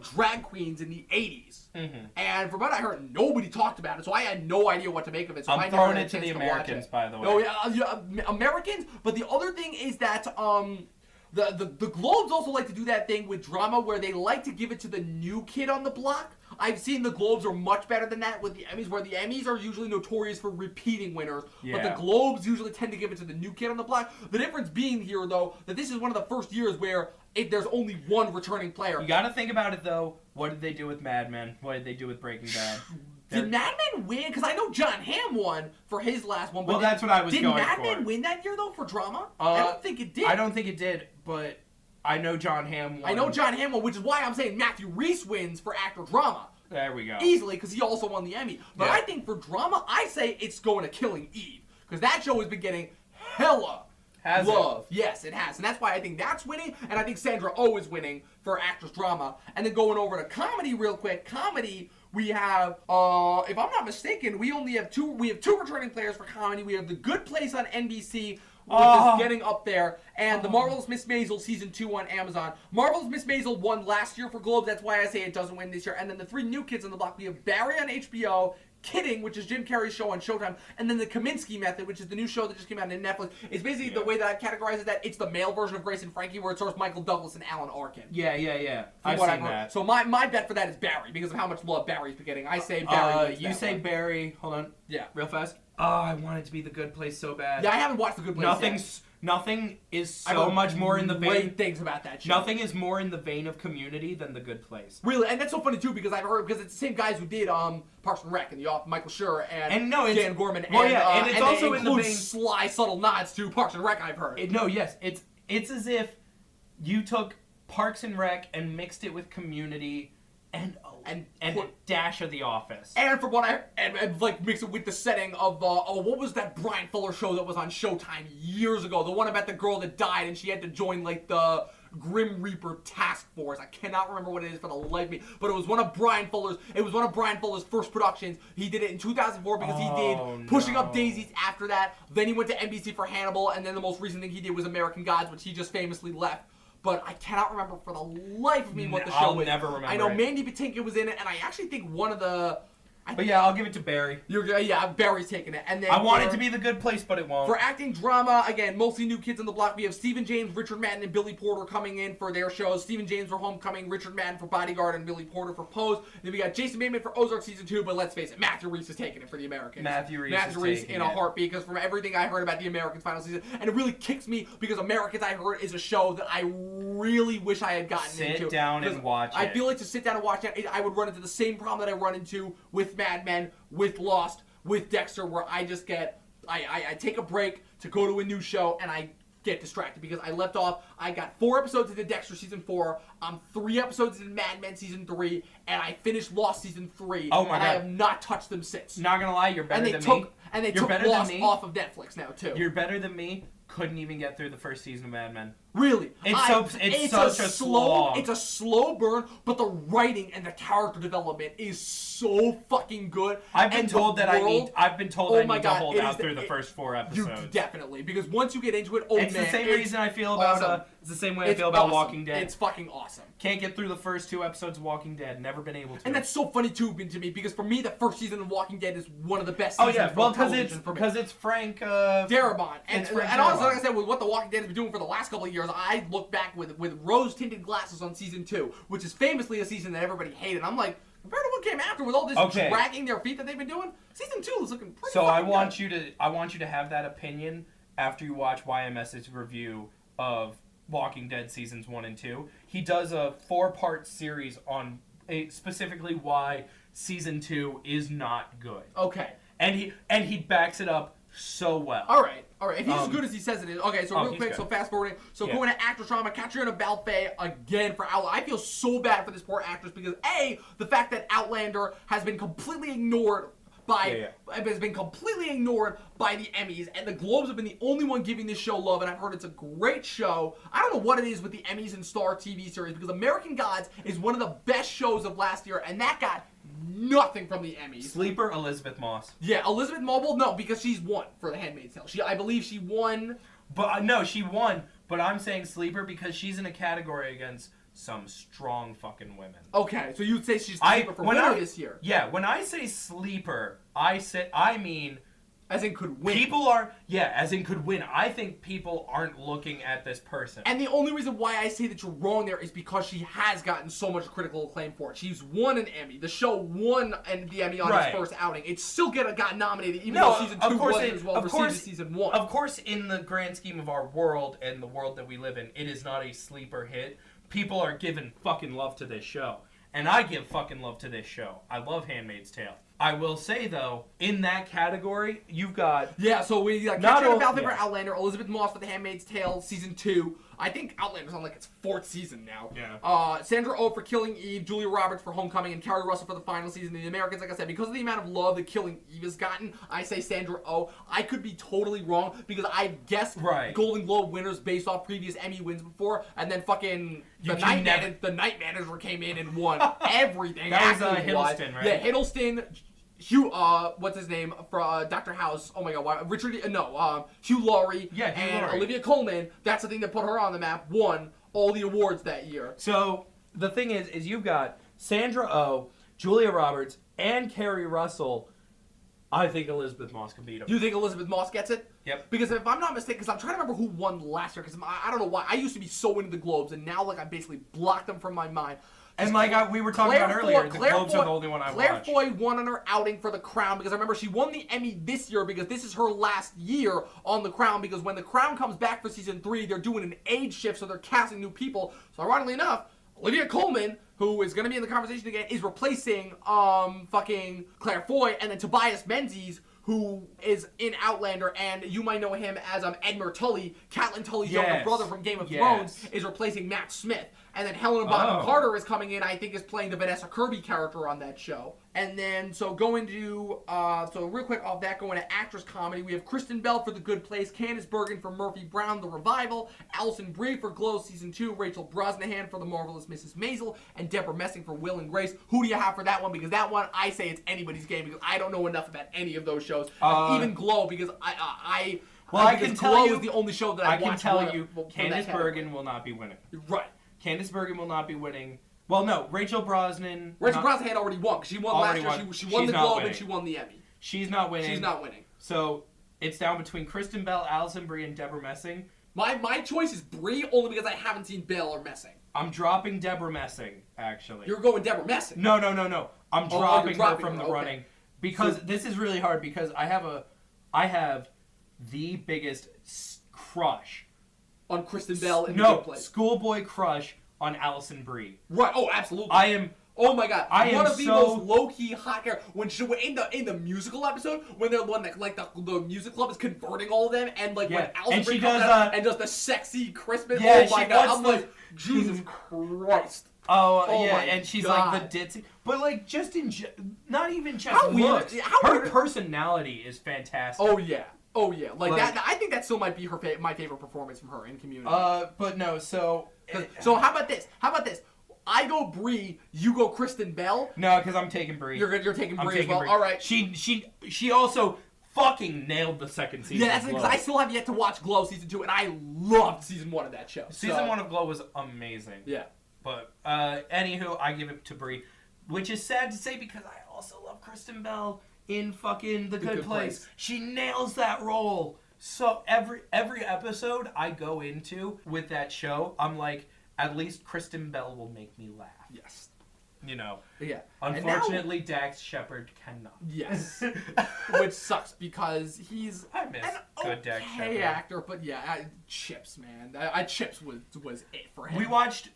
drag queens in the 80s. Mm-hmm. And from what I heard, nobody talked about it, so I had no idea what to make of it. So I'm throwing it to the Americans, by the way. Oh yeah, Americans. But the other thing is that the Globes also like to do that thing with drama where they like to give it to the new kid on the block. I've seen the Globes are much better than that with the Emmys, where the Emmys are usually notorious for repeating winners, but the Globes usually tend to give it to the new kid on the block. The difference being here, though, that this is one of the first years where there's only one returning player. You got to think about it, though. What did they do with Mad Men? What did they do with Breaking Bad? Did Mad Men win? Because I know John Hamm won for his last one. But that's what I was going for. Did Mad Men win that year, though, for drama? I don't think it did. I don't think it did, but I know John Hamm won. I know John Hamm won, which is why I'm saying Matthew Rhys wins for actor drama. There we go. Easily, because he also won the Emmy. But I think for drama, I say it's going to Killing Eve. Because that show has been getting hella love. Yes, it has. And that's why I think that's winning. And I think Sandra Oh is winning for actress drama. And then going over to comedy real quick. Comedy, we have, if I'm not mistaken, we have two returning players for comedy. We have The Good Place on NBC, which is getting up there, and The Marvelous Miss Maisel Season 2 on Amazon. Marvelous Miss Maisel won last year for Globe, that's why I say it doesn't win this year. And then the three new kids on the block, we have Barry on HBO, Kidding, which is Jim Carrey's show on Showtime, and then the Kaminsky Method, which is the new show that just came out on Netflix. It's basically the way that I categorize it, that it's the male version of Grace and Frankie, where it stars Michael Douglas and Alan Arkin. Yeah. I've What seen that. So my bet for that is Barry, because of how much love Barry's been getting. I say Barry wins You that say one. Barry. Hold on. Yeah. Real fast. Oh, I want it to be The Good Place so bad. Yeah, I haven't watched The Good Place yet. Nothing is I've so heard much more in the vein. Great things about that show. Nothing is more in the vein of Community than The Good Place. Really, and that's so funny too, because I've heard, because it's the same guys who did Parks and Rec and the Michael Schur and Dan Gorman, well, and, yeah, and it's also it in the includes vein sly, subtle nods to Parks and Rec. I've heard. It's as if you took Parks and Rec and mixed it with Community and a dash of The Office. And from what and like mix it with the setting of what was that Brian Fuller show that was on Showtime years ago? The one about the girl that died and she had to join like the Grim Reaper task force. I cannot remember what it is for the life of me, but it was one of Brian Fuller's. It was one of Brian Fuller's first productions. He did it in 2004 because he did Pushing Up Daisies after that. Then he went to NBC for Hannibal, and then the most recent thing he did was American Gods, which he just famously left. But I cannot remember for the life of me what the show was. I'll never remember. I know it. Mandy Patinkin was in it, and I actually think one of the. But yeah, I'll give it to Barry. Barry's taking it. And then I want it to be The Good Place, but it won't. For acting drama, again, mostly new kids on the block. We have Stephen James, Richard Madden, and Billy Porter coming in for their shows. Stephen James for Homecoming, Richard Madden for Bodyguard, and Billy Porter for Pose. Then we got Jason Bateman for Ozark Season 2, but let's face it, Matthew Reese is taking it for the Americans. Matthew Reese in a heartbeat, because from everything I heard about the Americans final season, and it really kicks me because Americans, I heard, is a show that I really wish I had gotten into. Sit down and watch it. I feel like to sit down and watch it, I would run into the same problem that I run into with Mad Men, with Lost, with Dexter, where I just get, I take a break to go to a new show, and I get distracted because I left off. I got 4 episodes into Dexter season 4. I'm 3 episodes into Mad Men season 3, and I finished Lost season 3. Oh my God. I have not touched them since. Not gonna lie, you're better than me. And they You're took better Lost than me. off of Netflix now too. You're better than me. Couldn't even get through the first season of Mad Men. Really? It's such a slog. It's a slow burn, but the writing and the character development is so fucking good. I've been told I need to God, hold out through the first 4 episodes. You definitely, because once you get into it, it's the same reason I feel about awesome. It's the same way I feel about Walking Dead. It's fucking awesome. Can't get through the first 2 episodes of Walking Dead. Never been able to. And that's so funny too to me, because for me the first season of Walking Dead is one of the best Oh seasons yeah, well because it's Frank Darabont. And Frank honestly, Darabont. like I said, with what The Walking Dead has been doing for the last couple of years, I look back with rose-tinted glasses on season 2, which is famously a season that everybody hated. I'm like, compared to what came after with all this dragging their feet that they've been doing, season 2 is looking pretty. So I want you to have that opinion after you watch YMS's review of Walking Dead seasons 1 and 2. He does a 4-part series on specifically why season 2 is not good. Okay. And he backs it up so well. All right. If he's as good as he says it is. Okay, so real quick, good. so fast forwarding. So going to actress drama, Catriona Balfe again for Outlander. I feel so bad for this poor actress because the fact that Outlander has been completely ignored has been completely ignored by the Emmys, and the Globes have been the only one giving this show love, and I've heard it's a great show. I don't know what it is with the Emmys and Star TV series, because American Gods is one of the best shows of last year, and that got nothing from the Emmys. Sleeper Elizabeth Moss. Yeah, Elizabeth Moss, no, because she's won for The Handmaid's Tale. I believe she won. But no, she won. But I'm saying sleeper because she's in a category against some strong fucking women. Okay, so you'd say she's sleeper for winner this year. Yeah, when I say sleeper, I mean as in could win. As in could win. I think people aren't looking at this person. And the only reason why I say that you're wrong there is because she has gotten so much critical acclaim for it. She's won an Emmy. The show won the Emmy on its first outing. It still got nominated, even though season 2 wasn't as well received as season 1. Of course, in the grand scheme of our world and the world that we live in, it is not a sleeper hit. People are giving fucking love to this show. And I give fucking love to this show. I love Handmaid's Tale. I will say, though, in that category, you've got... Yeah, so we got Catriona Balfe for Outlander, Elizabeth Moss for The Handmaid's Tale Season 2. I think Outlander's on like its 4th season now. Yeah. Sandra Oh for Killing Eve, Julia Roberts for Homecoming, and Carrie Russell for the final season. The Americans, like I said, because of the amount of love that Killing Eve has gotten, I say Sandra Oh. I could be totally wrong because I've guessed Golden Globe winners based off previous Emmy wins before, and then fucking the Night Manager came in and won everything. That was Hiddleston, right? Yeah, Hiddleston. Hugh, what's his name for Dr. House? Oh my God, Hugh Laurie and Olivia Colman. That's the thing that put her on the map. Won all the awards that year. So the thing is you've got Sandra Oh, Julia Roberts, and Carrie Russell I think Elizabeth Moss can beat him. You think Elizabeth Moss gets it? Yep. Because if I'm not mistaken, because I'm trying to remember who won last year, because I don't know why. I used to be so into the Globes, and now like I basically blocked them from my mind. And like we were talking about earlier, the Globes are the only one I Claire watch. Foy won on her outing for The Crown, because I remember she won the Emmy this year because this is her last year on The Crown, because when The Crown comes back for season 3, they're doing an age shift, so they're casting new people. So ironically enough, Olivia Colman, who is going to be in the conversation again, is replacing fucking Claire Foy, and then Tobias Menzies, who is in Outlander, and you might know him as Edmure Tully, Catelyn Tully's younger brother from Game of Thrones, is replacing Matt Smith. And then Helena Bonham Carter is coming in, I think is playing the Vanessa Kirby character on that show. And then, so going to, so real quick off that, going to actress comedy, we have Kristen Bell for The Good Place, Candice Bergen for Murphy Brown, The Revival, Alison Brie for Glow Season 2, Rachel Brosnahan for The Marvelous Mrs. Maisel, and Deborah Messing for Will and Grace. Who do you have for that one? Because that one, I say it's anybody's game, because I don't know enough about any of those shows. Even Glow, because I can tell you, is the only show that I can tell you, Candice Bergen will not be winning. Right. Candice Bergen will not be winning. Well, no, Rachel Brosnahan. Rachel Brosnahan had already won, because she won last year. She won the Globe and she won the Emmy. She's not winning. She's not winning. So it's down between Kristen Bell, Alison Brie, and Deborah Messing. My choice is Brie, only because I haven't seen Bell or Messing. I'm dropping Deborah Messing, actually. You're going Deborah Messing? No. I'm dropping her from the okay. running. Because this is really hard, because I have the biggest crush on Kristen Bell in The Good Place. Schoolboy crush on Alison Brie. Right. Oh, absolutely. I am. Oh my god! One of the so... most low-key hot characters. When she in the musical episode, when they're one that like the music club is converting all of them, and like when Alison Brie comes out and does the sexy Christmas. Yeah, oh my god! I'm like, Jesus Christ. And she's like the ditzy, but like just not even just looks. Her personality is fantastic. Oh yeah, like that. I think that still might be my favorite performance from her in Community. But no, so how about this? I go Brie, you go Kristen Bell. No, because I'm taking Brie. You're taking Brie as well. Brie. All right. She also fucking nailed the second season. Yeah, that's because I still have yet to watch Glow season 2, and I loved season 1 of that show. Season 1 of Glow was amazing. Yeah. But anywho, I give it to Brie, which is sad to say because I also love Kristen Bell in fucking The Good Place. She nails that role. So every episode I go into with that show, I'm like, at least Kristen Bell will make me laugh. Yes. You know. Yeah. Unfortunately, Dax Shepard cannot. Yes. Which sucks because he's an Dax Shepard actor, but yeah, Chips, man. Chips was it for him.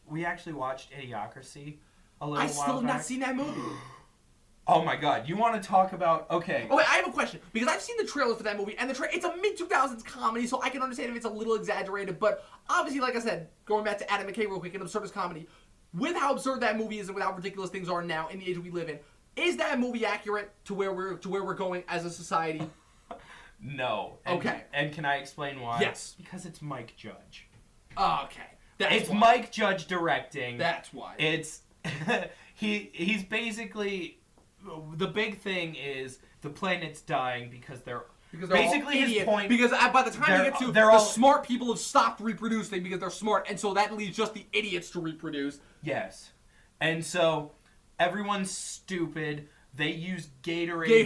We actually watched Idiocracy a little while back. I still have not seen that movie. Oh my god, you want to talk about... Okay. Oh, wait, I have a question. Because I've seen the trailer for that movie, and it's a mid-2000s comedy, so I can understand if it's a little exaggerated, but obviously, like I said, going back to Adam McKay real quick, an absurdist comedy, with how absurd that movie is and with how ridiculous things are now in the age we live in, is that movie accurate to where we're going as a society? No. Okay. And can I explain why? Yes. Because it's Mike Judge. Okay. It's why. Mike Judge directing. That's why. It's... he's basically... The big thing is the planet's dying because they're basically his point. Because by the time you get to the smart people have stopped reproducing because they're smart, and so that leaves just the idiots to reproduce. Yes, and so everyone's stupid. They use Gatorade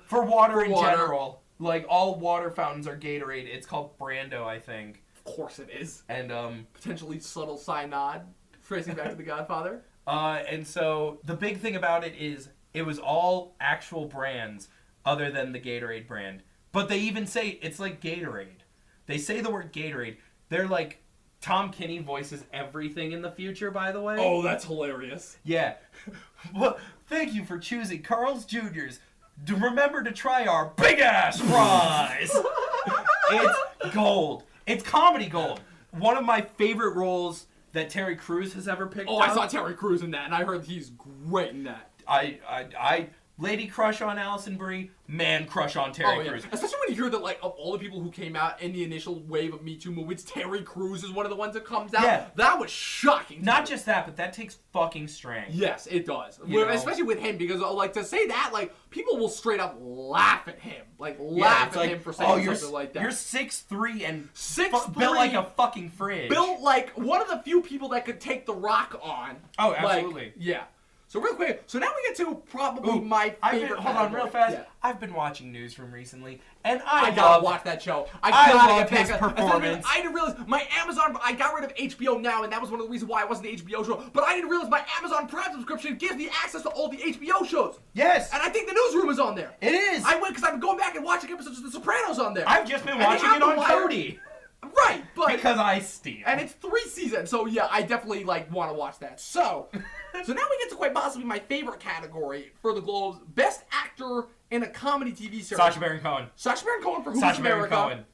for water in general. Like all water fountains are Gatorade. It's called Brando, I think. Of course it is. And potentially subtle cyanide, tracing back to The Godfather. And so the big thing about it is it was all actual brands other than the Gatorade brand. But they even say it's like Gatorade. They say the word Gatorade. They're like, Tom Kinney voices everything in the future, by the way. Oh, that's hilarious. Yeah. Well, thank you for choosing Carl's Jr.'s. Remember to try our big-ass fries. It's gold. It's comedy gold. One of my favorite roles that Terry Crews has ever picked up. I saw Terry Crews in that, and I heard he's great in that. I lady crush on Alison Brie, man crush on Terry Crews. Especially when you hear that, like, of all the people who came out in the initial wave of Me Too movies, Terry Crews is one of the ones that comes out. Yeah. That was shocking. Not just that, but that takes fucking strength. Yes, it does. Especially with him, because, like, to say that, like, people will straight up laugh at him. Like, laugh at him for saying something like that. You're 6'3" and built like a fucking fridge. Built like one of the few people that could take The Rock on. Oh, absolutely. Like, yeah. So real quick, so now we get to probably my favorite. Hold on, real fast. Yeah. I've been watching Newsroom recently, and I gotta watch that show. I love gotta his get back. performance. I didn't realize my Amazon. I got rid of HBO Now, and that was one of the reasons why I wasn't the HBO show. But I didn't realize my Amazon Prime subscription gives me access to all the HBO shows. Yes. And I think the Newsroom is on there. It is. I went because I've been going back and watching episodes of The Sopranos on there. I've just been And watching the it on Apple Wire- Cody. Right, but Because I steal. and it's 3 seasons, so yeah, I definitely want to watch that. So now we get to quite possibly my favorite category for the Globes: Best Actor in a Comedy TV Series. Sacha Baron Cohen. Sacha Baron Cohen for Who's Sacha Baron America. Cohen.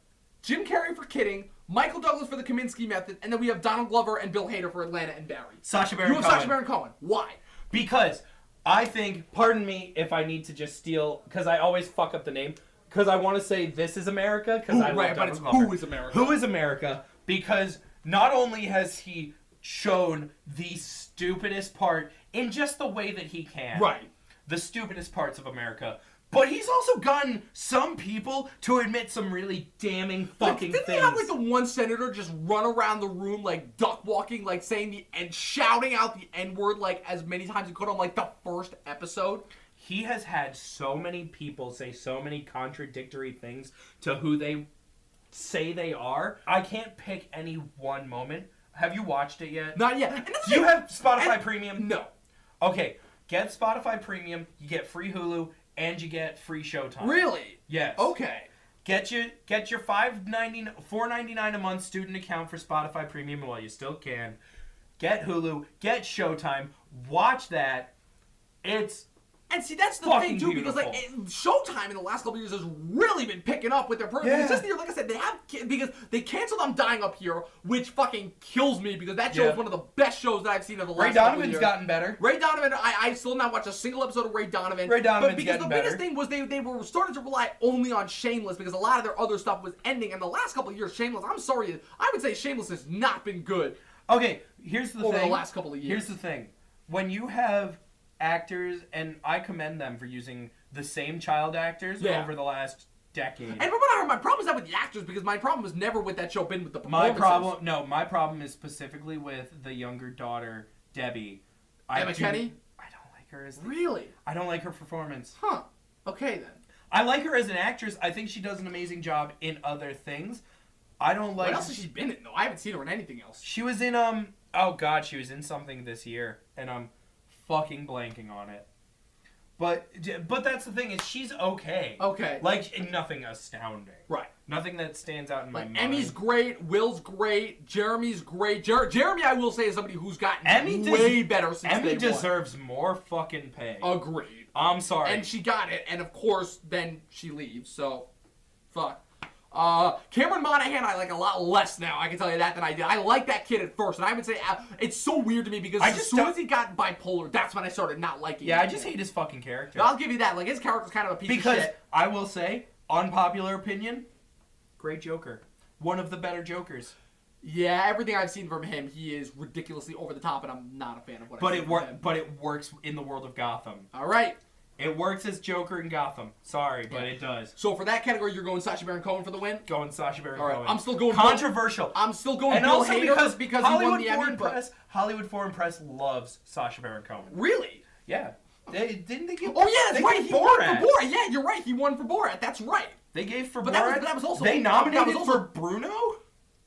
Jim Carrey for Kidding. Michael Douglas for The Kaminsky Method, and then we have Donald Glover and Bill Hader for Atlanta and Barry. Sacha Baron You have Cohen. Sacha Baron Cohen. Why? Because I think, pardon me if I need to just steal, because I always fuck up the name, because I want to say This Is America, because I love right, but Donald it's Glover. Who is America? Who is America? Because not only has he shown the stupidest part in just the way that he can. Right. The stupidest parts of America. But he's also gotten some people to admit some really damning fucking Didn't things. he have like the one senator just run around the room like duck walking, like saying the and shouting out the N-word like as many times as he could on like the first episode? He has had so many people say so many contradictory things to who they say they are. I can't pick any one moment. Have you watched it yet? Not yet. And that's Do you the- have Spotify and- Premium? No. Okay, get Spotify Premium, you get free Hulu, and you get free Showtime. Really? Yes. Okay. Get your $4.99 a month student account for Spotify Premium while you still can. Get Hulu, get Showtime, watch that. It's And see, that's the fucking thing too, because like Showtime in the last couple of years has really been picking up with their programs. Yeah. It's just here, like I said, they have because they canceled I'm Dying Up Here, which fucking kills me because that show Yeah. is one of the best shows that I've seen in the last Ray couple of Donovan's years. gotten better. Ray Donovan, I still not watched a single episode of Ray Donovan. Ray Donovan's but because getting the biggest better. thing was they were starting to rely only on Shameless because a lot of their other stuff was ending. And the last couple of years, Shameless, I'm sorry, I would say Shameless has not been good. Okay, here's the Over thing. the last couple of years. Here's the thing. When you have actors, and I commend them for using the same child actors Yeah. over the last decade. And from what I heard, my problem is not with the actors because my problem was never with that show been with the My performances. my problem is specifically with the younger daughter, Debbie. Emma Kenny? I don't like her as Really? I don't like her performance. Huh. Okay then. I like her as an actress. I think she does an amazing job in other things. I don't like. What else has she been in though? I haven't seen her in anything else. She was in oh god, she was in something this year, and I'm fucking blanking on it. But that's the thing is she's okay. Okay. Like nothing astounding. Right. Nothing that stands out in my Like mind. Emmy's great, Will's great, Jeremy's great. Jeremy, I will say, is somebody who's gotten Emmy way better since Emmy day deserves more fucking pay. one. Agreed. I'm sorry. And she got it, and of course, then she leaves. So, fuck. Cameron Monaghan, I like a lot less now. I can tell you that than I did. I like that kid at first, and I would say it's so weird to me because as soon as he got bipolar, that's when I started not liking. yeah, him. I just hate his fucking character. I'll give you that. Like his character's kind of a piece of Because shit. I will say, unpopular opinion, great Joker. One of the better Jokers. Yeah, everything I've seen from him, he is ridiculously over the top, and I'm not a fan of what. But I've seen from him. but it works in the world of Gotham. All right. It works as Joker in Gotham. Sorry, but it does. So for that category, you're going Sacha Baron Cohen for the win. Going Sacha Baron All right, Cohen. I'm still going controversial. I'm still going and Bill also Hader because he Hollywood won the Emmy. Foreign But Press, Hollywood Foreign Press loves Sacha Baron Cohen. really? Yeah, didn't they give? Oh yeah, that's they right. gave He won Borat. for Borat. Yeah, you're right. He won for Borat. That's right. They gave for But Borat. that was also they that nominated was also- for Bruno.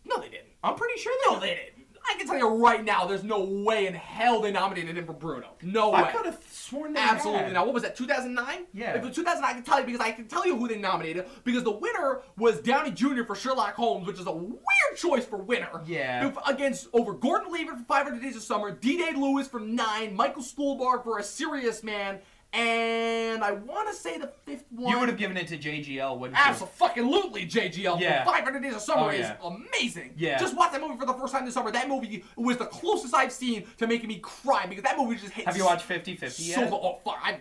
No, they didn't. I'm pretty sure No, they didn't. I can tell you right now, there's no way in hell they nominated him for Bruno. No way. I could have sworn they Absolutely had. not. What was that, 2009? Yeah. If it was 2009, I can tell you because I can tell you who they nominated because the winner was Downey Jr. for Sherlock Holmes, which is a weird choice for winner. Yeah. Against over Gordon Levitt for 500 Days of Summer, D-Day Lewis for 9, Michael Stuhlbarg for A Serious Man, and I want to say the fifth one. You would have given it to JGL, wouldn't you? Absolutely, JGL. Yeah. 500 Days of Summer Oh, yeah. is amazing. Yeah. Just watch that movie for the first time this summer. That movie was the closest I've seen to making me cry because that movie just hit. Have you watched 50-50 yet? Oh,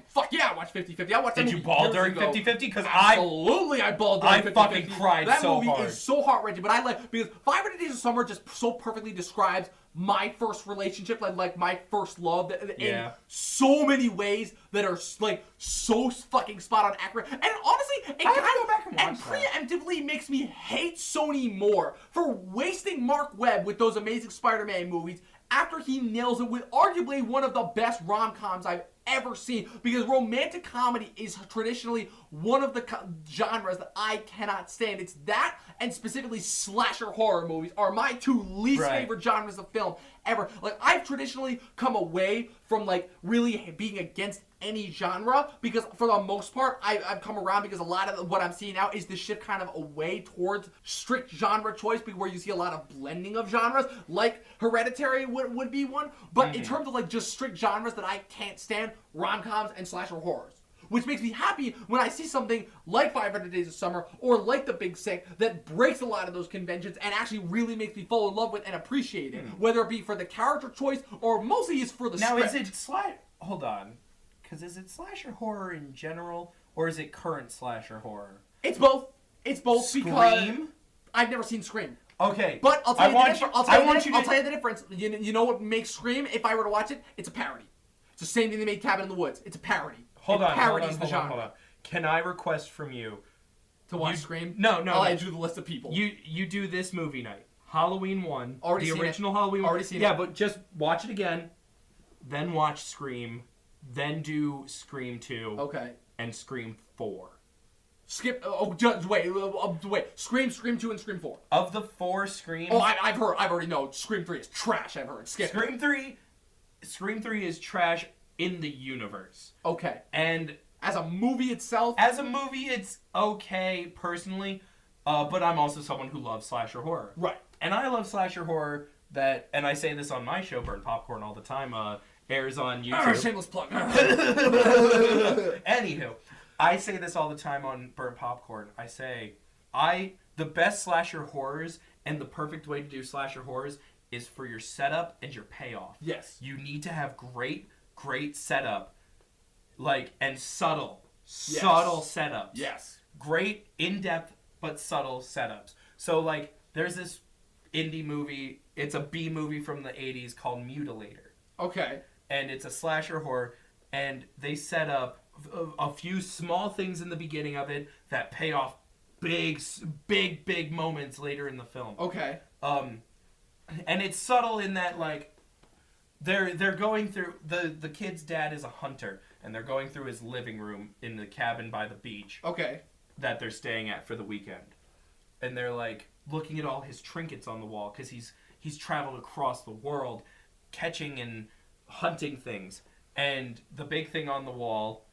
fuck yeah, I watched 50-50. I watched that Did you movie bawl years during ago. 50-50? Because Absolutely, I bawled during I 50-50. fucking cried that so movie hard. is so heart-wrenching, but I like because 500 Days of Summer just so perfectly describes my first relationship, like my first love, in so many ways that are like so fucking spot on accurate. And honestly, it have to go back and watch preemptively makes me hate Sony more for wasting Mark Webb with those amazing Spider-Man movies after he nails it with arguably one of the best rom-coms I've ever seen, because romantic comedy is traditionally one of the genres that I cannot stand. It's that, and specifically slasher horror movies are my two least favorite genres of film ever. Like, I've traditionally come away from like really being against any genre, because for the most part I've come around, because a lot of what I'm seeing now is the shift kind of away towards strict genre choice, where you see a lot of blending of genres, like Hereditary would be one. But in terms of like just strict genres that I can't stand, rom-coms and slasher horrors. Which makes me happy when I see something like 500 Days of Summer or like The Big Sick that breaks a lot of those conventions and actually really makes me fall in love with and appreciate it. Whether it be for the character choice or mostly is for the script. Now, is it hold on. Because is it slasher horror in general, or is it current slasher horror? It's both. It's both. Scream? Because I've never seen Scream. Okay. But I'll tell you the difference. You You know what makes Scream, if I were to watch it? It's a parody. It's the same thing they made Cabin in the Woods. It's a parody. Hold on. Genre. Can I request from you To watch Scream? No. I'll add you to the list of people. You do this movie night. Halloween 1. Already the seen original it. Halloween 1. Already seen it. Yeah, but just watch it again. Then watch Scream. Then do Scream 2. Okay. And Scream 4. Skip. Wait. Scream 2, and Scream 4. Of the 4 Screams. Oh, I've heard. I've already know. Scream 3 is trash. I've heard. Skip. Scream 3 is trash in the universe. Okay. And as a movie itself, it's okay personally, but I'm also someone who loves slasher horror. Right. And I love slasher horror and I say this on my show, Burn Popcorn, all the time. Airs on YouTube. Shameless plug. Anywho, I say this all the time on Burn Popcorn. I say, the best slasher horrors and the perfect way to do slasher horrors is for your setup and your payoff. Yes. You need to have great setup, and subtle setups. Yes. Great, in-depth, but subtle setups. So, there's this indie movie, it's a B movie from the 80s called Mutilator. Okay. And it's a slasher horror, and they set up a few small things in the beginning of it that pay off big moments later in the film. Okay. And it's subtle in that, they're going through, the kid's dad is a hunter, and they're going through his living room in the cabin by the beach. Okay. That they're staying at for the weekend. And they're, looking at all his trinkets on the wall, because he's traveled across the world catching and hunting things. And the big thing on the wall,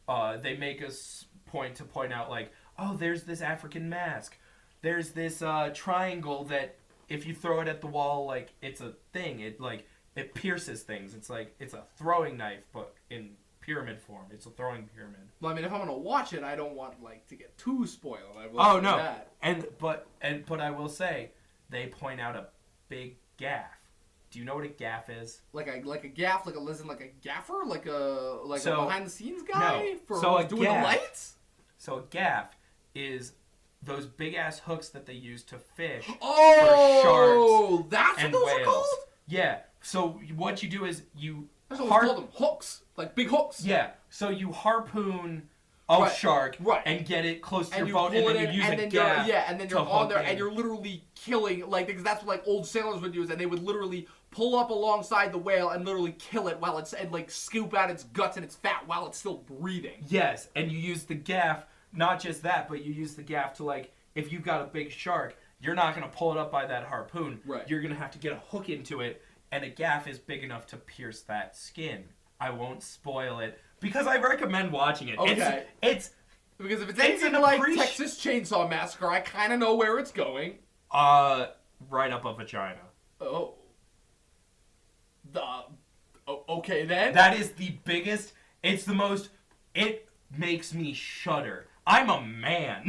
they make us point out, oh, there's this African mask. There's this triangle that if you throw it at the wall, it's a thing. It pierces things. It's a throwing knife, but in pyramid form. It's a throwing pyramid. Well, I mean, if I'm gonna watch it, I don't want to get too spoiled. I will Oh say no, that. but I will say, they point out a big gaff. Do you know what a gaff is? Like a gaff, like a gaffer, like a behind the scenes guy for doing the lights. So a gaff is those big ass hooks that they use to fish for sharks. That's and what those whales. are called? Yeah. So what you do is That's what we call them, hooks, like big hooks. Yeah. So you harpoon a shark and get it close to your boat, and then you use a gaff. And then you're on there, and you're literally killing, because that's what old sailors would do, is that they would literally pull up alongside the whale and literally kill it while it's scoop out its guts and its fat while it's still breathing. Yes, and you use the gaff. Not just that, but you use the gaff to if you've got a big shark, you're not gonna pull it up by that harpoon. Right. You're gonna have to get a hook into it, and a gaff is big enough to pierce that skin. I won't spoil it because I recommend watching it. Okay. It's because if it's anything like Texas Chainsaw Massacre, I kind of know where it's going. Right up a vagina. Oh. Okay then. That is the biggest. It's the most. It makes me shudder. I'm a man.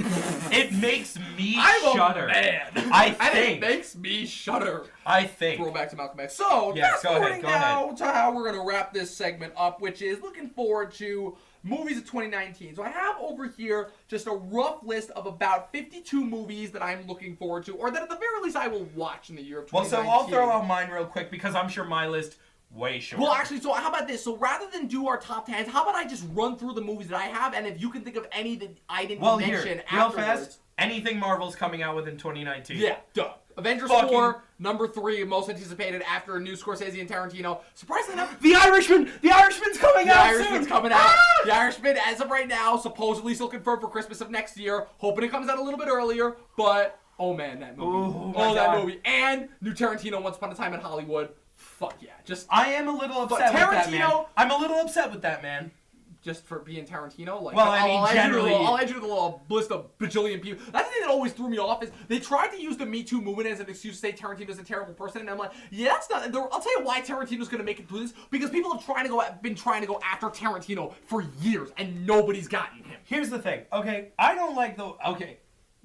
It makes me shudder. I'm a man. I think. And it makes me shudder. I think. Throw back to Malcolm X. So, fast forwarding now to how we're going to wrap this segment up, which is looking forward to movies of 2019. So I have over here just a rough list of about 52 movies that I'm looking forward to, or that at the very least I will watch in the year of 2019. Well, so I'll throw out mine real quick because I'm sure my list way shorter. Well, actually, so how about this? So rather than do our top 10s, how about I just run through the movies that I have, and if you can think of any that I didn't mention real afterwards. fast, anything Marvel's coming out with in 2019. Yeah, duh. Avengers fucking... 4, number 3, most anticipated after a new Scorsese and Tarantino. Surprisingly enough, The Irishman! The Irishman's coming The out Irishman's soon! coming out. The Irishman, as of right now, supposedly still confirmed for Christmas of next year. Hoping it comes out a little bit earlier, but oh man, that movie. That movie. And new Tarantino, Once Upon a Time in Hollywood. Fuck yeah. I am a little upset with that, man. I'm a little upset with that, man. Just for being Tarantino? Like, well, I mean, generally... I'll add you to the little list of bajillion people. That's the thing that always threw me off is they tried to use the Me Too movement as an excuse to say Tarantino's a terrible person, and I'm like, yeah, that's not... I'll tell you why Tarantino's going to make it through this, because people have been trying to go after Tarantino for years, and nobody's gotten him. Here's the thing, okay? I don't like the... Okay.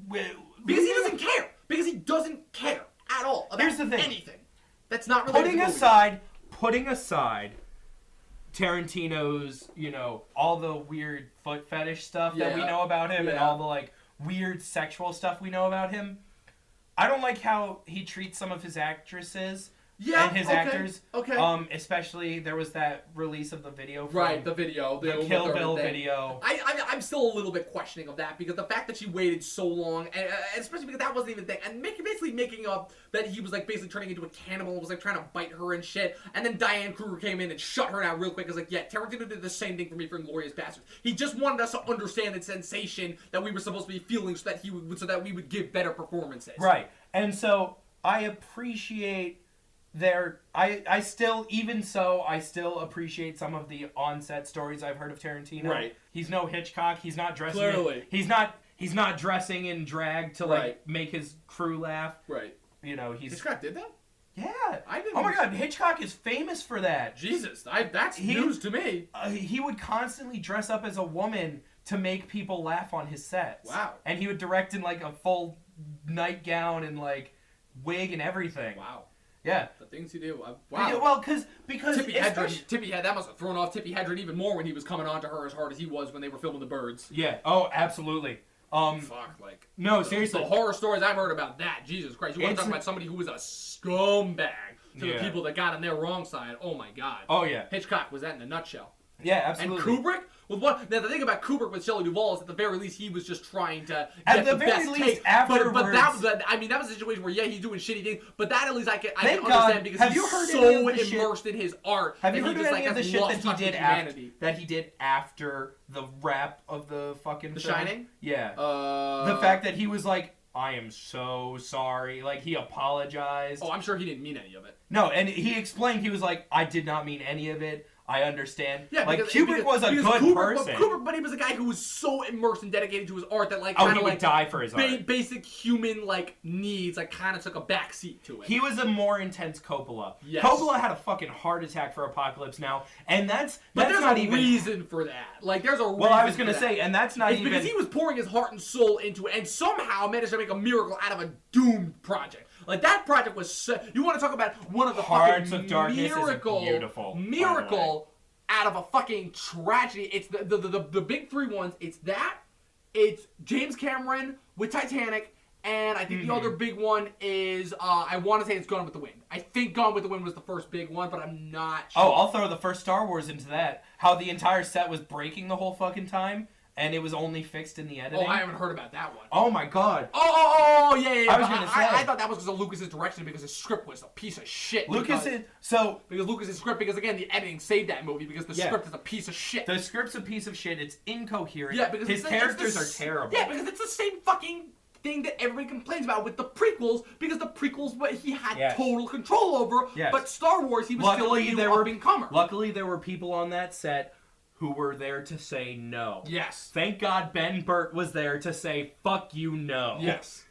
Because he doesn't care. Because he doesn't care at all about Here's the thing. anything. That's not related putting aside Tarantino's, all the weird foot fetish stuff that we know about him and all the, like, weird sexual stuff we know about him, I don't like how he treats some of his actresses and his actors. Okay. Especially, there was that release of the video from... the video. The Kill Bill video. I'm still a little bit questioning of that, because the fact that she waited so long, and especially because that wasn't even a thing, and basically making up that he was, like, basically turning into a cannibal and was, like, trying to bite her and shit, and then Diane Kruger came in and shut her down real quick. It's like, yeah, Tarantino did the same thing for me for Inglourious Basterds. He just wanted us to understand the sensation that we were supposed to be feeling so that we would give better performances. Right. And so, I appreciate... I still appreciate some of the on-set stories I've heard of Tarantino. Right. He's no Hitchcock. He's not dressing. Clearly. He's not dressing in drag to like make his crew laugh. Right. He's Hitchcock did that? Yeah. I didn't. Oh my God, Hitchcock is famous for that. Jesus, that's news to me. He would constantly dress up as a woman to make people laugh on his sets. Wow. And he would direct in like a full nightgown and like wig and everything. Wow. Yeah. The things he did. Wow. Yeah, well, because Tippi Hedren, that must have thrown off Tippi Hedren even more when he was coming on to her as hard as he was when they were filming The Birds. Yeah. Oh, absolutely. No, seriously. The horror stories I've heard about that, Jesus Christ. You want to talk about somebody who was a scumbag to the people that got on their wrong side. Oh my God. Oh yeah. Hitchcock was that in a nutshell. Yeah, absolutely. And Kubrick? Now, the thing about Kubrick with Shelley Duvall is at the very least he was just trying to get the best take. Afterwards, but that was a situation where, yeah, he's doing shitty things, but that at least I can understand because he's so immersed in his art. Have you heard of any of the shit that he did after the wrap of the fucking The film? Shining? Yeah. The fact that he was like, I am so sorry. Like, he apologized. Oh, I'm sure he didn't mean any of it. No, and he explained, he was like, I did not mean any of it. I understand. Yeah, like Kubrick was a good person. But he was a guy who was so immersed and dedicated to his art that like he would die for his art. Basic human like needs like kind of took a backseat to it. He was a more intense Coppola. Yes. Coppola had a fucking heart attack for Apocalypse Now, and that's there's not a reason for that. Like there's a reason. Well, I was gonna say, and that's not it's because he was pouring his heart and soul into it, and somehow managed to make a miracle out of a doomed project. Like that project was. You want to talk about one of the Hearts fucking of Darkness miracle, is beautiful miracle. Out of a fucking tragedy. It's the big three ones. It's that. It's James Cameron with Titanic, and I think the other big one is I want to say it's Gone with the Wind. I think Gone with the Wind was the first big one, but I'm not sure. Oh, I'll throw the first Star Wars into that. How the entire set was breaking the whole fucking time, and it was only fixed in the editing. Oh, I haven't heard about that one. Oh my God. Yeah. I was gonna say. I thought that was because of Lucas's direction because his script was a piece of shit. Because Lucas's script, because again the editing saved that movie because the script is a piece of shit. The script's a piece of shit. It's incoherent. Yeah, because his characters are terrible. Yeah, because it's the same fucking thing that everybody complains about with the prequels, because the prequels he had total control over. Yes. But Star Wars he was still a new up-and-comer. Luckily, there were people on that set who were there to say no. Yes. Thank God Ben Burt was there to say, fuck you, no. Yes.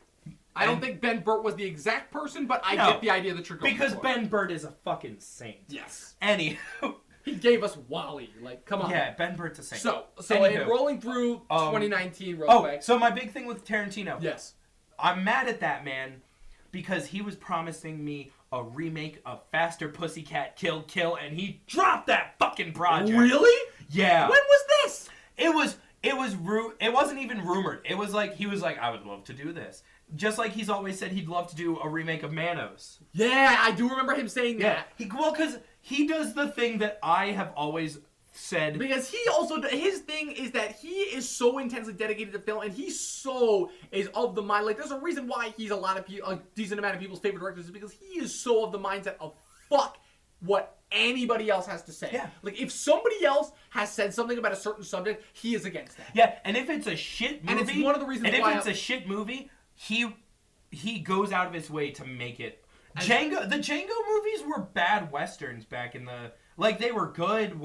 I don't think Ben Burt was the exact person, but I get the idea that you're going because for. Ben Burt is a fucking saint. Yes. Anywho. He gave us Wall-E. Like, come on. Yeah, Ben Burt's a saint. So in rolling through 2019 real quick. So my big thing with Tarantino. Yes. I'm mad at that man because he was promising me a remake of Faster Pussycat Kill Kill, and he dropped that fucking project. Really? Yeah. When was this? It wasn't even rumored. It was like he was like, I would love to do this. Just like he's always said he'd love to do a remake of Manos. Yeah, I do remember him saying that. Because he does the thing that I have always said... Because he also, his thing is that he is so intensely dedicated to film, and he so is of the mind, like, there's a reason why he's a decent amount of people's favorite directors, is because he is so of the mindset of fuck what anybody else has to say. Yeah. Like, if somebody else has said something about a certain subject, he is against that. Yeah, and if it's a shit movie... And it's one of the reasons and why... if it's a shit movie, he goes out of his way to make it... The Django movies were bad westerns back in the... Like, they were good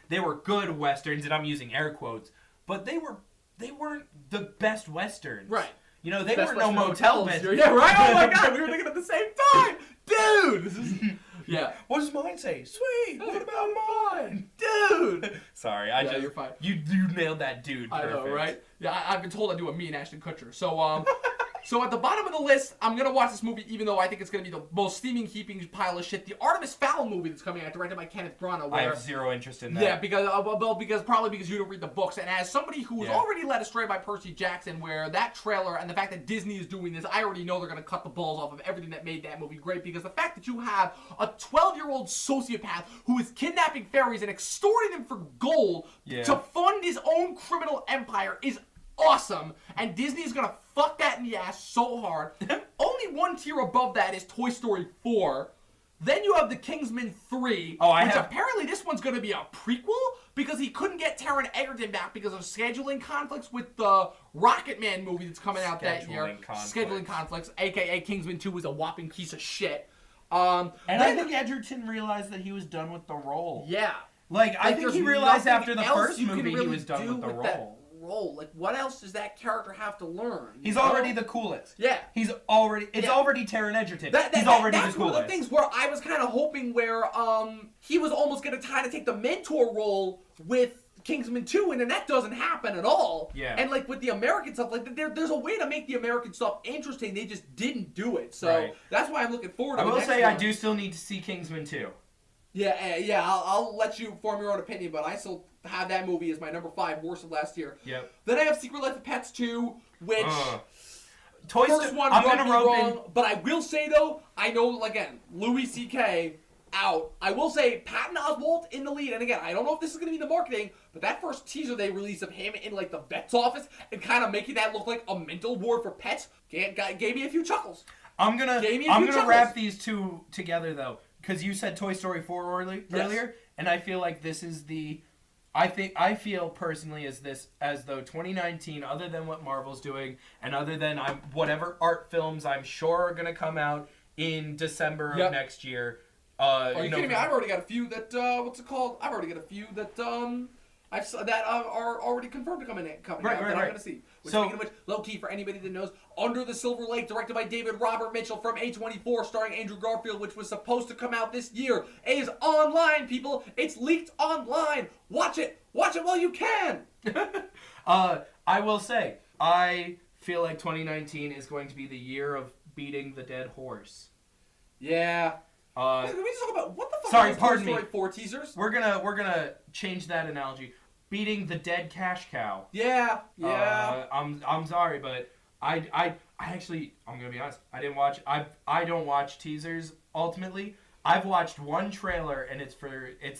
They were good westerns, and I'm using air quotes, but they weren't the best westerns. Right. You know, they Best weren't no Western motel hotels. beds. Yeah, right? Oh my god, we were thinking at the same time! Dude! This is... Yeah. What does mine say? Sweet! What about mine? Dude! Sorry, you're fine. You nailed that dude perfect. I know, right? Yeah, I've been told I do a me and Ashton Kutcher. So, so at the bottom of the list, I'm going to watch this movie, even though I think it's going to be the most steaming-keeping pile of shit. The Artemis Fowl movie that's coming out, directed by Kenneth Branagh. I have zero interest in that. Yeah, because you don't read the books. And as somebody who was already led astray by Percy Jackson, where that trailer and the fact that Disney is doing this, I already know they're going to cut the balls off of everything that made that movie great. Because the fact that you have a 12-year-old sociopath who is kidnapping fairies and extorting them for gold to fund his own criminal empire is awesome, and Disney's gonna fuck that in the ass so hard. Only one tier above that is Toy Story 4. Then you have The Kingsman 3, apparently this one's gonna be a prequel because he couldn't get Taron Egerton back because of scheduling conflicts with the Rocket Man movie that's coming out that year. Scheduling conflicts, aka Kingsman 2 was a whopping piece of shit. And I think Egerton realized that he was done with the role. Yeah. Like I think he realized after the first movie really he was done with the role. Like, what else does that character have to learn? He's already the coolest. Yeah. It's already Taron Egerton. He's already the coolest. That's one of the things where I was kind of hoping where he was almost going to try to take the mentor role with Kingsman 2, and then that doesn't happen at all. Yeah. And, like, with the American stuff, like, there's a way to make the American stuff interesting. They just didn't do it. So that's why I'm looking forward to it. I will say I do still need to see Kingsman 2. Yeah, I'll let you form your own opinion, but I still have that movie as my number 5 worst of last year. Yep. Then I have Secret Life of Pets 2, which first one I'm rubbed gonna me rope wrong, but I will say though, I know again, Louis C.K. out. I will say Patton Oswalt in the lead, and again, I don't know if this is gonna be the marketing, but that first teaser they released of him in like the vet's office and kind of making that look like a mental ward for pets gave me a few chuckles. I'm gonna wrap these two together though. Because you said Toy Story 4 earlier, and I feel like this is I feel personally as though 2019, other than what Marvel's doing, and other than whatever art films I'm sure are gonna come out in December of next year. Are you kidding me? I've already got a few that what's it called? I've already got a few that are already confirmed to come out that I'm gonna see. Speaking of which, low key for anybody that knows, Under the Silver Lake, directed by David Robert Mitchell from A24, starring Andrew Garfield, which was supposed to come out this year, is online, people. It's leaked online. Watch it while you can. I will say, I feel like 2019 is going to be the year of beating the dead horse. Yeah. Can we just talk about what the fuck? Sorry, are pardon Toy me. Story 4 teasers? We're gonna change that analogy. Beating the dead cash cow. Yeah. I'm sorry, but I actually, I'm gonna be honest. I didn't watch. I don't watch teasers. Ultimately, I've watched one trailer, and it's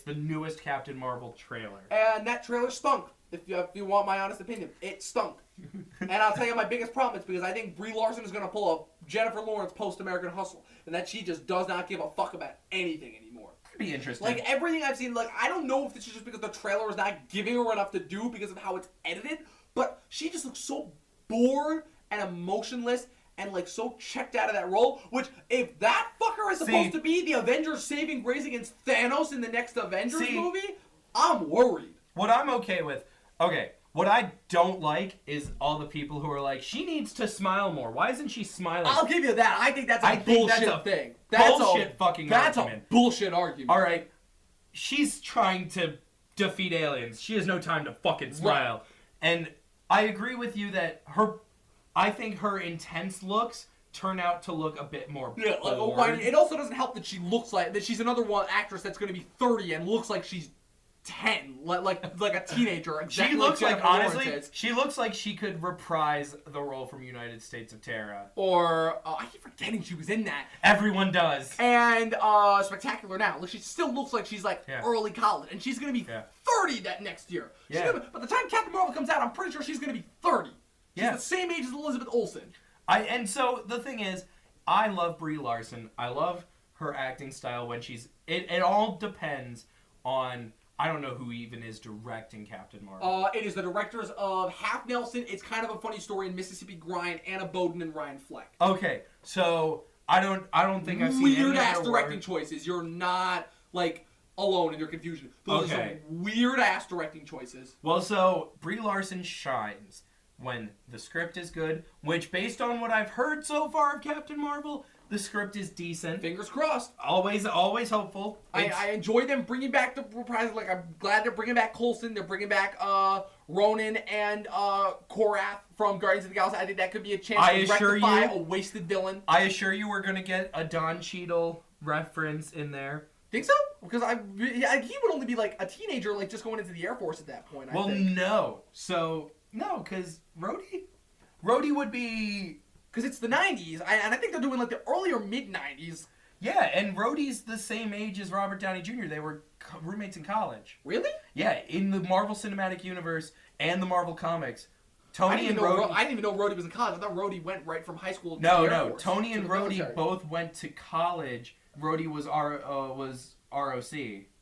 the newest Captain Marvel trailer. And that trailer stunk. If you want my honest opinion, it stunk. And I'll tell you my biggest problem is because I think Brie Larson is gonna pull a Jennifer Lawrence post-American Hustle, and that she just does not give a fuck about anything anymore. Could be interesting. Like everything I've seen, like I don't know if this is just because the trailer is not giving her enough to do because of how it's edited, but she just looks so bored and emotionless and like so checked out of that role. Which if that fucker is supposed to be the Avengers saving grace against Thanos in the next Avengers movie, I'm worried. What I'm okay with. Okay. What I don't like is all the people who are like, she needs to smile more. Why isn't she smiling? I'll give you that. I think that's a bullshit thing. That's bullshit fucking argument. That's a bullshit argument. All right. She's trying to defeat aliens. She has no time to fucking smile. Right. And I agree with you that I think her intense looks turn out to look a bit more bored. It also doesn't help that she looks like that she's another one actress that's going to be 30 and looks like she's 10, like a teenager. Exactly She looks like, Jennifer Lawrence honestly, is. she looks like she could reprise the role from United States of Terra. Or I keep forgetting she was in that. Everyone does. And Spectacular Now. Like, she still looks like she's like early college, and she's gonna be 30 that next year. By the time Captain Marvel comes out, I'm pretty sure she's gonna be 30. She's the same age as Elizabeth Olsen. And so the thing is, I love Brie Larson. I love her acting style when she's. It all depends on. I don't know who even is directing Captain Marvel. It is the directors of Half Nelson, It's Kind of a Funny Story, in Mississippi Grind, Anna Boden, and Ryan Fleck. Okay, so I don't think I've seen weird any ass other directing work. choices. You're not like alone in your confusion. Those are some weird ass directing choices. Well, so Brie Larson shines when the script is good, which based on what I've heard so far of Captain Marvel, the script is decent. Fingers crossed. Always hopeful. I enjoy them bringing back the reprisals. Like, I'm glad they're bringing back Coulson. They're bringing back Ronan and Korath from Guardians of the Galaxy. I think that could be a chance to rectify a wasted villain. I assure you we're going to get a Don Cheadle reference in there. Think so? Because he would only be like a teenager, like just going into the Air Force at that point. I think. No. So, no, because Rhodey would be... Because it's the 90s, and I think they're doing like the earlier mid-90s. Yeah, and Rhodey's the same age as Robert Downey Jr. They were roommates in college. Really? Yeah, in the Marvel Cinematic Universe and the Marvel Comics. Tony and Rhodey... I didn't even know Rhodey was in college. I thought Rhodey went right from high school to No, the Air Force, Tony and to the Rhodey military. both went to college. Rhodey was ROC.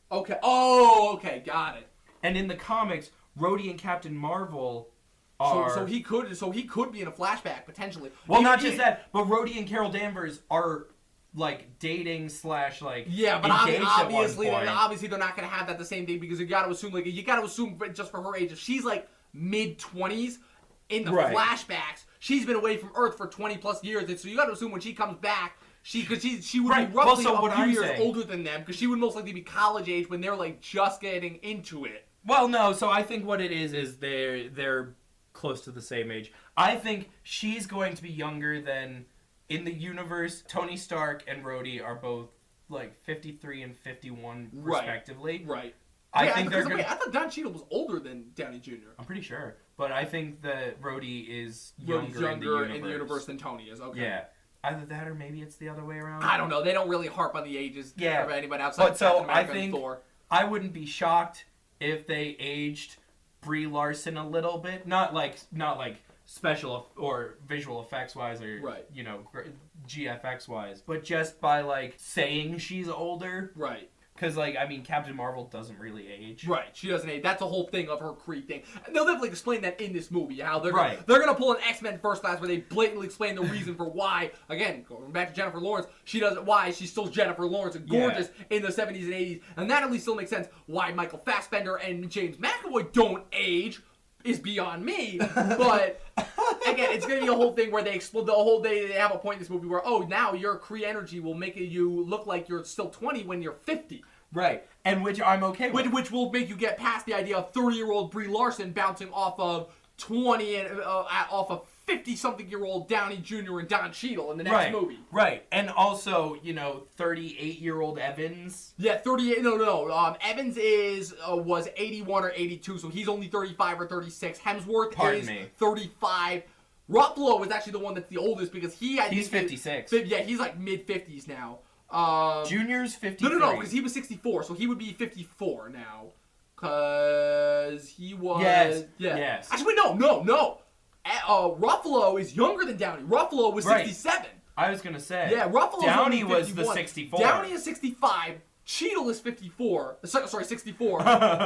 Okay. Oh, okay. Got it. And in the comics, Rhodey and Captain Marvel... So he could be in a flashback potentially. Well, not just that, but Rhodey and Carol Danvers are like dating / like yeah, but engaged obviously at one point. they're not gonna have that the same day because you gotta assume just for her age, if she's like mid-20s in the flashbacks, she's been away from Earth for 20 plus years, and so you gotta assume when she comes back. She would be roughly a few years older than them because she would most likely be college age when they're like just getting into it. Well, no. So I think what it is they're close to the same age. I think she's going to be younger than in the universe. Tony Stark and Rhodey are both like 53 and 51 respectively. Right. I think they're going. I thought Don Cheadle was older than Downey Jr. I'm pretty sure, but I think that Rhodey is younger in the universe than Tony is. Okay. Yeah. Either that or maybe it's the other way around. I don't know. They don't really harp on the ages of anybody outside but Captain so America I think and Thor. I wouldn't be shocked if they aged Brie Larson a little bit, not like special or visual effects wise or GFX wise, but just by like saying she's older, right? Because like I mean, Captain Marvel doesn't really age, right? She doesn't age. That's the whole thing of her Kree thing. And they'll definitely explain that in this movie. How they're gonna pull an X-Men First Class where they blatantly explain the reason for why. Again, going back to Jennifer Lawrence, why she's still Jennifer Lawrence and gorgeous in the 70s and 80s, and that at least still makes sense. Why Michael Fassbender and James McAvoy don't age is beyond me. But again, it's gonna be a whole thing where they explode the whole day. They have a point in this movie where now your Kree energy will make you look like you're still 20 when you're 50. Right, and which I'm okay with. Which will make you get past the idea of 30-year-old Brie Larson bouncing off of 20 and off of 50-something-year-old Downey Jr. and Don Cheadle in the next movie. Right, and also 38-year-old Evans. Yeah, 38. No. Evans was 81 or 82, so he's only 35 or 36. Hemsworth is 35. Ruffalo is actually the one that's the oldest because he's 56. Yeah, he's like mid-50s now. Junior's 53. No, because he was 64, so he would be 54 now. Because he was... Yes. Actually, no. Ruffalo is younger than Downey. Ruffalo was 67. I was going to say. Yeah, Ruffalo Downey was the 64. Downey is 65. Cheadle is 54. Sorry, 64.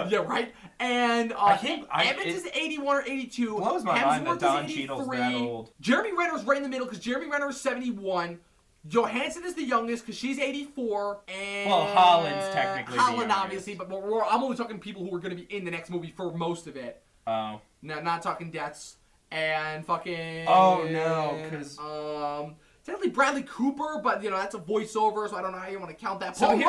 Yeah, right? And Evans is 81 or 82. Blows my mind that Don Cheadle's that old. Jeremy Renner's right in the middle because Jeremy Renner is 71. Johansson is the youngest because she's 84, and Holland's technically the youngest. Obviously, but I'm only talking people who are going to be in the next movie for most of it. Oh. No, not talking deaths and fucking. Oh no, because technically Bradley Cooper, but that's a voiceover, so I don't know how you want to count that. So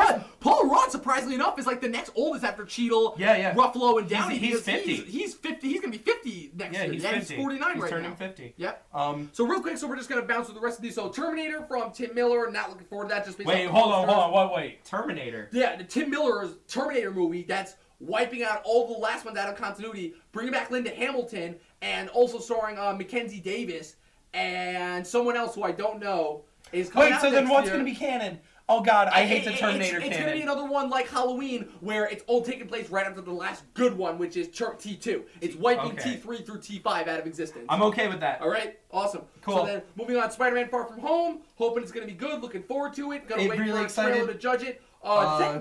Paul Rudd, surprisingly enough, is like the next oldest after Cheadle, Ruffalo, and Downey. He's 50. He's 50. He's gonna be 50 next year. He's 50. He's 49 he's right turning now. 50. Yep. So real quick, we're just gonna bounce through the rest of these. So Terminator from Tim Miller. Not looking forward to that. Just hold on. Terminator. Yeah, the Tim Miller's Terminator movie. That's wiping out all the last ones out of continuity, bringing back Linda Hamilton, and also starring Mackenzie Davis and someone else who I don't know is coming Wait, out so then next what's year. going to be canon? Oh God, I hate the Terminator It's canon. going to be another one like Halloween, where it's all taking place right after the last good one, which is T2. It's wiping Okay. T3 through T5 out of existence. I'm okay with that. All right, awesome. Cool. So then, moving on, Spider-Man: Far From Home. Hoping it's going to be good. Looking forward to it. Gonna wait Really for a excited. trailer to judge it.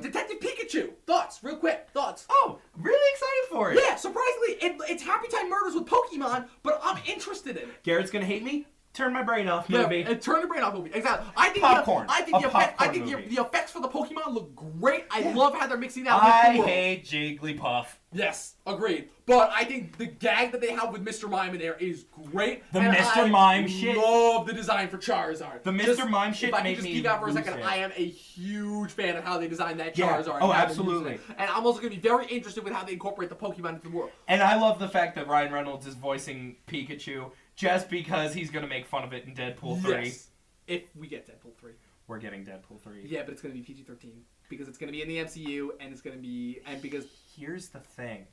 Detective Pikachu. Thoughts, real quick. Thoughts. Oh, really excited for it. Yeah, surprisingly, it's Happy Time Murders with Pokemon, but I'm interested in it. Garrett's going to hate me. Turn my brain off, Yeah, movie. and turn the brain off movie. Exactly. I think Popcorn. I think A the effect, I popcorn think movie. the effects for the Pokemon look great. I love how they're mixing that I with the world. hate Jigglypuff. Yes, agreed. But I think the gag that they have with Mr. Mime in there is great. The and Mr. I Mime shit. love the design for Charizard. The Mr. Mime shit If I can made just me geek out for a lose second, it. I am a huge fan of how they designed that Yeah. Charizard. Oh, and how they absolutely. used it. And I'm also going to be very interested with how they incorporate the Pokemon into the world. And I love the fact that Ryan Reynolds is voicing Pikachu just because he's going to make fun of it in Deadpool 3. Yes. If we get Deadpool 3. We're getting Deadpool 3. Yeah, but it's going to be PG-13 because it's going to be in the MCU and it's going to be because Here's the thing.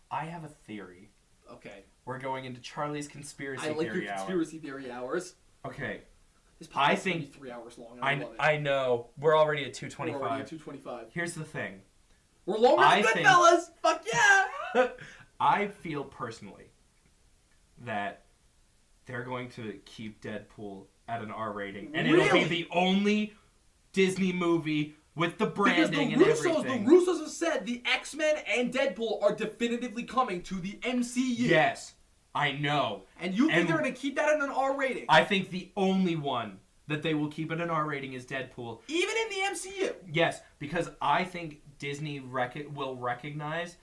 I have a theory. okay, We're going into Charlie's conspiracy I like theory your hour. conspiracy theory hours. Okay. This podcast I is gonna think- be 3 hours long. I love it. I know. We're already at We're 225. already at 225. Here's the thing. We're longer I than think- Goodfellas. Fuck yeah! I feel personally that they're going to keep Deadpool at an R rating, and it'll Really? be the only Disney movie with the Because branding the and Russos, everything. the Russos have said the X-Men and Deadpool are definitively coming to the MCU. Yes, I know. And you think And they're going to keep that at an R rating? I think the only one that they will keep at an R rating is Deadpool. Even in the MCU? Yes, because I think Disney will recognize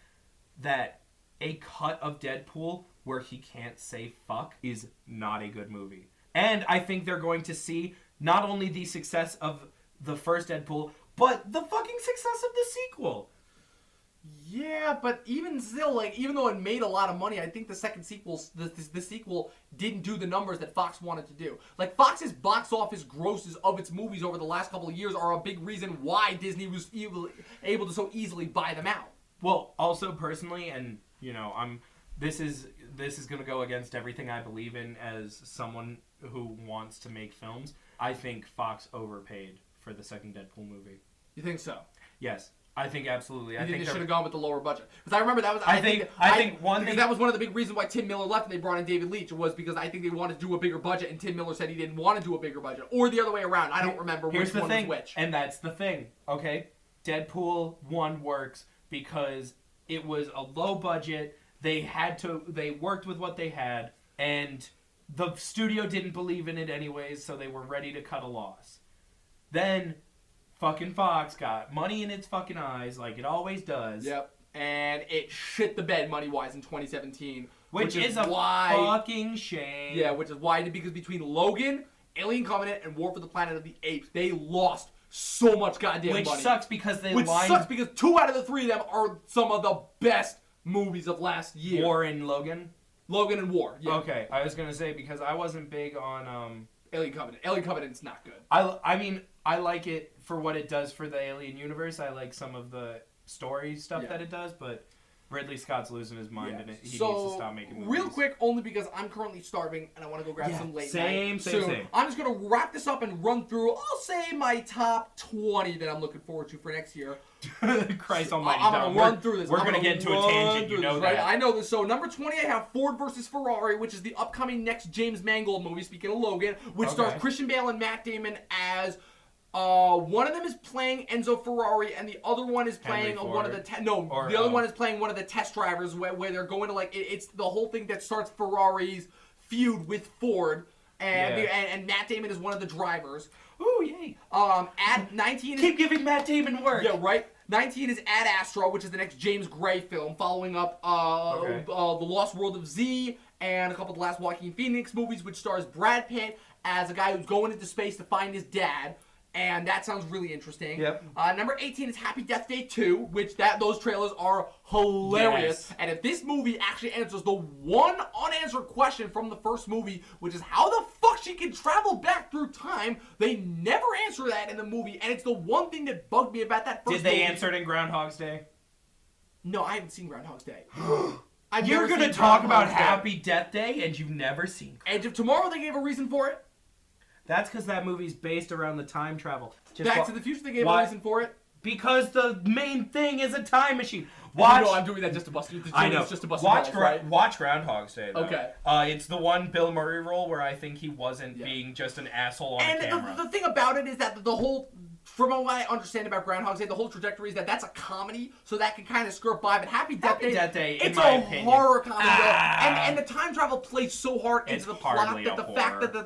that a cut of Deadpool where he can't say fuck is not a good movie. And I think they're going to see not only the success of the first Deadpool, but the fucking success of the sequel. Yeah, but even still, like, even though it made a lot of money, I think the second sequel, the sequel didn't do the numbers that Fox wanted to do. Like, Fox's box office grosses of its movies over the last couple of years are a big reason why Disney was able to so easily buy them out. Well, also personally, and you know, this is going to go against everything I believe in as someone who wants to make films. I think Fox overpaid for the second Deadpool movie. You think so? Yes, I think absolutely. You I think think they should they're- have gone with the lower budget? Because I remember that was. I think one because thing- that was one of the big reasons why Tim Miller left and they brought in David Leitch was because I think they wanted to do a bigger budget and Tim Miller said he didn't want to do a bigger budget or the other way around. I don't remember Here's which the one thing, was which. and that's the thing. Okay, Deadpool 1 works because it was a low budget. They worked with what they had, and the studio didn't believe in it anyways, so they were ready to cut a loss. Then, fucking Fox got money in its fucking eyes, like it always does. Yep. And it shit the bed money-wise in 2017. Which is a why, fucking shame. Yeah, which is why, because between Logan, Alien Covenant, and War for the Planet of the Apes, they lost so much goddamn Which money. sucks because they Which lined sucks because 2 out of the 3 of them are some of the best movies of last year. War and Logan. Logan and War. Yeah. Okay, I was gonna say because I wasn't big on Alien Covenant. Alien Covenant's not good. I mean I like it for what it does for the Alien universe. I like some of the story stuff Yeah. that it does, but Ridley Scott's losing his mind in it. He so, needs to stop making movies. real quick, only because I'm currently starving and I want to go grab some late same, night. same, so same. I'm just going to wrap this up and run through, I'll say, my top 20 that I'm looking forward to for next year. Christ almighty, I'm Dom. going to run through this. We're I'm going to gonna get into a run tangent, through you know this, that. right? I know this. So, number 20, I have Ford versus Ferrari, which is the upcoming next James Mangold movie, speaking of Logan, which stars Christian Bale and Matt Damon as... one of them is playing Enzo Ferrari, and the other one is playing Henry one of Ford. the other one is playing one of the test drivers where they're going to like it's the whole thing that starts Ferrari's feud with Ford, and Yeah. and Matt Damon is one of the drivers. Ooh, yay. At 19, Keep giving Matt Damon work. yeah, right. 19 is Ad Astra, which is the next James Gray film, following up Okay. The Lost World of Z and a couple of the last Joaquin Phoenix movies, which stars Brad Pitt as a guy who's going into space to find his dad. And that sounds really interesting. Yep. Number 18 is Happy Death Day 2, which those trailers are hilarious. Yes. And if this movie actually answers the one unanswered question from the first movie, which is how the fuck she can travel back through time, they never answer that in the movie. And it's the one thing that bugged me about that first Did they movie. answer it in Groundhog's Day? No, I haven't seen Groundhog's Day. You're going to talk about Happy Death Day and you've never seen Edge of Tomorrow, they gave a reason for it. That's because that movie's based around the time travel. Back to the Future, they gave a reason for it. Because the main thing is a time machine. I'm doing that just to bust you. I know. Just to bust watch right? Groundhog's Day, though. Okay. It's the one Bill Murray role where I think he wasn't being just an asshole on camera. And the thing about it is that the whole, from what I understand about Groundhog's Day, the whole trajectory is that that's a comedy, so that can kind of skirt by. But Happy Death Day, in it's my a opinion. horror comedy, and the time travel plays so hard into the plot that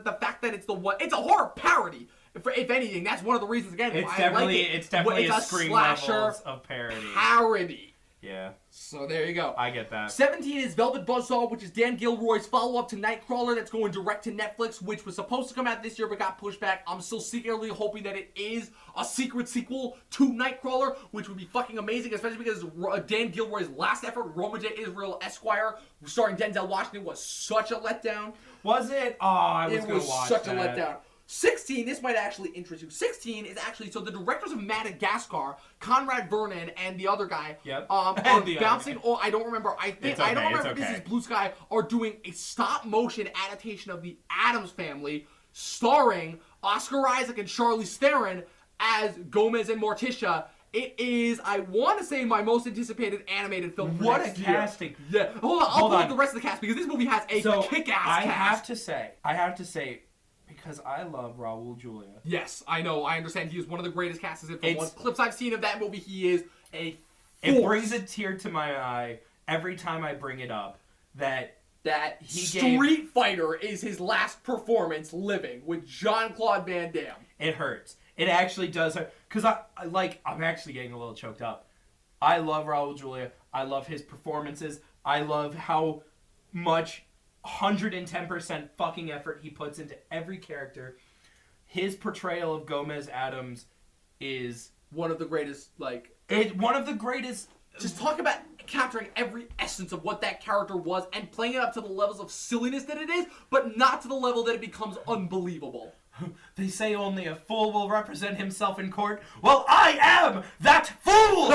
the fact that it's a horror parody. If anything, that's one of the reasons. Again, it's why definitely I like it. It's definitely it's a Scream slasher levels of parody. Yeah. So there you go. I get that. 17 is Velvet Buzzsaw, which is Dan Gilroy's follow-up to Nightcrawler that's going direct to Netflix, which was supposed to come out this year but got pushed back. I'm still secretly hoping that it is a secret sequel to Nightcrawler, which would be fucking amazing, especially because Dan Gilroy's last effort, Roma J. Israel Esquire, starring Denzel Washington, was such a letdown. Was it? Oh, I was going to watch It was such a letdown. 16, this might actually interest you. 16 is actually, so the directors of Madagascar, Conrad Vernon and the other guy, are bouncing, I don't remember, I don't remember if this is Blue Sky, are doing a stop-motion adaptation of the Addams Family, starring Oscar Isaac and Charlize Theron as Gomez and Morticia. It is, I want to say, my most anticipated animated film for next year. What a casting. Yeah. Hold on, I'll pull up the rest of the cast, because this movie has a kick-ass cast. I have to say, because I love Raul Julia. Yes, I know. I understand. He is one of the greatest casters in film. One clips I've seen of that movie, he is a force. It brings a tear to my eye every time I bring it up that he Street Fighter is his last performance living with Jean-Claude Van Damme. It hurts. It actually does hurt. Because I'm actually getting a little choked up. I love Raul Julia. I love his performances. I love how much 110% fucking effort he puts into every character. His portrayal of Gomez Addams is one of the greatest, one of the greatest. Just talk about capturing every essence of what that character was and playing it up to the levels of silliness that it is, but not to the level that it becomes unbelievable. They say only a fool will represent himself in court. Well, I am that fool!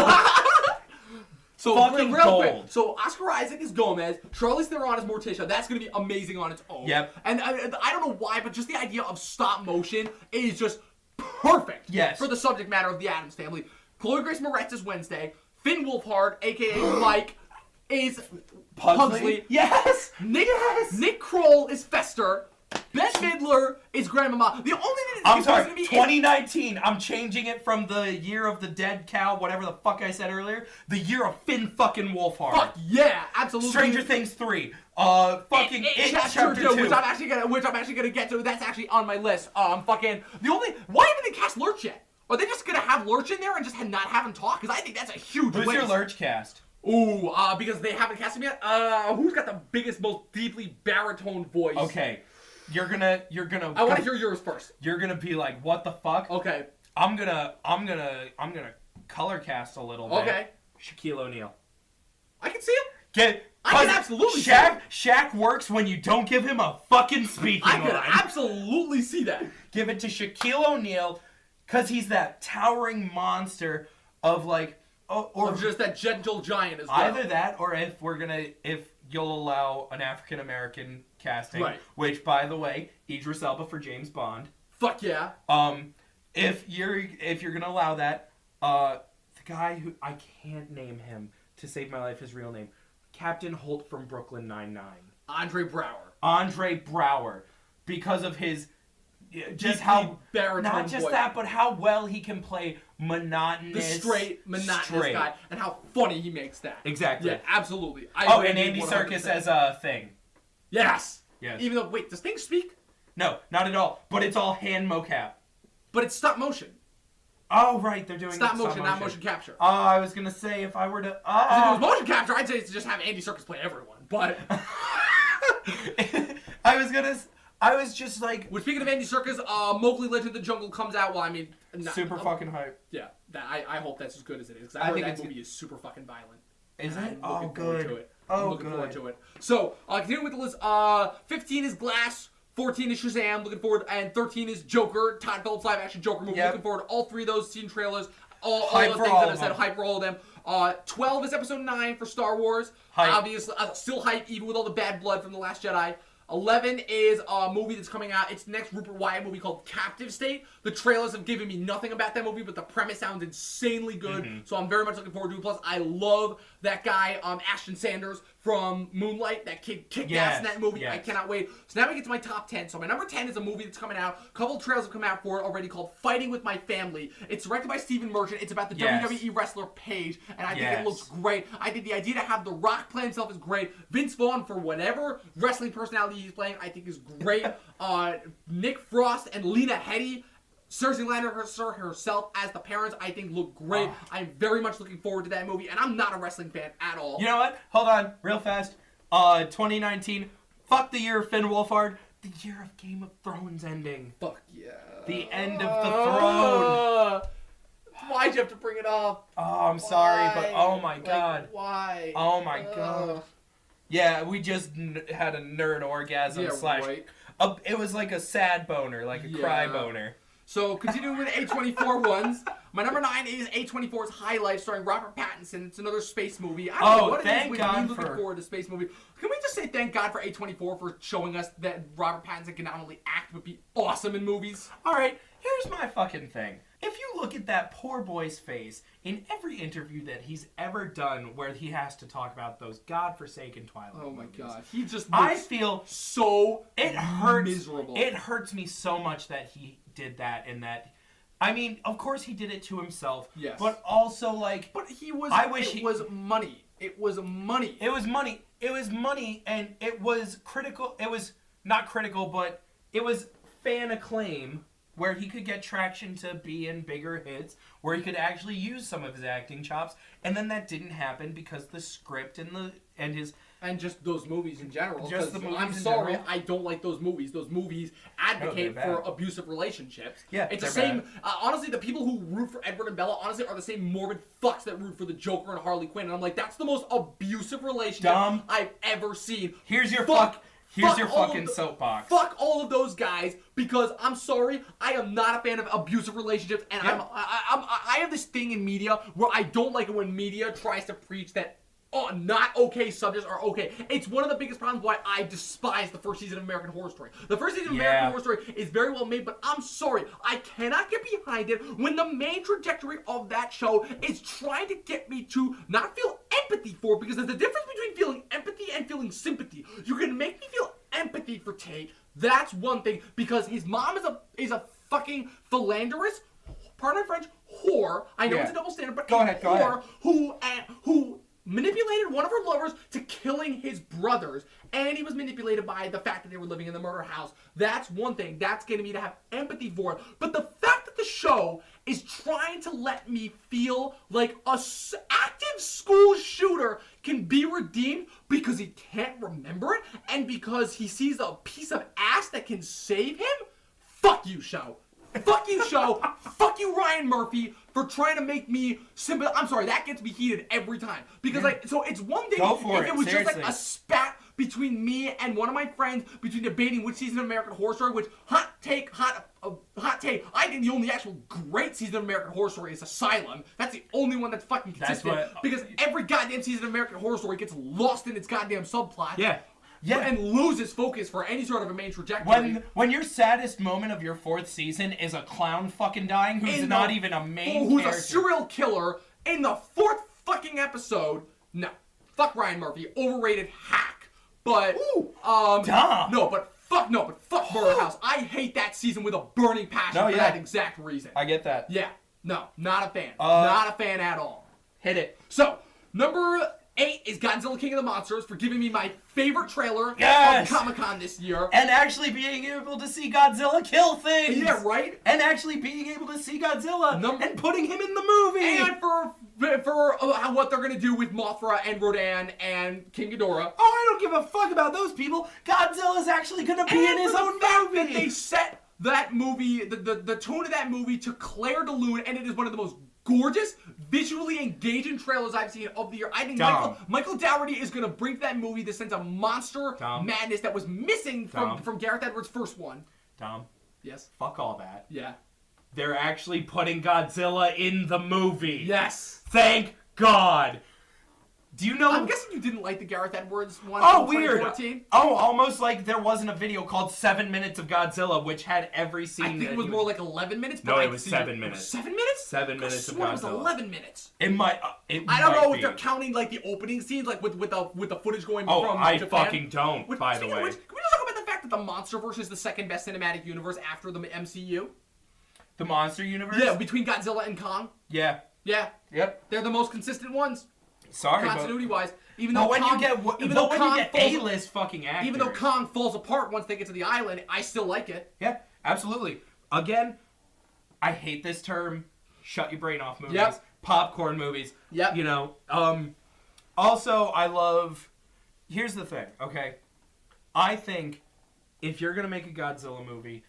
So fucking real quick. So Oscar Isaac is Gomez, Charlize Theron is Morticia. That's going to be amazing on its own. Yep. And I don't know why, but just the idea of stop motion is just perfect. Yes. For the subject matter of the Addams Family. Chloe Grace Moretz is Wednesday. Finn Wolfhard, a.k.a. Mike, is Pugsley. Yes. Nick Kroll is Fester. Bette Midler is Grandmama. The only thing I'm sorry, 2019. I'm changing it from the year of the dead cow, whatever the fuck I said earlier. The year of Finn fucking Wolfhard. Fuck yeah, absolutely. Stranger Things 3. Fucking It Chapter 2. Which I'm actually gonna get to. That's actually on my list. Why haven't they cast Lurch yet? Are they just gonna have Lurch in there and just not have him talk? Because I think that's a huge waste. Who's your Lurch cast? Ooh, because they haven't cast him yet. Who's got the biggest, most deeply baritone voice? Okay. You're gonna. I want to hear yours first. You're gonna be like, what the fuck? Okay. I'm gonna color cast a little bit. Okay. Shaquille O'Neal. I can see him. I can absolutely see him. Shaq works when you don't give him a fucking speaking line. I can absolutely see that. Give it to Shaquille O'Neal, cause he's that towering monster of or just that gentle giant as well. Either that, or if you'll allow an African American casting, right. Which, by the way, Idris Elba for James Bond. Fuck yeah. If you're gonna allow that, the guy who I can't name him to save my life, his real name, Captain Holt from Brooklyn Nine-Nine. Andre Braugher, because of his just how baritone not just voice. That, but how well he can play monotonous guy, and how funny he makes that. Exactly. Yeah, absolutely. And Andy Serkis as a Thing. Yes. Yes. Even though, does Thing speak? No, not at all. But it's all hand mocap. But it's stop motion. Oh, right. They're doing stop motion, not motion capture. Oh, I was going to say if I were to... If it was motion capture, I'd say it's to just have Andy Serkis play everyone. But... I was just like... Well, speaking of Andy Serkis, Mowgli Legend of the Jungle comes out. Well, I mean... super fucking hype. Yeah. I hope that's as good as it is. I think that movie is super fucking violent. Is it? I'm looking forward to it. Oh, looking forward to it. So, continuing with the list, 15 is Glass, 14 is Shazam, looking forward, and 13 is Joker, Todd Phillips live-action Joker movie. Looking forward to all three of those, seen trailers, all the things that I said, hype for all of them. 12 is episode 9 for Star Wars. Hype. Obviously, still hype even with all the bad blood from The Last Jedi. 11 is a movie that's coming out. It's the next Rupert Wyatt movie called Captive State. The trailers have given me nothing about that movie, but the premise sounds insanely good. So I'm very much looking forward to it. Plus, I love that guy, Ashton Sanders from Moonlight. That kid kicked ass in that movie. Yes. I cannot wait. So now we get to my top 10. So my number 10 is a movie that's coming out. A couple of trailers have come out for it already called Fighting With My Family. It's directed by Stephen Merchant. It's about the WWE wrestler Paige, and I think it looks great. I think the idea to have The Rock play himself is great. Vince Vaughn, for whatever wrestling personality he's playing, I think is great. Nick Frost and Lena Headey, Cersei Lannister herself as the parents, I think look great. I'm very much looking forward to that movie, and I'm not a wrestling fan at all. You know what? Hold on, real fast. 2019, fuck the year of Finn Wolfhard. The year of Game of Thrones ending. Fuck yeah. The end of the throne. Why'd you have to bring it up? Oh, I'm sorry, but oh my god. Like, why? Oh my god. Yeah, we just had a nerd orgasm it was like a sad boner, like a cry boner. So, continuing with A24 ones, my number 9 is A24's High Life, starring Robert Pattinson. It's another space movie. I don't know what it is with me looking forward to space movie. Can we just say thank God for A24 for showing us that Robert Pattinson can not only act, but be awesome in movies? Alright, here's my fucking thing. If you look at that poor boy's face in every interview that he's ever done where he has to talk about those godforsaken Twilight movies. movies, God. He just I feel so miserable. It hurts me so much that he did that and that. I mean, of course he did it to himself. Yes. But also, like... But he was... It was money. It was money. It was money. It was money, and it was critical. It was not critical, but it was fan acclaim, where he could get traction to be in bigger hits, where he could actually use some of his acting chops, and then that didn't happen because the script and just those movies in general. Just the movies I'm in sorry, general. I don't like those movies. Those movies advocate for abusive relationships. Yeah, it's the same. Honestly, the people who root for Edward and Bella honestly are the same morbid fucks that root for the Joker and Harley Quinn. And I'm like, that's the most abusive relationship I've ever seen. Here's your fucking soapbox. Fuck all of those guys, because I'm sorry, I am not a fan of abusive relationships, and I have this thing in media where I don't like it when media tries to preach that not okay subjects are okay. It's one of the biggest problems why I despise the first season of American Horror Story. The first season of American Horror Story is very well made, but I'm sorry, I cannot get behind it when the main trajectory of that show is trying to get me to not feel empathy for it, because there's a difference between feeling empathy and feeling sympathy. You can make me feel empathy for Tate. That's one thing, because his mom is a fucking philanderous, pardon my French, whore. I know it's a double standard, but go ahead. who manipulated one of her lovers to killing his brothers, and he was manipulated by the fact that they were living in the murder house. That's one thing. That's getting me to have empathy for it. But the fact that the show is trying to let me feel like a active school shooter can be redeemed because he can't remember it, and because he sees a piece of ass that can save him? Fuck you, show. Fuck you, show. Fuck you, Ryan Murphy, for trying to make me sympathetic. I'm sorry, that gets me heated every time. Because, so it's one thing if it was just like a spat between me and one of my friends between debating which season of American Horror Story, which, hot take, I think the only actual great season of American Horror Story is Asylum. That's the only one that's fucking consistent. Because every goddamn season of American Horror Story gets lost in its goddamn subplot. Yeah, and loses focus for any sort of a main trajectory. When your saddest moment of your 4th season is a clown fucking dying who's not even a main who's character. A serial killer in the 4th fucking episode. No. Fuck Ryan Murphy. Overrated hack. But, but fuck Murder House. I hate that season with a burning passion for that exact reason. I get that. Yeah. No, not a fan. Not a fan at all. Hit it. So, number 8 is Godzilla King of the Monsters, for giving me my favorite trailer of Comic-Con this year. And actually being able to see Godzilla kill things. Yeah, right? And actually being able to see Godzilla and putting him in the movie. And for what they're going to do with Mothra and Rodan and King Ghidorah. Oh, I don't give a fuck about those people. Godzilla's actually going to be in his own movie. That they set that movie, the tone of that movie to Claire de Lune, and it is one of the most gorgeous, visually engaging trailers I've seen of the year. I think Michael Dougherty is going to bring to that movie the sense of monster madness that was missing from Gareth Edwards' first one. Dom. Yes? Fuck all that. Yeah. They're actually putting Godzilla in the movie. Yes. Thank God. Do you know? I'm guessing you didn't like the Gareth Edwards one. Oh, from weird. 2014. Oh, almost like there wasn't a video called 7 Minutes of Godzilla, which had every scene. I think it was more like 11 minutes. But No, I it was see 7 minutes. 7 minutes? 7 minutes I of swear it was Godzilla. 11 minutes. It might. I don't know be. if they're counting like the opening scenes, like with the footage going Oh, from I Japan. fucking don't. Which, by the speaking of way, which, can we just talk about the fact that the MonsterVerse is the second best cinematic universe after the MCU? the Monster Universe. Yeah, between Godzilla and Kong. Yeah. Yeah, Yep. they're the most consistent ones, Sorry, but continuity-wise. Even but though when Kong, you get even though when Kong you get falls, A-list fucking actors. even though Kong falls apart once they get to the island, I still like it. Yeah, absolutely. Again, I hate this term. Shut your brain off movies. Yep. Popcorn movies. Yep. You know. Also, I love. Here's the thing. Okay. I think if you're gonna make a Godzilla movie,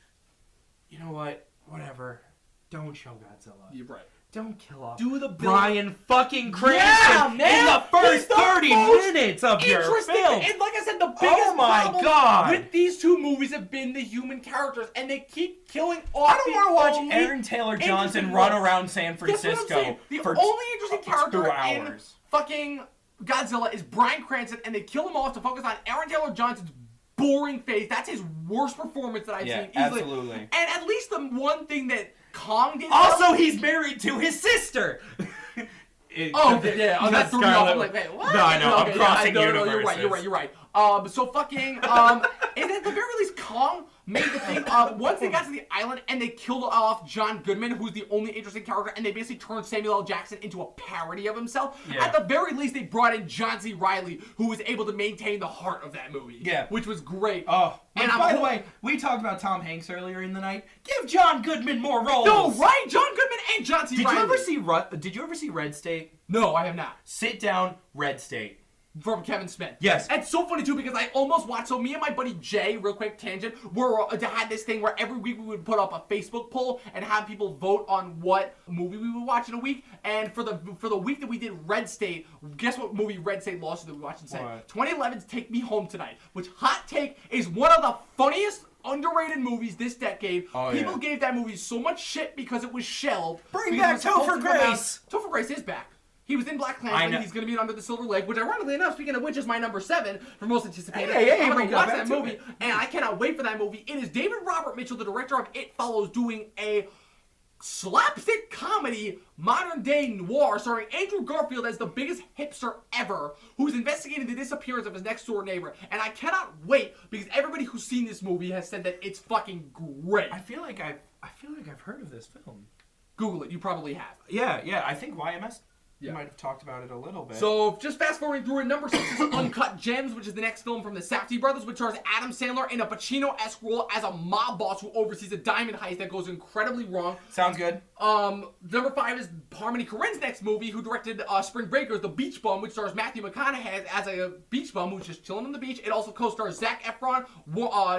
you know what? Whatever. Don't show Godzilla. You're right. Don't kill off Do the Bryan fucking Cranston Yeah, man! in the first He's the 30 most minutes of your Interesting. film. And like I said, the biggest Oh my problem God. with these two movies have been the human characters, and they keep killing off. I don't want to watch Aaron Taylor Johnson interesting run ones. around San Guess what I'm Francisco saying? The for only interesting 2 character in hours. fucking Godzilla is Bryan Cranston, and they kill him off to focus on Aaron Taylor Johnson's boring face. That's his worst performance that I've Yeah, seen easily. absolutely. And at least the one thing that Kong did. Also, he's married to his sister. Oh, yeah, oh, that threw me off. I'm like, wait, what? No, I know, I'm crossing no, universes. You're right. So fucking, and at the very least, Kong made the thing, once they got to the island and they killed off John Goodman, who's the only interesting character, and they basically turned Samuel L. Jackson into a parody of himself. Yeah. At the very least, they brought in John C. Reilly, who was able to maintain the heart of that movie. Yeah. Which was great. Oh, and by the way, we talked about Tom Hanks earlier in the night. Give John Goodman more roles. No, right? John Goodman and John C. Did Reilly. Did you ever see Red State? No, I have not. Sit down, Red State. From Kevin Smith. Yes. And it's so funny, too, because I almost watched... So me and my buddy Jay, real quick tangent, had this thing where every week we would put up a Facebook poll and have people vote on what movie we would watch in a week. And for the week that we did Red State, guess what movie Red State lost that we watched instead? What? 2011's Take Me Home Tonight, which, hot take, is one of the funniest underrated movies this decade. Oh, People yeah. gave that movie so much shit because it was shelved. Bring because back it was supposed Topher to come out- Grace. Topher Grace is back. He was in Black I Klansman. know. He's going to be in Under the Silver Lake, which ironically enough, speaking of which, is my number 7 for most anticipated. Hey, I'm we going to got watch back that to movie, it. and I cannot wait for that movie. It is David Robert Mitchell, the director of It Follows, doing a slapstick comedy, modern day noir, starring Andrew Garfield as the biggest hipster ever, who's investigating the disappearance of his next door neighbor. And I cannot wait because everybody who's seen this movie has said that it's fucking great. I feel like I've heard of this film. Google it. You probably have. Yeah. I think YMS Yeah. might have talked about it a little bit. So, just fast forwarding through it, number 6 is Uncut Gems, which is the next film from the Safdie brothers, which stars Adam Sandler in a Pacino-esque role as a mob boss who oversees a diamond heist that goes incredibly wrong. Sounds good. Number 5 is Harmony Korine's next movie, who directed Spring Breakers, The Beach Bum, which stars Matthew McConaughey as a beach bum who's just chilling on the beach. It also co-stars Zac Efron,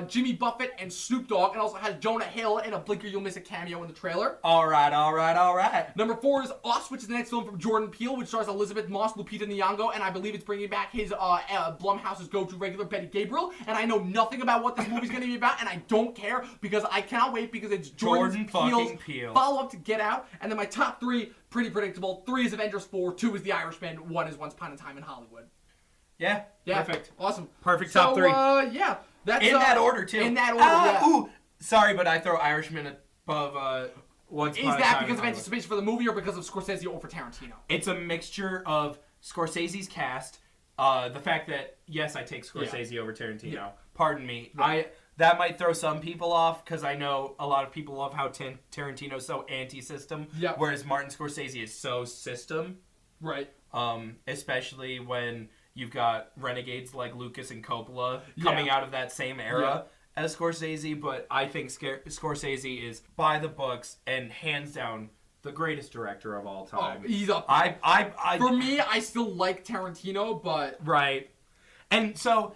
Jimmy Buffett, and Snoop Dogg, and also has Jonah Hill in a Blinker You'll Miss a cameo in the trailer. All right. Number 4 is Us, which is the next film from Jordan Peele, which stars Elizabeth Moss, Lupita Nyong'o, and I believe it's bringing back his Blumhouse's go-to regular Betty Gabriel. And I know nothing about what this movie's going to be about, and I don't care because I cannot wait because it's Jordan fucking Peele's Peele. follow-up to Get Out. And then my top 3, pretty predictable. 3 is Avengers 4, 2 is The Irishman, 1 is Once Upon a Time in Hollywood. Yeah. Yeah, Perfect. Awesome. Perfect top 3. Yeah, that's In that order too. In that order. Yeah. Ooh, sorry, but I throw Irishman above Once Is Upon a that Time because in of Hollywood. anticipation for the movie or because of Scorsese over Tarantino? It's a mixture of Scorsese's cast, the fact that yes, I take Scorsese over Tarantino. Yeah. Pardon me. Right. That might throw some people off because I know a lot of people love how Tarantino's so anti-system, Yep. whereas Martin Scorsese is so system. Right. Especially when you've got renegades like Lucas and Coppola coming out of that same era as Scorsese, but I think Scorsese is by the books and hands down the greatest director of all time. Oh, he's up. For me, I still like Tarantino, but right. And so,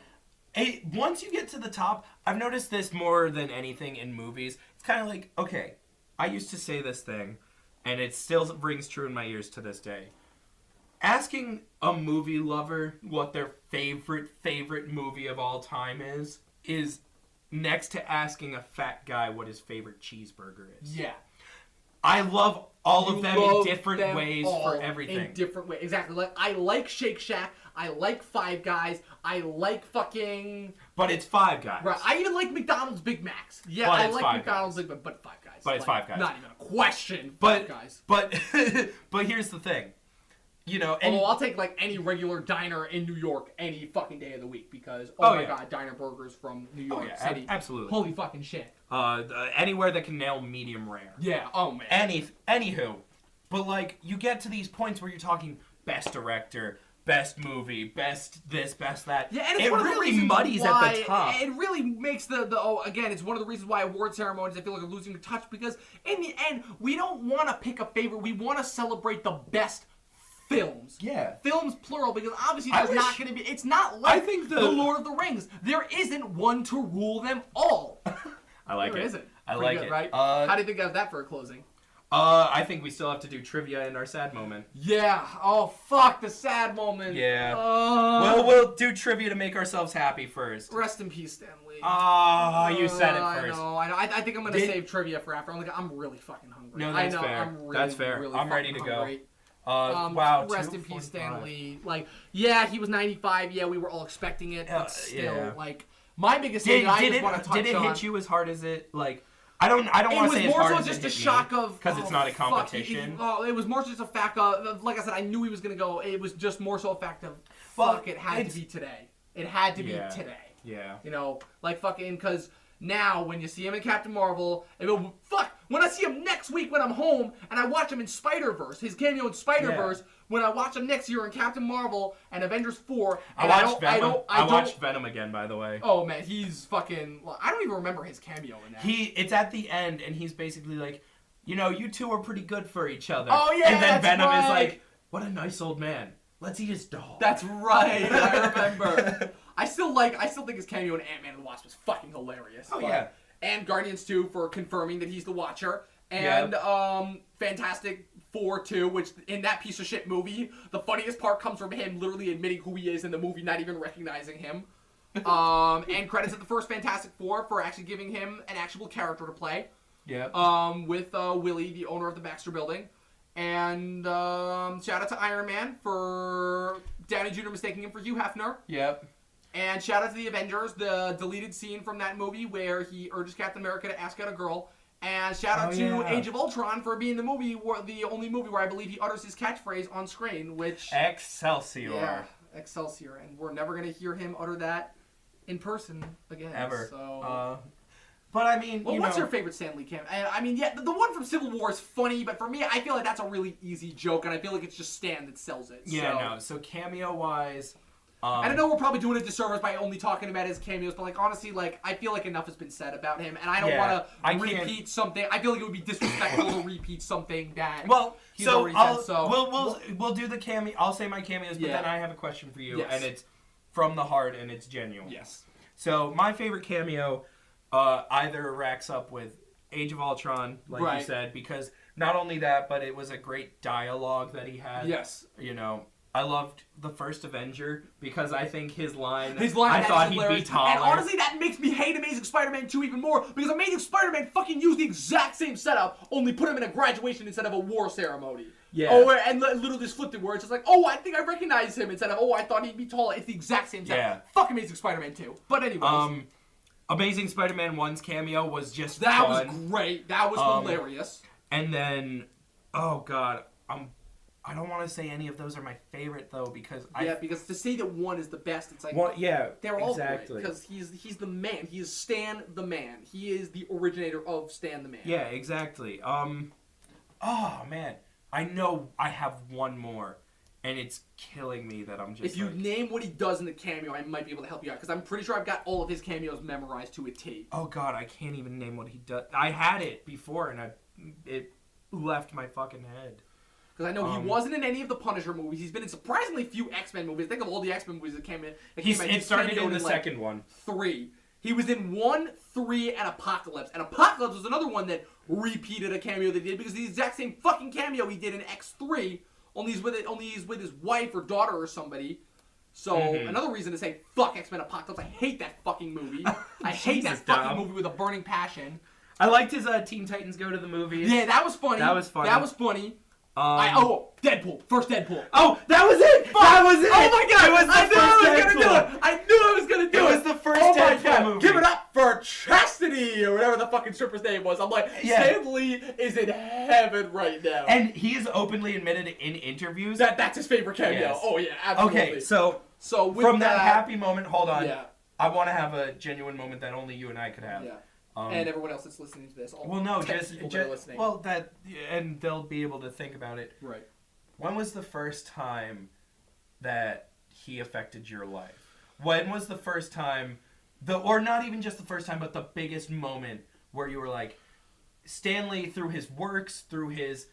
once you get to the top, I've noticed this more than anything in movies. It's kind of like, okay, I used to say this thing, and it still rings true in my ears to this day. Asking a movie lover what their favorite movie of all time is next to asking a fat guy what his favorite cheeseburger is. yeah. I love all of You them in love different them ways all for everything. In different ways, exactly. Like I like Shake Shack. I like Five Guys. I like fucking. But it's Five Guys. Right. I even like McDonald's Big Macs. Yeah, But I it's like Five McDonald's Guys. but Five Guys. But it's Five Guys. Not even a question. But Five Guys. but here's the thing. You know, and Although I'll take like any regular diner in New York any fucking day of the week because god, diner burgers from New York City. Absolutely. Holy fucking shit. Anywhere that can nail medium rare. Yeah. Oh man. Anywho, but like you get to these points where you're talking best director, best movie, best this, best that. Yeah, and it's it one of the really reasons muddies why at the top. It really makes again, it's one of the reasons why award ceremonies I feel like are losing touch because in the end we don't want to pick a favorite. We want to celebrate the best films. Yeah. Films plural because obviously there's not going to be. It's not I like think the Lord of the Rings. There isn't one to rule them all. I like there it. isn't. I Pretty like good, it. Right? How do you think of that for a closing? I think we still have to do trivia in our sad moment. Yeah. Oh fuck the sad moment. Yeah. Well, we'll do trivia to make ourselves happy first. Rest in peace, Stan Lee. You said it first. I know. I think I'm gonna save trivia for after. I'm really fucking hungry. No, that's I know, fair. I'm really, That's fair. Really I'm ready to hungry. go. Wow. Rest in peace, Stan Lee. Like, yeah, he was 95. Yeah, we were all expecting it, but still, yeah. like, my biggest thing that I just want to touch on. Did it hit you as hard as it like? I don't want to say as hard as it hit me. It was more so just a shock of because it's not a competition. It was more just a fact of, like I said, I knew he was gonna go. It was just more so a fact of, it had to be today. It had to be today. Yeah. You know, like fucking, because now when you see him in Captain Marvel, when I see him next week when I'm home and I watch him in Spider-Verse, his cameo in Spider-Verse, when I watch him next year in Captain Marvel and Avengers 4, and I watched Venom again, by the way. Oh man, he's fucking. I don't even remember his cameo in that. It's at the end, and he's basically like, you know, you two are pretty good for each other. Oh yeah, and then that's Venom right. is like, what a nice old man. Let's eat his dog. That's right. I remember. I still think his cameo in Ant-Man and the Wasp was fucking hilarious. Oh yeah. And Guardians 2 for confirming that he's the Watcher. And Fantastic Four 2, which in that piece of shit movie, the funniest part comes from him literally admitting who he is in the movie, not even recognizing him. And credits at the first Fantastic Four for actually giving him an actual character to play. Yeah. With Willie, the owner of the Baxter Building. And shout out to Iron Man for Downey Jr. mistaking him for Hugh Hefner. Yep. And shout out to the Avengers, the deleted scene from that movie where he urges Captain America to ask out a girl. And shout out to Age of Ultron for being the only movie where I believe he utters his catchphrase on screen, which... Excelsior. Yeah, Excelsior. And we're never going to hear him utter that in person again. Ever. So... But I mean, what's your favorite Stan Lee cameo? I mean, yeah, the one from Civil War is funny, but for me, I feel like that's a really easy joke, and I feel like it's just Stan that sells it. Yeah, so cameo-wise... and I know we're probably doing a disservice by only talking about his cameos, but like honestly, like I feel like enough has been said about him, and I don't want to repeat something. I feel like it would be disrespectful to repeat something that he's already said. So we'll do the cameo. I'll say my cameos, but then I have a question for you, and it's from the heart and it's genuine. Yes. So my favorite cameo either racks up with Age of Ultron, like you said, because not only that, but it was a great dialogue that he had. Yes. You know. I loved the first Avenger because I think his line I thought he'd be taller. And honestly, that makes me hate Amazing Spider-Man 2 even more because Amazing Spider-Man fucking used the exact same setup, only put him in a graduation instead of a war ceremony. Yeah. Oh, and literally just flipped it where it's just like, oh, I think I recognize him instead of, oh, I thought he'd be taller. It's the exact same setup. Yeah. Fuck Amazing Spider-Man 2. But anyways. Amazing Spider-Man 1's cameo was just that fun. Was great. That was hilarious. And then, oh god, I don't want to say any of those are my favorite though because because to say that one is the best, it's like they're all great because he's the man. He is Stan the Man. He is the originator of Stan the Man. Yeah, exactly. Oh man, I know I have one more, and it's killing me that I'm just. If you name what he does in the cameo, I might be able to help you out because I'm pretty sure I've got all of his cameos memorized to a T. Oh god, I can't even name what he does. I had it before and it left my fucking head. Because I know he wasn't in any of the Punisher movies. He's been in surprisingly few X-Men movies. Think of all the X-Men movies that came in. It started in the second one. 3. He was in 1, 3, and Apocalypse. And Apocalypse was another one that repeated a cameo they did because the exact same fucking cameo he did in X3. Only he's with his wife or daughter or somebody. So another reason to say fuck X-Men Apocalypse. I hate that fucking movie. I hate that fucking movie with a burning passion. I liked his Teen Titans Go to the Movies. Yeah, that was funny. That was funny. Deadpool. First Deadpool. Oh, that was it! Fuck. That was it! Oh my god! It was the I knew I was first gonna do Deadpool. it! I knew I was gonna do it! It was the first oh my Deadpool god. movie. Give it up for Chastity, or whatever the fucking stripper's name was. I'm like, Yeah. Stan Lee is in heaven right now. And he has openly admitted in interviews that's his favorite cameo. Yes. Oh yeah, absolutely. Okay, so with from that happy moment, hold on. Yeah. I want to have a genuine moment that only you and I could have. Yeah. And everyone else that's listening to this. Well, no, 10 just people that are listening. well, that, and they'll be able to think about it. Right. When was the first time that he affected your life? When was the first time, or not even just the first time, but the biggest moment where you were like, Stan Lee, through his works, through his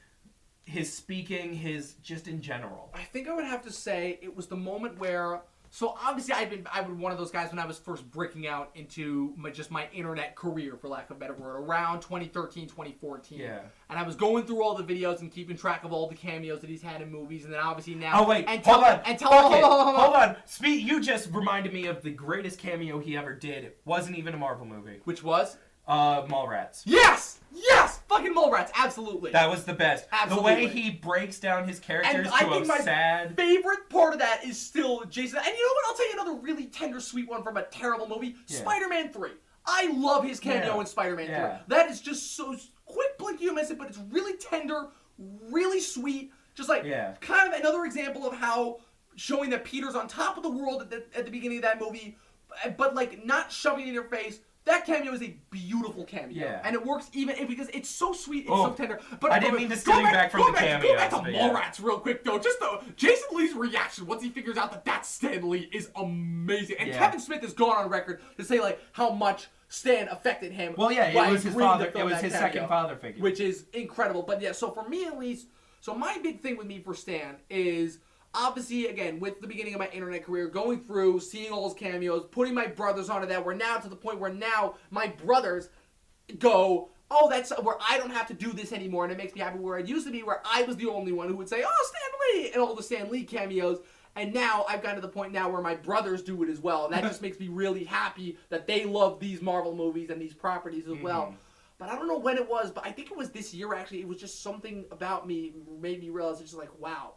speaking, his just in general? I think I would have to say it was the moment where. So obviously I was one of those guys when I was first breaking out into my internet career, for lack of a better word, around 2013, 2014. Yeah. And I was going through all the videos and keeping track of all the cameos that he's had in movies, and then obviously now. Oh wait, and hold on. hold on. You just reminded me of the greatest cameo he ever did. It wasn't even a Marvel movie. Which was? Mallrats. Yes! Fucking Mallrats, absolutely. That was the best. Absolutely. The way he breaks down his characters And I to think a my sad. favorite part of that is still Jason. And you know what? I'll tell you another really tender, sweet one from a terrible movie. Yeah. Spider-Man 3. I love his cameo Yeah. in Spider-Man 3. Yeah. That is just so quick blink you miss it, but it's really tender, really sweet. Just like kind of another example of how showing that Peter's on top of the world at the beginning of that movie, but like not shoving it in your face. That cameo is a beautiful cameo. Yeah. And it works because it's so sweet, it's so tender. But I didn't mean to steal you back from the cameos. Go back to but Mallrats real quick, though. Just Jason Lee's reaction once he figures out that that's Stan Lee is amazing. And Kevin Smith has gone on record to say, like, how much Stan affected him. Well, yeah, by it was his agreeing to father. film It was that his cameo, second father figure. Which is incredible. But yeah, so for me at least, so my big thing with me for Stan is... Obviously, again, with the beginning of my internet career, going through, seeing all his cameos, putting my brothers onto that, we're now to the point where now my brothers go, oh, that's where I don't have to do this anymore, and it makes me happy, where it used to be where I was the only one who would say, oh, Stan Lee, and all the Stan Lee cameos, and now I've gotten to the point now where my brothers do it as well, and that just makes me really happy that they love these Marvel movies and these properties as well. But I don't know when it was, but I think it was this year, actually. It was just something about me made me realize it's just like, wow.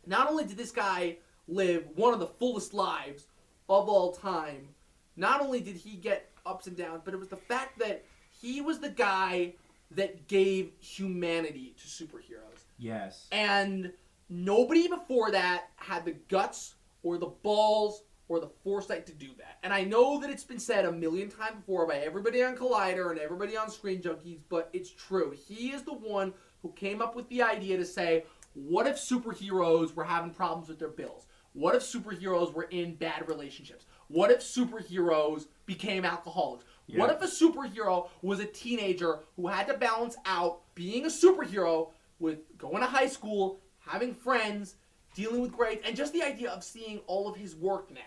Not only did this guy live one of the fullest lives of all time, not only did he get ups and downs, but it was the fact that he was the guy that gave humanity to superheroes. Yes. And nobody before that had the guts or the balls or the foresight to do that. And I know that it's been said a million times before by everybody on Collider and everybody on Screen Junkies, but it's true. He is the one who came up with the idea to say, what if superheroes were having problems with their bills? What if superheroes were in bad relationships? What if superheroes became alcoholics? Yeah. What if a superhero was a teenager who had to balance out being a superhero with going to high school, having friends, dealing with grades, and just the idea of seeing all of his work now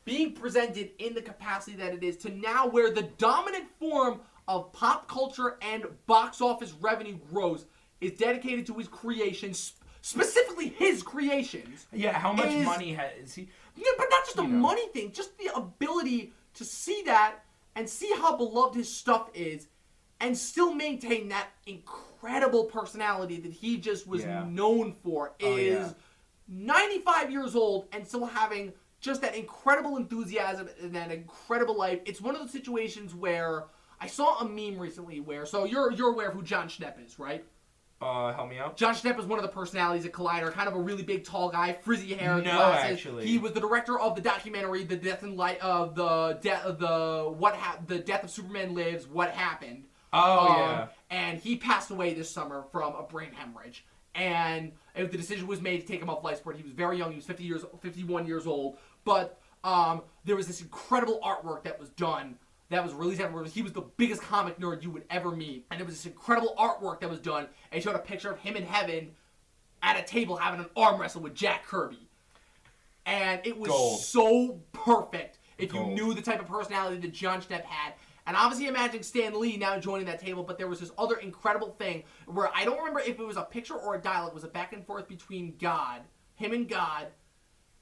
being presented in the capacity that it is, to now where the dominant form of pop culture and box office revenue grows is dedicated to his creations, specifically his creations. Yeah, how much money has he? Yeah, but not just a money thing, just the ability to see that and see how beloved his stuff is and still maintain that incredible personality that he just was known for. 95 years old and still having just that incredible enthusiasm and that incredible life. It's one of those situations where I saw a meme recently where, so you're aware of who John Schnepp is, right? Help me out. John Schnepp is one of the personalities at Collider, kind of a really big, tall guy, frizzy hair, No, glasses. actually. He was the director of the documentary, The Death and Light of the Death of Superman Lives, What Happened. And he passed away this summer from a brain hemorrhage. And the decision was made to take him off life support. He was very young. He was 51 years old. But there was this incredible artwork that was done that was released afterwards. He was the biggest comic nerd you would ever meet. And it was this incredible artwork that was done. And it showed a picture of him in heaven at a table having an arm wrestle with Jack Kirby. And it was so perfect if you knew the type of personality that John Schnepp had. And obviously imagine Stan Lee now joining that table, but there was this other incredible thing where I don't remember if it was a picture or a dialogue. It was a back and forth between God, him and God.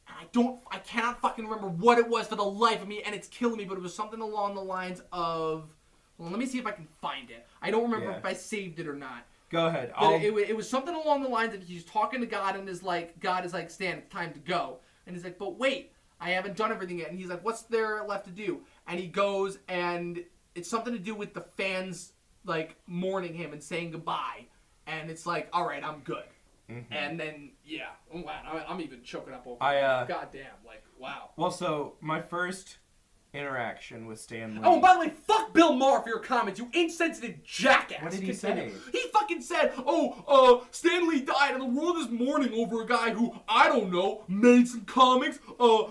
And I cannot fucking remember what it was for the life of me, and it's killing me, but it was something along the lines of, Well, let me see if I can find it. I don't remember Yeah. if I saved it or not. Go ahead. But it was something along the lines of he's talking to God and God is like, Stan, it's time to go. And he's like, but wait, I haven't done everything yet. And he's like, what's there left to do? And he goes, and it's something to do with the fans like mourning him and saying goodbye. And it's like, all right, I'm good. Mm-hmm. And then, yeah, oh, wow, I'm even choking up over it. Goddamn, like, wow. Well, so my first interaction with Stan Lee. Oh, and by the way, fuck Bill Maher for your comments, you insensitive jackass. What did he say? He fucking said, Stan Lee died and the world is mourning over a guy who, I don't know, made some comics,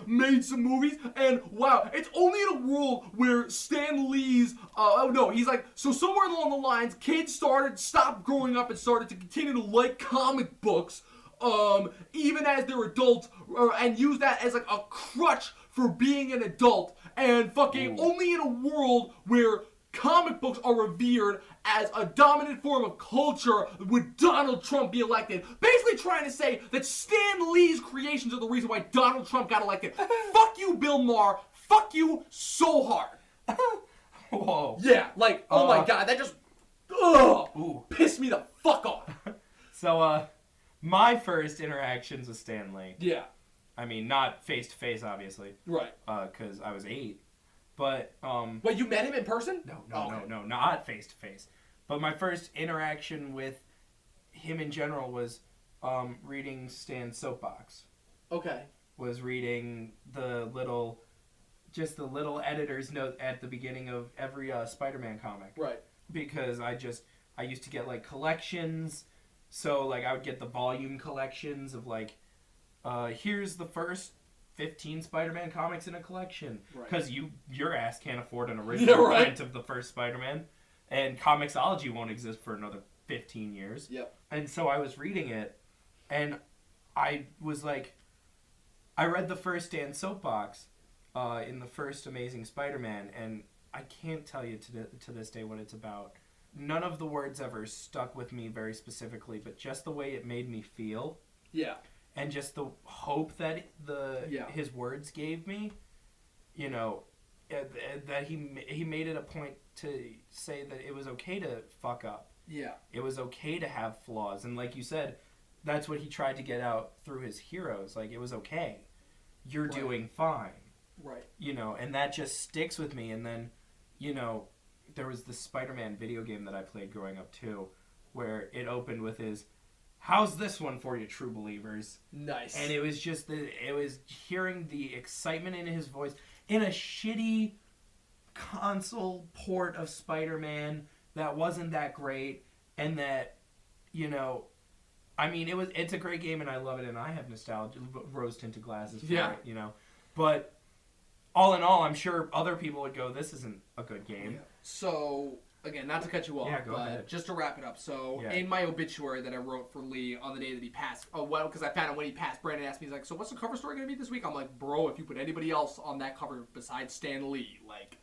made some movies, and wow, it's only in a world where Stan Lee's, he's like, so somewhere along the lines, kids stopped growing up and started to continue to like comic books, even as they're adults, and use that as like a crutch for being an adult, and fucking only in a world where comic books are revered as a dominant form of culture would Donald Trump be elected. Basically trying to say that Stan Lee's creations are the reason why Donald Trump got elected. Fuck you, Bill Maher. Fuck you so hard. Whoa. Yeah, like, oh my god, that just pissed me the fuck off. So, my first interactions with Stan Lee. Yeah. I mean, not face-to-face, obviously. Right. Because I was 8. But, Wait, you met him in person? No, not face-to-face. But my first interaction with him in general was reading Stan's soapbox. Okay. Was reading the little editor's note at the beginning of every Spider-Man comic. Right. Because I used to get, like, collections. So, like, I would get the volume collections of, like, here's the first 15 Spider-Man comics in a collection. Because your ass can't afford an original print of the first Spider-Man. And Comixology won't exist for another 15 years. Yep. And so I was reading it, and I was like, I read the first Stan soapbox in the first Amazing Spider-Man, and I can't tell you to this day what it's about. None of the words ever stuck with me very specifically, but just the way it made me feel. Yeah. And just the hope that his words gave me, you know, that he made it a point to say that it was okay to fuck up. Yeah. It was okay to have flaws. And like you said, that's what he tried to get out through his heroes. Like, it was okay. You're doing fine. Right. You know, and that just sticks with me. And then, you know, there was the Spider-Man video game that I played growing up too, where it opened with his, how's this one for you, true believers? Nice. And it was just, it was hearing the excitement in his voice in a shitty console port of Spider-Man that wasn't that great, and that, you know, I mean, it's a great game and I love it, and I have nostalgia, rose-tinted glasses for it, you know. But all in all, I'm sure other people would go, this isn't a good game. Yeah. So, again, not to cut you off, go ahead. Just to wrap it up. So, in my obituary that I wrote for Lee on the day that he passed, because I found out when he passed, Brandon asked me, he's like, so what's the cover story going to be this week? I'm like, bro, if you put anybody else on that cover besides Stan Lee, like,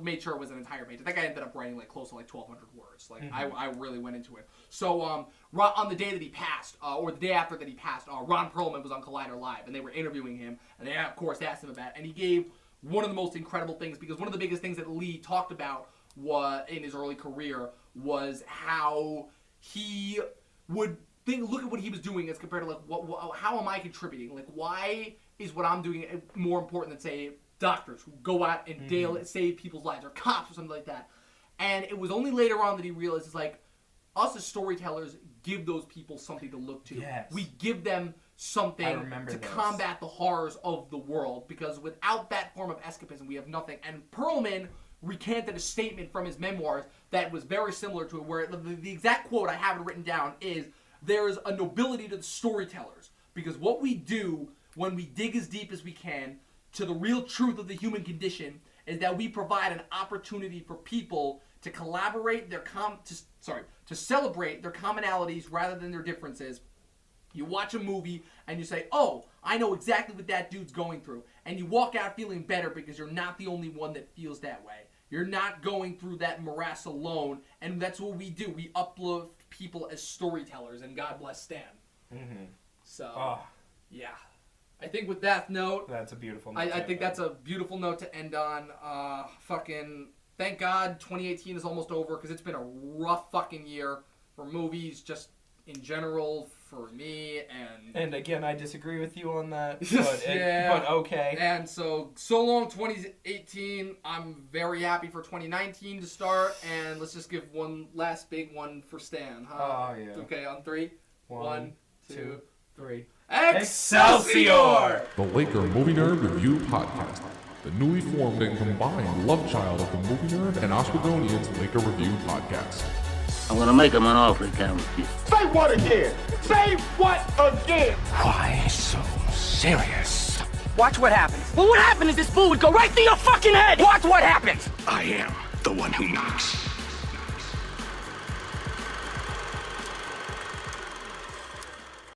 made sure it was an entire page. I think I ended up writing like close to like 1,200 words. Like, I really went into it. So, on the day that he passed, or the day after that he passed, Ron Perlman was on Collider Live, and they were interviewing him, and they, of course, asked him about it, and he gave one of the most incredible things, because one of the biggest things that Lee talked about in his early career was how he would look at what he was doing as compared to, like, how am I contributing? Like, why is what I'm doing more important than, say, doctors who go out and save people's lives, or cops or something like that? And it was only later on that he realized, it's like, us as storytellers give those people something to look to. Yes. We give them something to combat the horrors of the world, because without that form of escapism, we have nothing. And Perlman recanted a statement from his memoirs that was very similar to it, where the exact quote, I have it written down, is, there's a nobility to the storytellers, because what we do when we dig as deep as we can to the real truth of the human condition is that we provide an opportunity for people to collaborate to celebrate their commonalities rather than their differences. You watch a movie and you say, oh, I know exactly what that dude's going through. And you walk out feeling better because you're not the only one that feels that way. You're not going through that morass alone. And that's what we do. We uplift people as storytellers. And God bless Stan. Mm-hmm. So, yeah. I think with that note... That's a beautiful note. I think that's a beautiful note to end on. thank God 2018 is almost over because it's been a rough fucking year for movies, just in general, for me, And again, I disagree with you on that, but, Yeah. but okay. And so long 2018. I'm very happy for 2019 to start, and let's just give one last big one for Stan, huh? Oh, yeah. Okay, on three. One, two, two, three. Excelsior! The Laker Movie Nerd Review Podcast, the newly formed and combined love child of the movie nerd and Oswegonians Laker Review Podcast. I'm gonna make him an offer he can't refuse. Say what again? Say what again? Why so serious? Watch what happens. Well, what happened is this bull would go right through your fucking head. Watch what happens. I am the one who knocks.